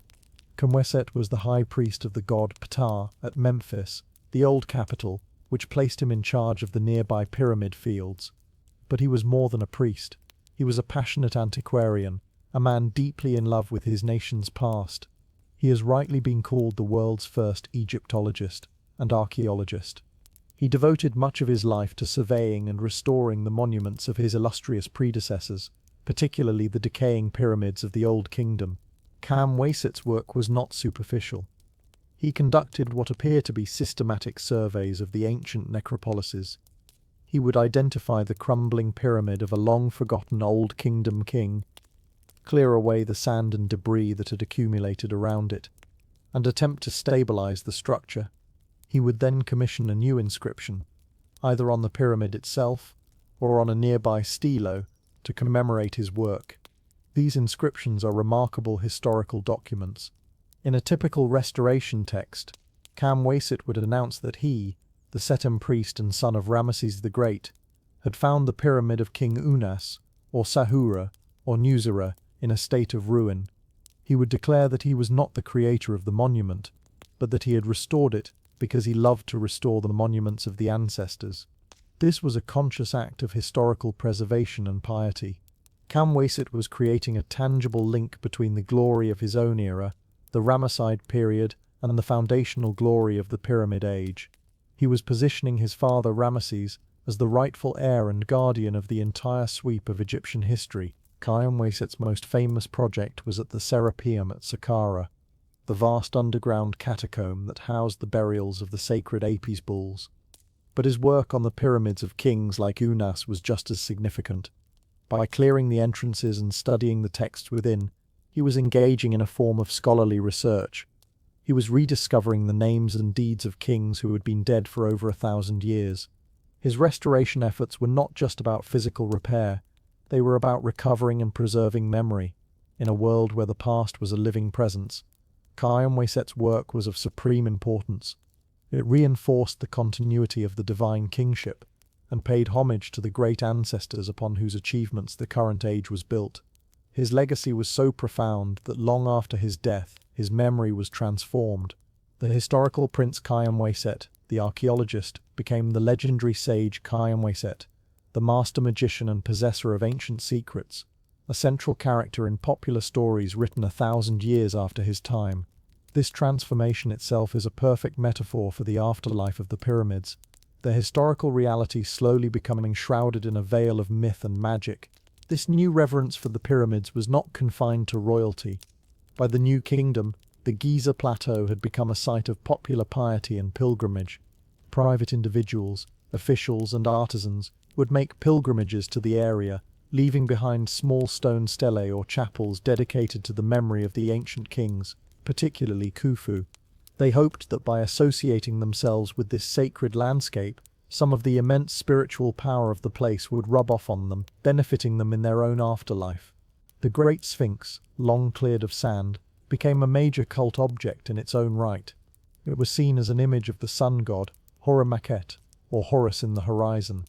Khemweset was the high priest of the god Ptah at Memphis, the old capital, which placed him in charge of the nearby pyramid fields. But he was more than a priest. He was a passionate antiquarian, a man deeply in love with his nation's past. He has rightly been called the world's first Egyptologist and archaeologist. He devoted much of his life to surveying and restoring the monuments of his illustrious predecessors, particularly the decaying pyramids of the Old Kingdom. Khemweset's work was not superficial. He conducted what appear to be systematic surveys of the ancient necropolises. He would identify the crumbling pyramid of a long-forgotten Old Kingdom king, clear away the sand and debris that had accumulated around it, and attempt to stabilize the structure. He would then commission a new inscription, either on the pyramid itself or on a nearby stelo, to commemorate his work. These inscriptions are remarkable historical documents. In a typical restoration text, Khemweset would announce that he, the Setem priest and son of Ramesses the Great, had found the pyramid of King Unas, or Sahura, or Nusira, in a state of ruin. He would declare that he was not the creator of the monument, but that he had restored it because he loved to restore the monuments of the ancestors. This was a conscious act of historical preservation and piety. Khemweset was creating a tangible link between the glory of his own era, the Ramesside period, and the foundational glory of the Pyramid Age. He was positioning his father Ramesses as the rightful heir and guardian of the entire sweep of Egyptian history. Khemweset's most famous project was at the Serapeum at Saqqara, the vast underground catacomb that housed the burials of the sacred Apis bulls. But his work on the pyramids of kings like Unas was just as significant. By clearing the entrances and studying the texts within, he was engaging in a form of scholarly research. He was rediscovering the names and deeds of kings who had been dead for over 1,000 years. His restoration efforts were not just about physical repair, they were about recovering and preserving memory. In a world where the past was a living presence, Khammam-Weset's work was of supreme importance. It reinforced the continuity of the divine kingship and paid homage to the great ancestors upon whose achievements the current age was built. His legacy was so profound that long after his death, his memory was transformed. The historical Prince Khammam-Weset, the archaeologist, became the legendary sage Khammam-Weset, the master magician and possessor of ancient secrets, a central character in popular stories written 1,000 years after his time. This transformation itself is a perfect metaphor for the afterlife of the pyramids, their historical reality slowly becoming shrouded in a veil of myth and magic. This new reverence for the pyramids was not confined to royalty. By the New Kingdom, the Giza Plateau had become a site of popular piety and pilgrimage. Private individuals, officials and artisans would make pilgrimages to the area, leaving behind small stone stelae or chapels dedicated to the memory of the ancient kings, particularly Khufu. They hoped that by associating themselves with this sacred landscape, some of the immense spiritual power of the place would rub off on them, benefiting them in their own afterlife. The Great Sphinx, long cleared of sand, became a major cult object in its own right. It was seen as an image of the sun god, Horus, or Horus in the horizon.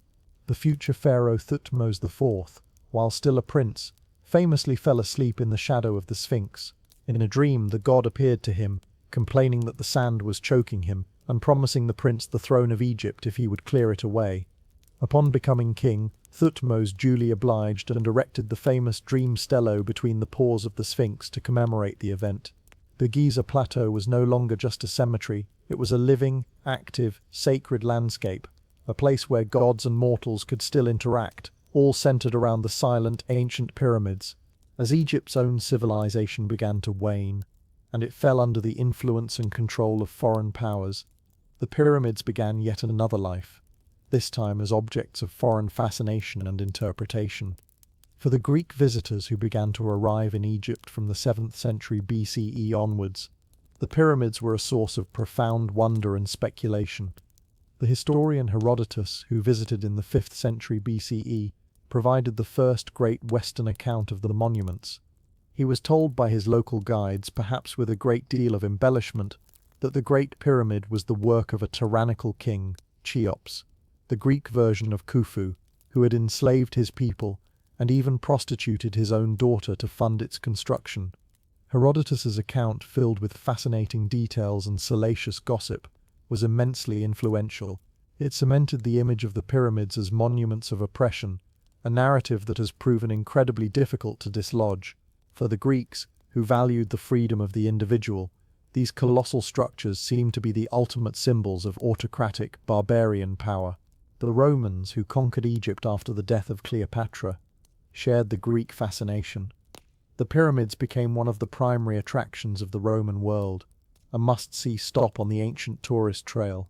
The future pharaoh Thutmose IV, while still a prince, famously fell asleep in the shadow of the Sphinx. In a dream, the god appeared to him, complaining that the sand was choking him, and promising the prince the throne of Egypt if he would clear it away. Upon becoming king, Thutmose duly obliged and erected the famous dream stelo between the paws of the Sphinx to commemorate the event. The Giza Plateau was no longer just a cemetery, it was a living, active, sacred landscape, a place where gods and mortals could still interact, all centered around the silent, ancient pyramids. As Egypt's own civilization began to wane, and it fell under the influence and control of foreign powers, the pyramids began yet another life, this time as objects of foreign fascination and interpretation. For the Greek visitors who began to arrive in Egypt from the 7th century BCE onwards, the pyramids were a source of profound wonder and speculation. The historian Herodotus, who visited in the 5th century BCE, provided the first great Western account of the monuments. He was told by his local guides, perhaps with a great deal of embellishment, that the Great Pyramid was the work of a tyrannical king, Cheops, the Greek version of Khufu, who had enslaved his people and even prostituted his own daughter to fund its construction. Herodotus's account, filled with fascinating details and salacious gossip, was immensely influential. It cemented the image of the pyramids as monuments of oppression, a narrative that has proven incredibly difficult to dislodge. For the Greeks, who valued the freedom of the individual, these colossal structures seemed to be the ultimate symbols of autocratic, barbarian power. The Romans, who conquered Egypt after the death of Cleopatra, shared the Greek fascination. The pyramids became one of the primary attractions of the Roman world, a must-see stop on the ancient tourist trail.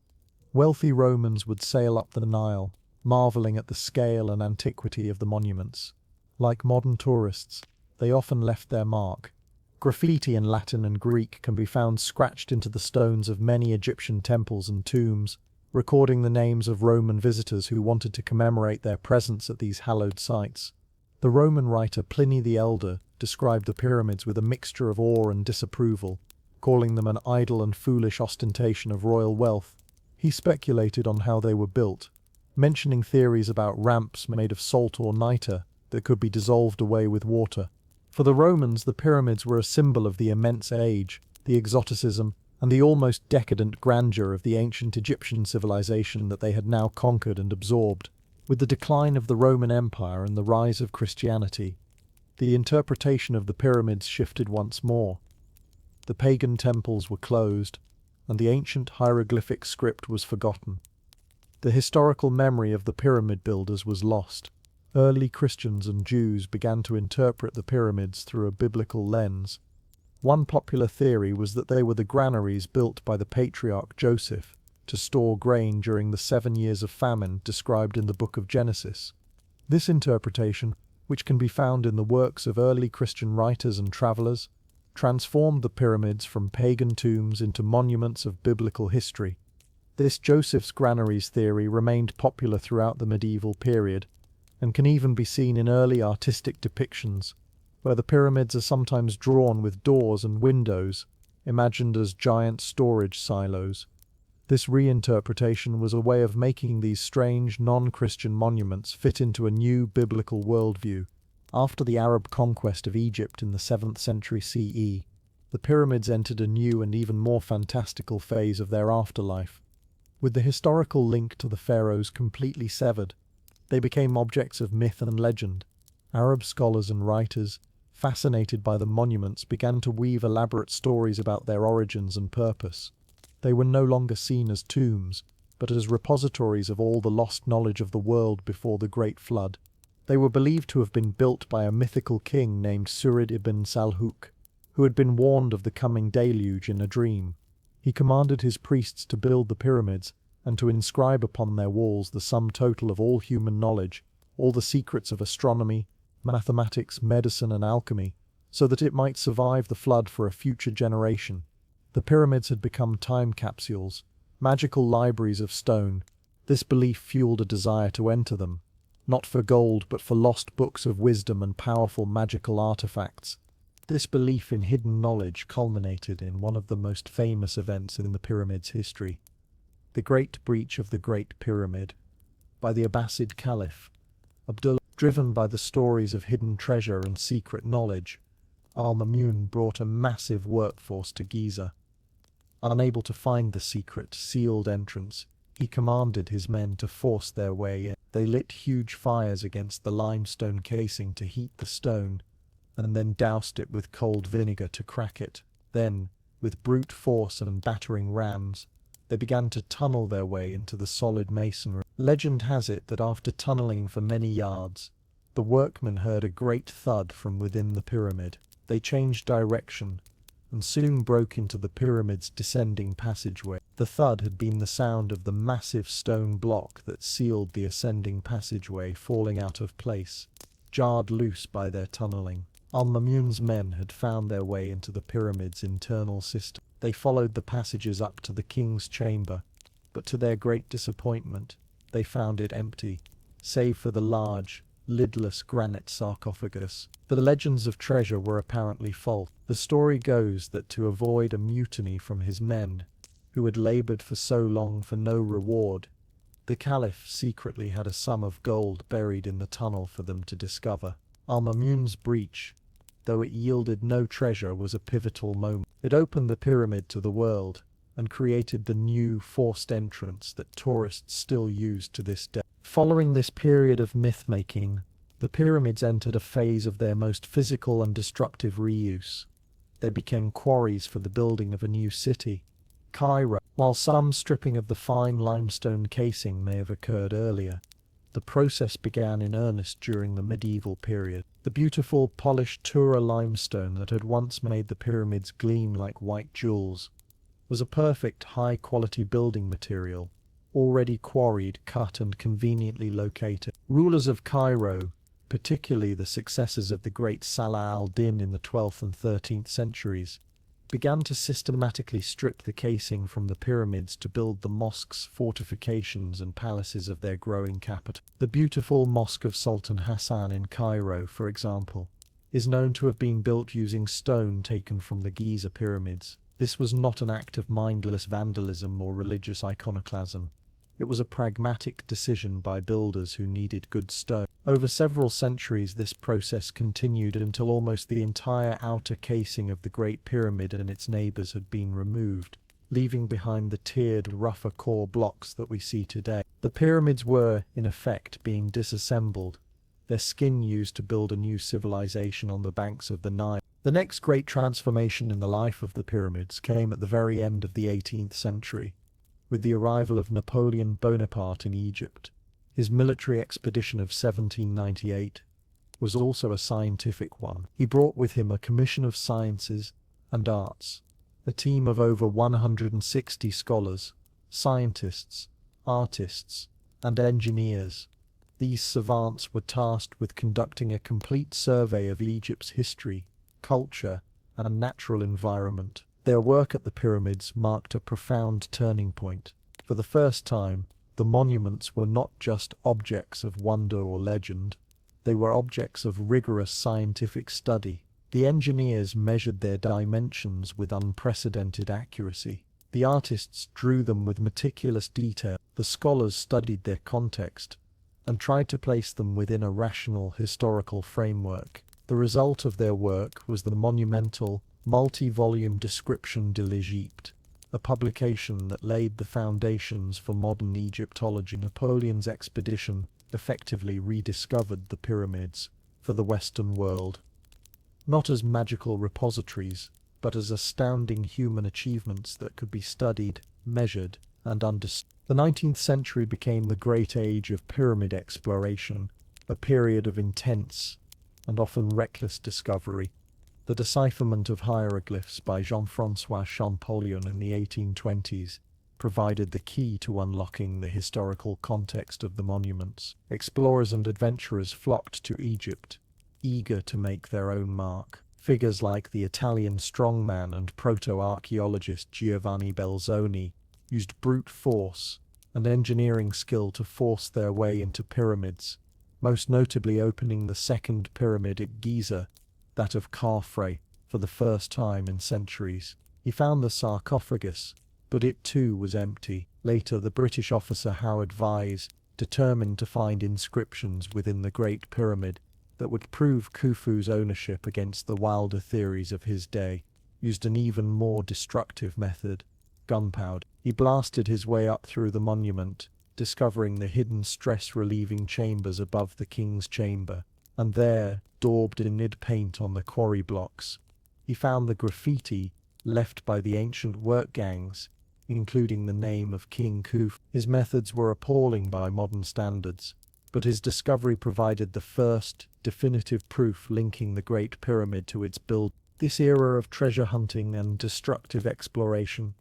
Wealthy Romans would sail up the Nile, marveling at the scale and antiquity of the monuments. Like modern tourists, they often left their mark. Graffiti in Latin and Greek can be found scratched into the stones of many Egyptian temples and tombs, recording the names of Roman visitors who wanted to commemorate their presence at these hallowed sites. The Roman writer Pliny the Elder described the pyramids with a mixture of awe and disapproval, calling them an idle and foolish ostentation of royal wealth. He speculated on how they were built, mentioning theories about ramps made of salt or niter that could be dissolved away with water. For the Romans, the pyramids were a symbol of the immense age, the exoticism, and the almost decadent grandeur of the ancient Egyptian civilization that they had now conquered and absorbed. With the decline of the Roman Empire and the rise of Christianity, the interpretation of the pyramids shifted once more. The pagan temples were closed, and the ancient hieroglyphic script was forgotten. The historical memory of the pyramid builders was lost. Early Christians and Jews began to interpret the pyramids through a biblical lens. One popular theory was that they were the granaries built by the patriarch Joseph to store grain during the 7 years of famine described in the book of Genesis. This interpretation, which can be found in the works of early Christian writers and travelers, transformed the pyramids from pagan tombs into monuments of biblical history. This Joseph's granaries theory remained popular throughout the medieval period, and can even be seen in early artistic depictions, where the pyramids are sometimes drawn with doors and windows, imagined as giant storage silos. This reinterpretation was a way of making these strange, non-Christian monuments fit into a new biblical worldview. After the Arab conquest of Egypt in the 7th century CE, the pyramids entered a new and even more fantastical phase of their afterlife. With the historical link to the pharaohs completely severed, they became objects of myth and legend. Arab scholars and writers, fascinated by the monuments, began to weave elaborate stories about their origins and purpose. They were no longer seen as tombs, but as repositories of all the lost knowledge of the world before the Great Flood. They were believed to have been built by a mythical king named Surid ibn Salhuk, who had been warned of the coming deluge in a dream. He commanded his priests to build the pyramids and to inscribe upon their walls the sum total of all human knowledge, all the secrets of astronomy, mathematics, medicine, and alchemy, so that it might survive the flood for a future generation. The pyramids had become time capsules, magical libraries of stone. This belief fueled a desire to enter them, not for gold but for lost books of wisdom and powerful magical artifacts. This belief in hidden knowledge culminated in one of the most famous events in the pyramid's history, the Great Breach of the Great Pyramid, by the Abbasid Caliph Abdullah. Driven by the stories of hidden treasure and secret knowledge, Al-Mamun brought a massive workforce to Giza. Unable to find the secret, sealed entrance, he commanded his men to force their way in. They lit huge fires against the limestone casing to heat the stone, and then doused it with cold vinegar to crack it. Then, with brute force and battering rams, they began to tunnel their way into the solid masonry. Legend has it that after tunneling for many yards, the workmen heard a great thud from within the pyramid. They changed direction and soon broke into the pyramid's descending passageway. The thud had been the sound of the massive stone block that sealed the ascending passageway falling out of place, jarred loose by their tunneling. Al-Mamun's men had found their way into the pyramid's internal system. They followed the passages up to the king's chamber, but to their great disappointment, they found it empty, save for the large, lidless granite sarcophagus. The legends of treasure were apparently false. The story goes that to avoid a mutiny from his men, who had labored for so long for no reward, the Caliph secretly had a sum of gold buried in the tunnel for them to discover. Al-Mamun's breach, though it yielded no treasure, was a pivotal moment. It opened the pyramid to the world and created the new forced entrance that tourists still use to this day. Following this period of myth-making, the pyramids entered a phase of their most physical and destructive reuse. They became quarries for the building of a new city, Cairo. While some stripping of the fine limestone casing may have occurred earlier, the process began in earnest during the medieval period. The beautiful, polished Tura limestone that had once made the pyramids gleam like white jewels was a perfect, high-quality building material, already quarried, cut, and conveniently located. Rulers of Cairo, particularly the successors of the great Salah al-Din in the 12th and 13th centuries, began to systematically strip the casing from the pyramids to build the mosques, fortifications, and palaces of their growing capital. The beautiful Mosque of Sultan Hassan in Cairo, for example, is known to have been built using stone taken from the Giza pyramids. This was not an act of mindless vandalism or religious iconoclasm. It was a pragmatic decision by builders who needed good stone. Over several centuries, this process continued until almost the entire outer casing of the Great Pyramid and its neighbors had been removed, leaving behind the tiered, rougher core blocks that we see today. The pyramids were, in effect, being disassembled, their skin used to build a new civilization on the banks of the Nile. The next great transformation in the life of the pyramids came at the very end of the 18th century, with the arrival of Napoleon Bonaparte in Egypt. His military expedition of 1798 was also a scientific one. He brought with him a commission of sciences and arts, a team of over 160 scholars, scientists, artists, and engineers. These savants were tasked with conducting a complete survey of Egypt's history, culture, and natural environment. Their work at the pyramids marked a profound turning point. For the first time, the monuments were not just objects of wonder or legend, they were objects of rigorous scientific study. The engineers measured their dimensions with unprecedented accuracy. The artists drew them with meticulous detail. The scholars studied their context and tried to place them within a rational historical framework. The result of their work was the monumental, multi-volume Description de l'Égypte, a publication that laid the foundations for modern Egyptology. Napoleon's expedition effectively rediscovered the pyramids for the Western world, not as magical repositories, but as astounding human achievements that could be studied, measured, and understood. The 19th century became the great age of pyramid exploration, a period of intense and often reckless discovery. The decipherment of hieroglyphs by Jean-François Champollion in the 1820s provided the key to unlocking the historical context of the monuments. Explorers and adventurers flocked to Egypt, eager to make their own mark. Figures like the Italian strongman and proto-archaeologist Giovanni Belzoni used brute force and engineering skill to force their way into pyramids, most notably opening the second pyramid at Giza, that of Khafre, for the first time in centuries. He found the sarcophagus, but it too was empty. Later, the British officer Howard Vyse, determined to find inscriptions within the Great Pyramid that would prove Khufu's ownership against the wilder theories of his day, used an even more destructive method: gunpowder. He blasted his way up through the monument, discovering the hidden stress-relieving chambers above the king's chamber, and there, daubed in nib paint on the quarry blocks, he found the graffiti left by the ancient work gangs, including the name of King Khufu. His methods were appalling by modern standards, but his discovery provided the first definitive proof linking the Great Pyramid to its build. This era of treasure hunting and destructive exploration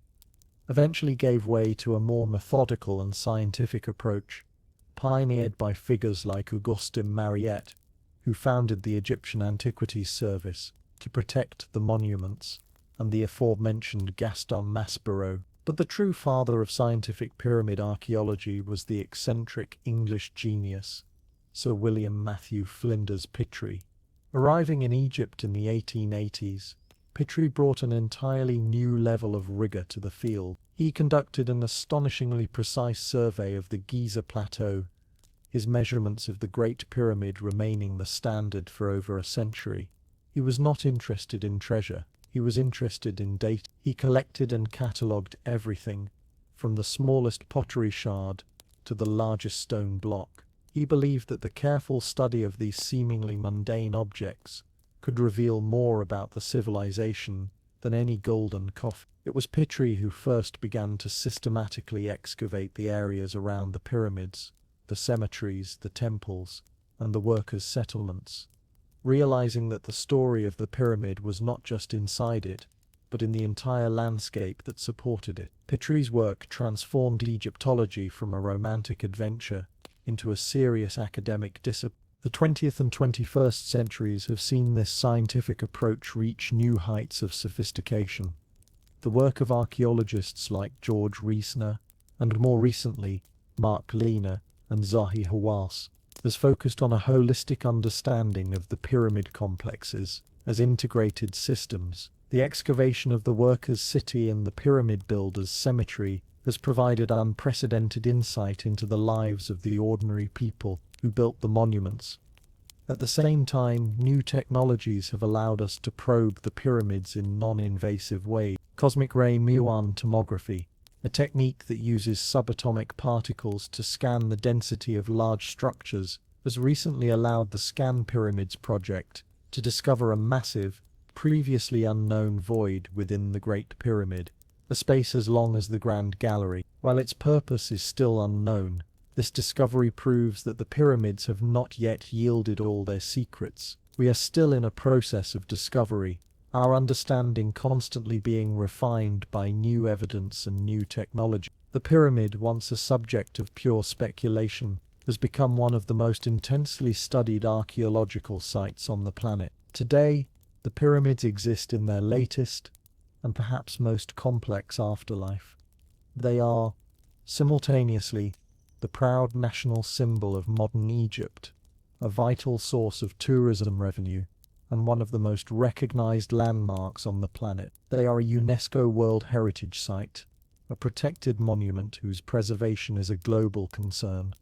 eventually gave way to a more methodical and scientific approach, pioneered by figures like Augustin Mariette, who founded the Egyptian Antiquities Service to protect the monuments, and the aforementioned Gaston Maspero. But the true father of scientific pyramid archaeology was the eccentric English genius, Sir William Matthew Flinders Petrie. Arriving in Egypt in the 1880s, Petrie brought an entirely new level of rigor to the field. He conducted an astonishingly precise survey of the Giza plateau, his measurements of the Great Pyramid remaining the standard for over a century. He was not interested in treasure. He was interested in data. He collected and catalogued everything, from the smallest pottery shard to the largest stone block. He believed that the careful study of these seemingly mundane objects could reveal more about the civilization than any golden coffin. It was Petrie who first began to systematically excavate the areas around the pyramids, the cemeteries, the temples, and the workers' settlements, realizing that the story of the pyramid was not just inside it, but in the entire landscape that supported it. Petrie's work transformed Egyptology from a romantic adventure into a serious academic discipline. The 20th and 21st centuries have seen this scientific approach reach new heights of sophistication. The work of archaeologists like George Riesner, and more recently, Mark Lehner and Zahi Hawass, has focused on a holistic understanding of the pyramid complexes as integrated systems. The excavation of the workers' city and the pyramid builders' cemetery has provided unprecedented insight into the lives of the ordinary people who built the monuments. At the same time, new technologies have allowed us to probe the pyramids in non-invasive ways. Cosmic ray muon tomography, a technique that uses subatomic particles to scan the density of large structures, has recently allowed the Scan Pyramids project to discover a massive, previously unknown void within the Great Pyramid, a space as long as the Grand Gallery. While its purpose is still unknown, this discovery proves that the pyramids have not yet yielded all their secrets. We are still in a process of discovery, our understanding constantly being refined by new evidence and new technology. The pyramid, once a subject of pure speculation, has become one of the most intensely studied archaeological sites on the planet. Today, the pyramids exist in their latest and perhaps most complex afterlife. They are, simultaneously, the proud national symbol of modern Egypt, a vital source of tourism revenue, and one of the most recognized landmarks on the planet. They are a UNESCO World Heritage Site, a protected monument whose preservation is a global concern.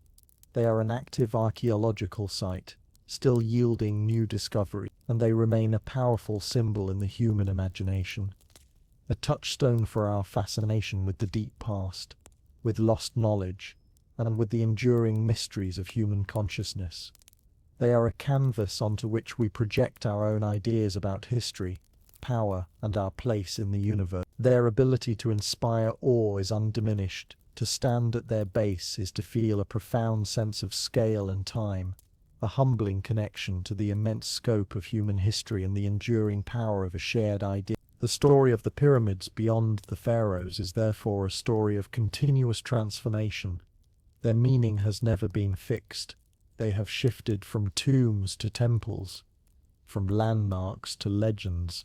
They are an active archaeological site, still yielding new discovery, and they remain a powerful symbol in the human imagination. A touchstone for our fascination with the deep past, with lost knowledge, and with the enduring mysteries of human consciousness. They are a canvas onto which we project our own ideas about history, power, and our place in the universe. Their ability to inspire awe is undiminished. To stand at their base is to feel a profound sense of scale and time, a humbling connection to the immense scope of human history and the enduring power of a shared idea. The story of the pyramids beyond the pharaohs is therefore a story of continuous transformation. Their meaning has never been fixed. They have shifted from tombs to temples, from landmarks to legends,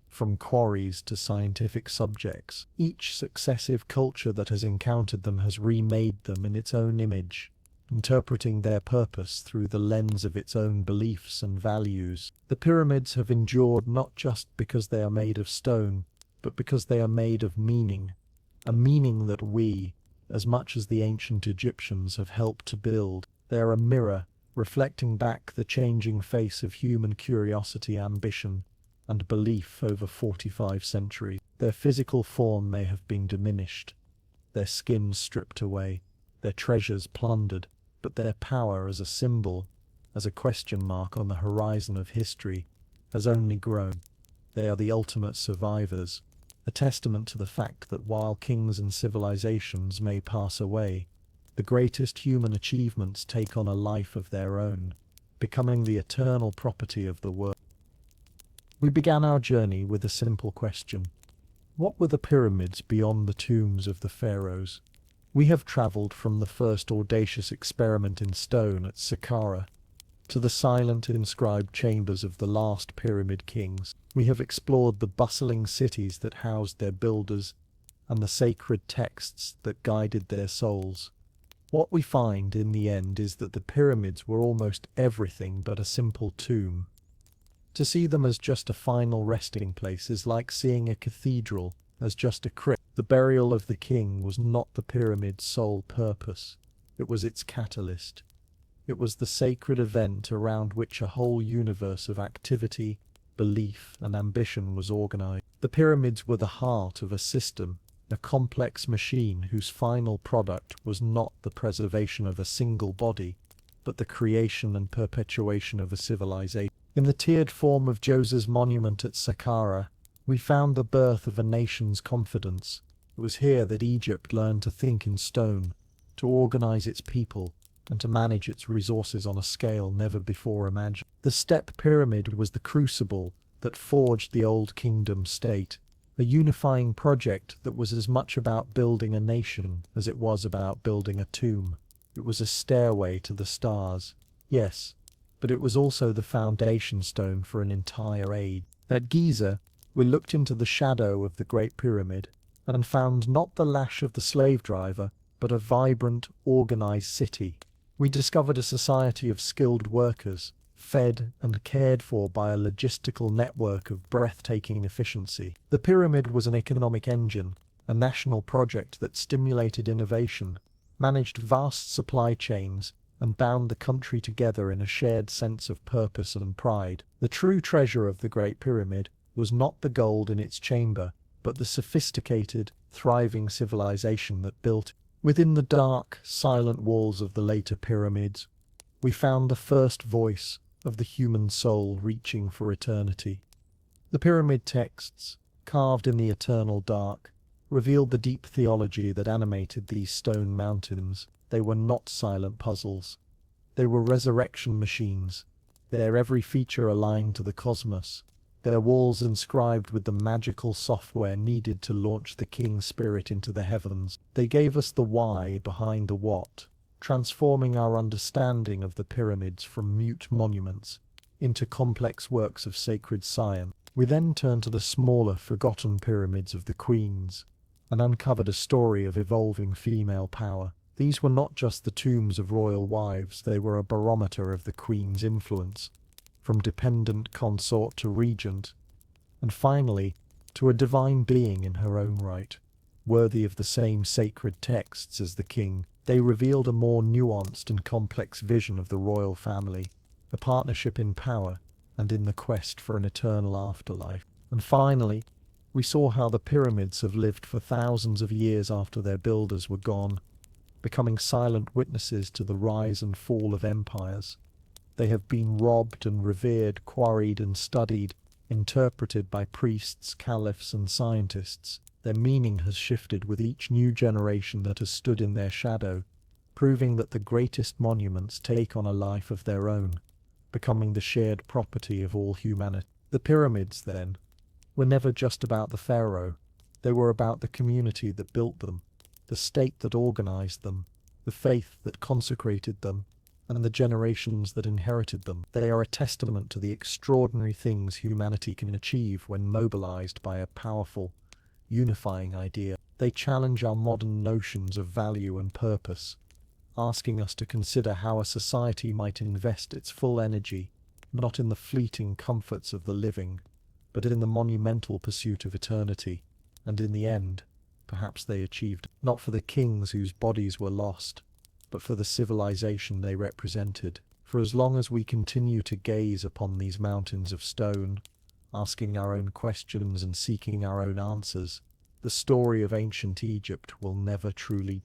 from quarries to scientific subjects. Each successive culture that has encountered them has remade them in its own image, interpreting their purpose through the lens of its own beliefs and values. The pyramids have endured not just because they are made of stone, but because they are made of meaning, a meaning that we, as much as the ancient Egyptians, have helped to build. They are a mirror, reflecting back the changing face of human curiosity, ambition, and belief over 45 centuries. Their physical form may have been diminished, their skins stripped away, their treasures plundered, but their power as a symbol, as a question mark on the horizon of history, has only grown. They are the ultimate survivors, a testament to the fact that while kings and civilizations may pass away, the greatest human achievements take on a life of their own, becoming the eternal property of the world. We began our journey with a simple question. What were the pyramids beyond the tombs of the pharaohs? We have traveled from the first audacious experiment in stone at Saqqara to the silent inscribed chambers of the last pyramid kings. We have explored the bustling cities that housed their builders and the sacred texts that guided their souls. What we find in the end is that the pyramids were almost everything but a simple tomb. To see them as just a final resting place is like seeing a cathedral as just a crypt. The burial of the king was not the pyramid's sole purpose. It was its catalyst. It was the sacred event around which a whole universe of activity, belief, and ambition was organized. The pyramids were the heart of a system, a complex machine whose final product was not the preservation of a single body, but the creation and perpetuation of a civilization. In the tiered form of Giza's monument at Saqqara, we found the birth of a nation's confidence. It was here that Egypt learned to think in stone, to organize its people, and to manage its resources on a scale never before imagined. The step pyramid was the crucible that forged the old kingdom state, a unifying project that was as much about building a nation as it was about building a tomb. It was a stairway to the stars, yes, but it was also the foundation stone for an entire age. At Giza, we looked into the shadow of the Great Pyramid and found not the lash of the slave driver, but a vibrant, organized city. We discovered a society of skilled workers, fed and cared for by a logistical network of breathtaking efficiency. The pyramid was an economic engine, a national project that stimulated innovation, managed vast supply chains, and bound the country together in a shared sense of purpose and pride. The true treasure of the Great Pyramid was not the gold in its chamber, but the sophisticated, thriving civilization that built it. Within the dark, silent walls of the later pyramids, we found the first voice of the human soul reaching for eternity. The pyramid texts, carved in the eternal dark, revealed the deep theology that animated these stone mountains. They were not silent puzzles. They were resurrection machines, their every feature aligned to the cosmos, their walls inscribed with the magical software needed to launch the king's spirit into the heavens. They gave us the why behind the what, transforming our understanding of the pyramids from mute monuments into complex works of sacred science. We then turned to the smaller, forgotten pyramids of the queens and uncovered a story of evolving female power. These were not just the tombs of royal wives, they were a barometer of the queen's influence. from dependent consort to regent, and finally to a divine being in her own right, worthy of the same sacred texts as the king. They revealed a more nuanced and complex vision of the royal family, a partnership in power and in the quest for an eternal afterlife. And finally, we saw how the pyramids have lived for thousands of years after their builders were gone, becoming silent witnesses to the rise and fall of empires. They have been robbed and revered, quarried and studied, interpreted by priests, caliphs and scientists. Their meaning has shifted with each new generation that has stood in their shadow, proving that the greatest monuments take on a life of their own, becoming the shared property of all humanity. The pyramids, then, were never just about the pharaoh. They were about the community that built them, the state that organized them, the faith that consecrated them, and the generations that inherited them. They are a testament to the extraordinary things humanity can achieve when mobilized by a powerful, unifying idea. They challenge our modern notions of value and purpose, asking us to consider how a society might invest its full energy, not in the fleeting comforts of the living, but in the monumental pursuit of eternity. And in the end, perhaps they achieved, not for the kings whose bodies were lost, but for the civilization they represented. For as long as we continue to gaze upon these mountains of stone, asking our own questions and seeking our own answers, the story of ancient Egypt will never truly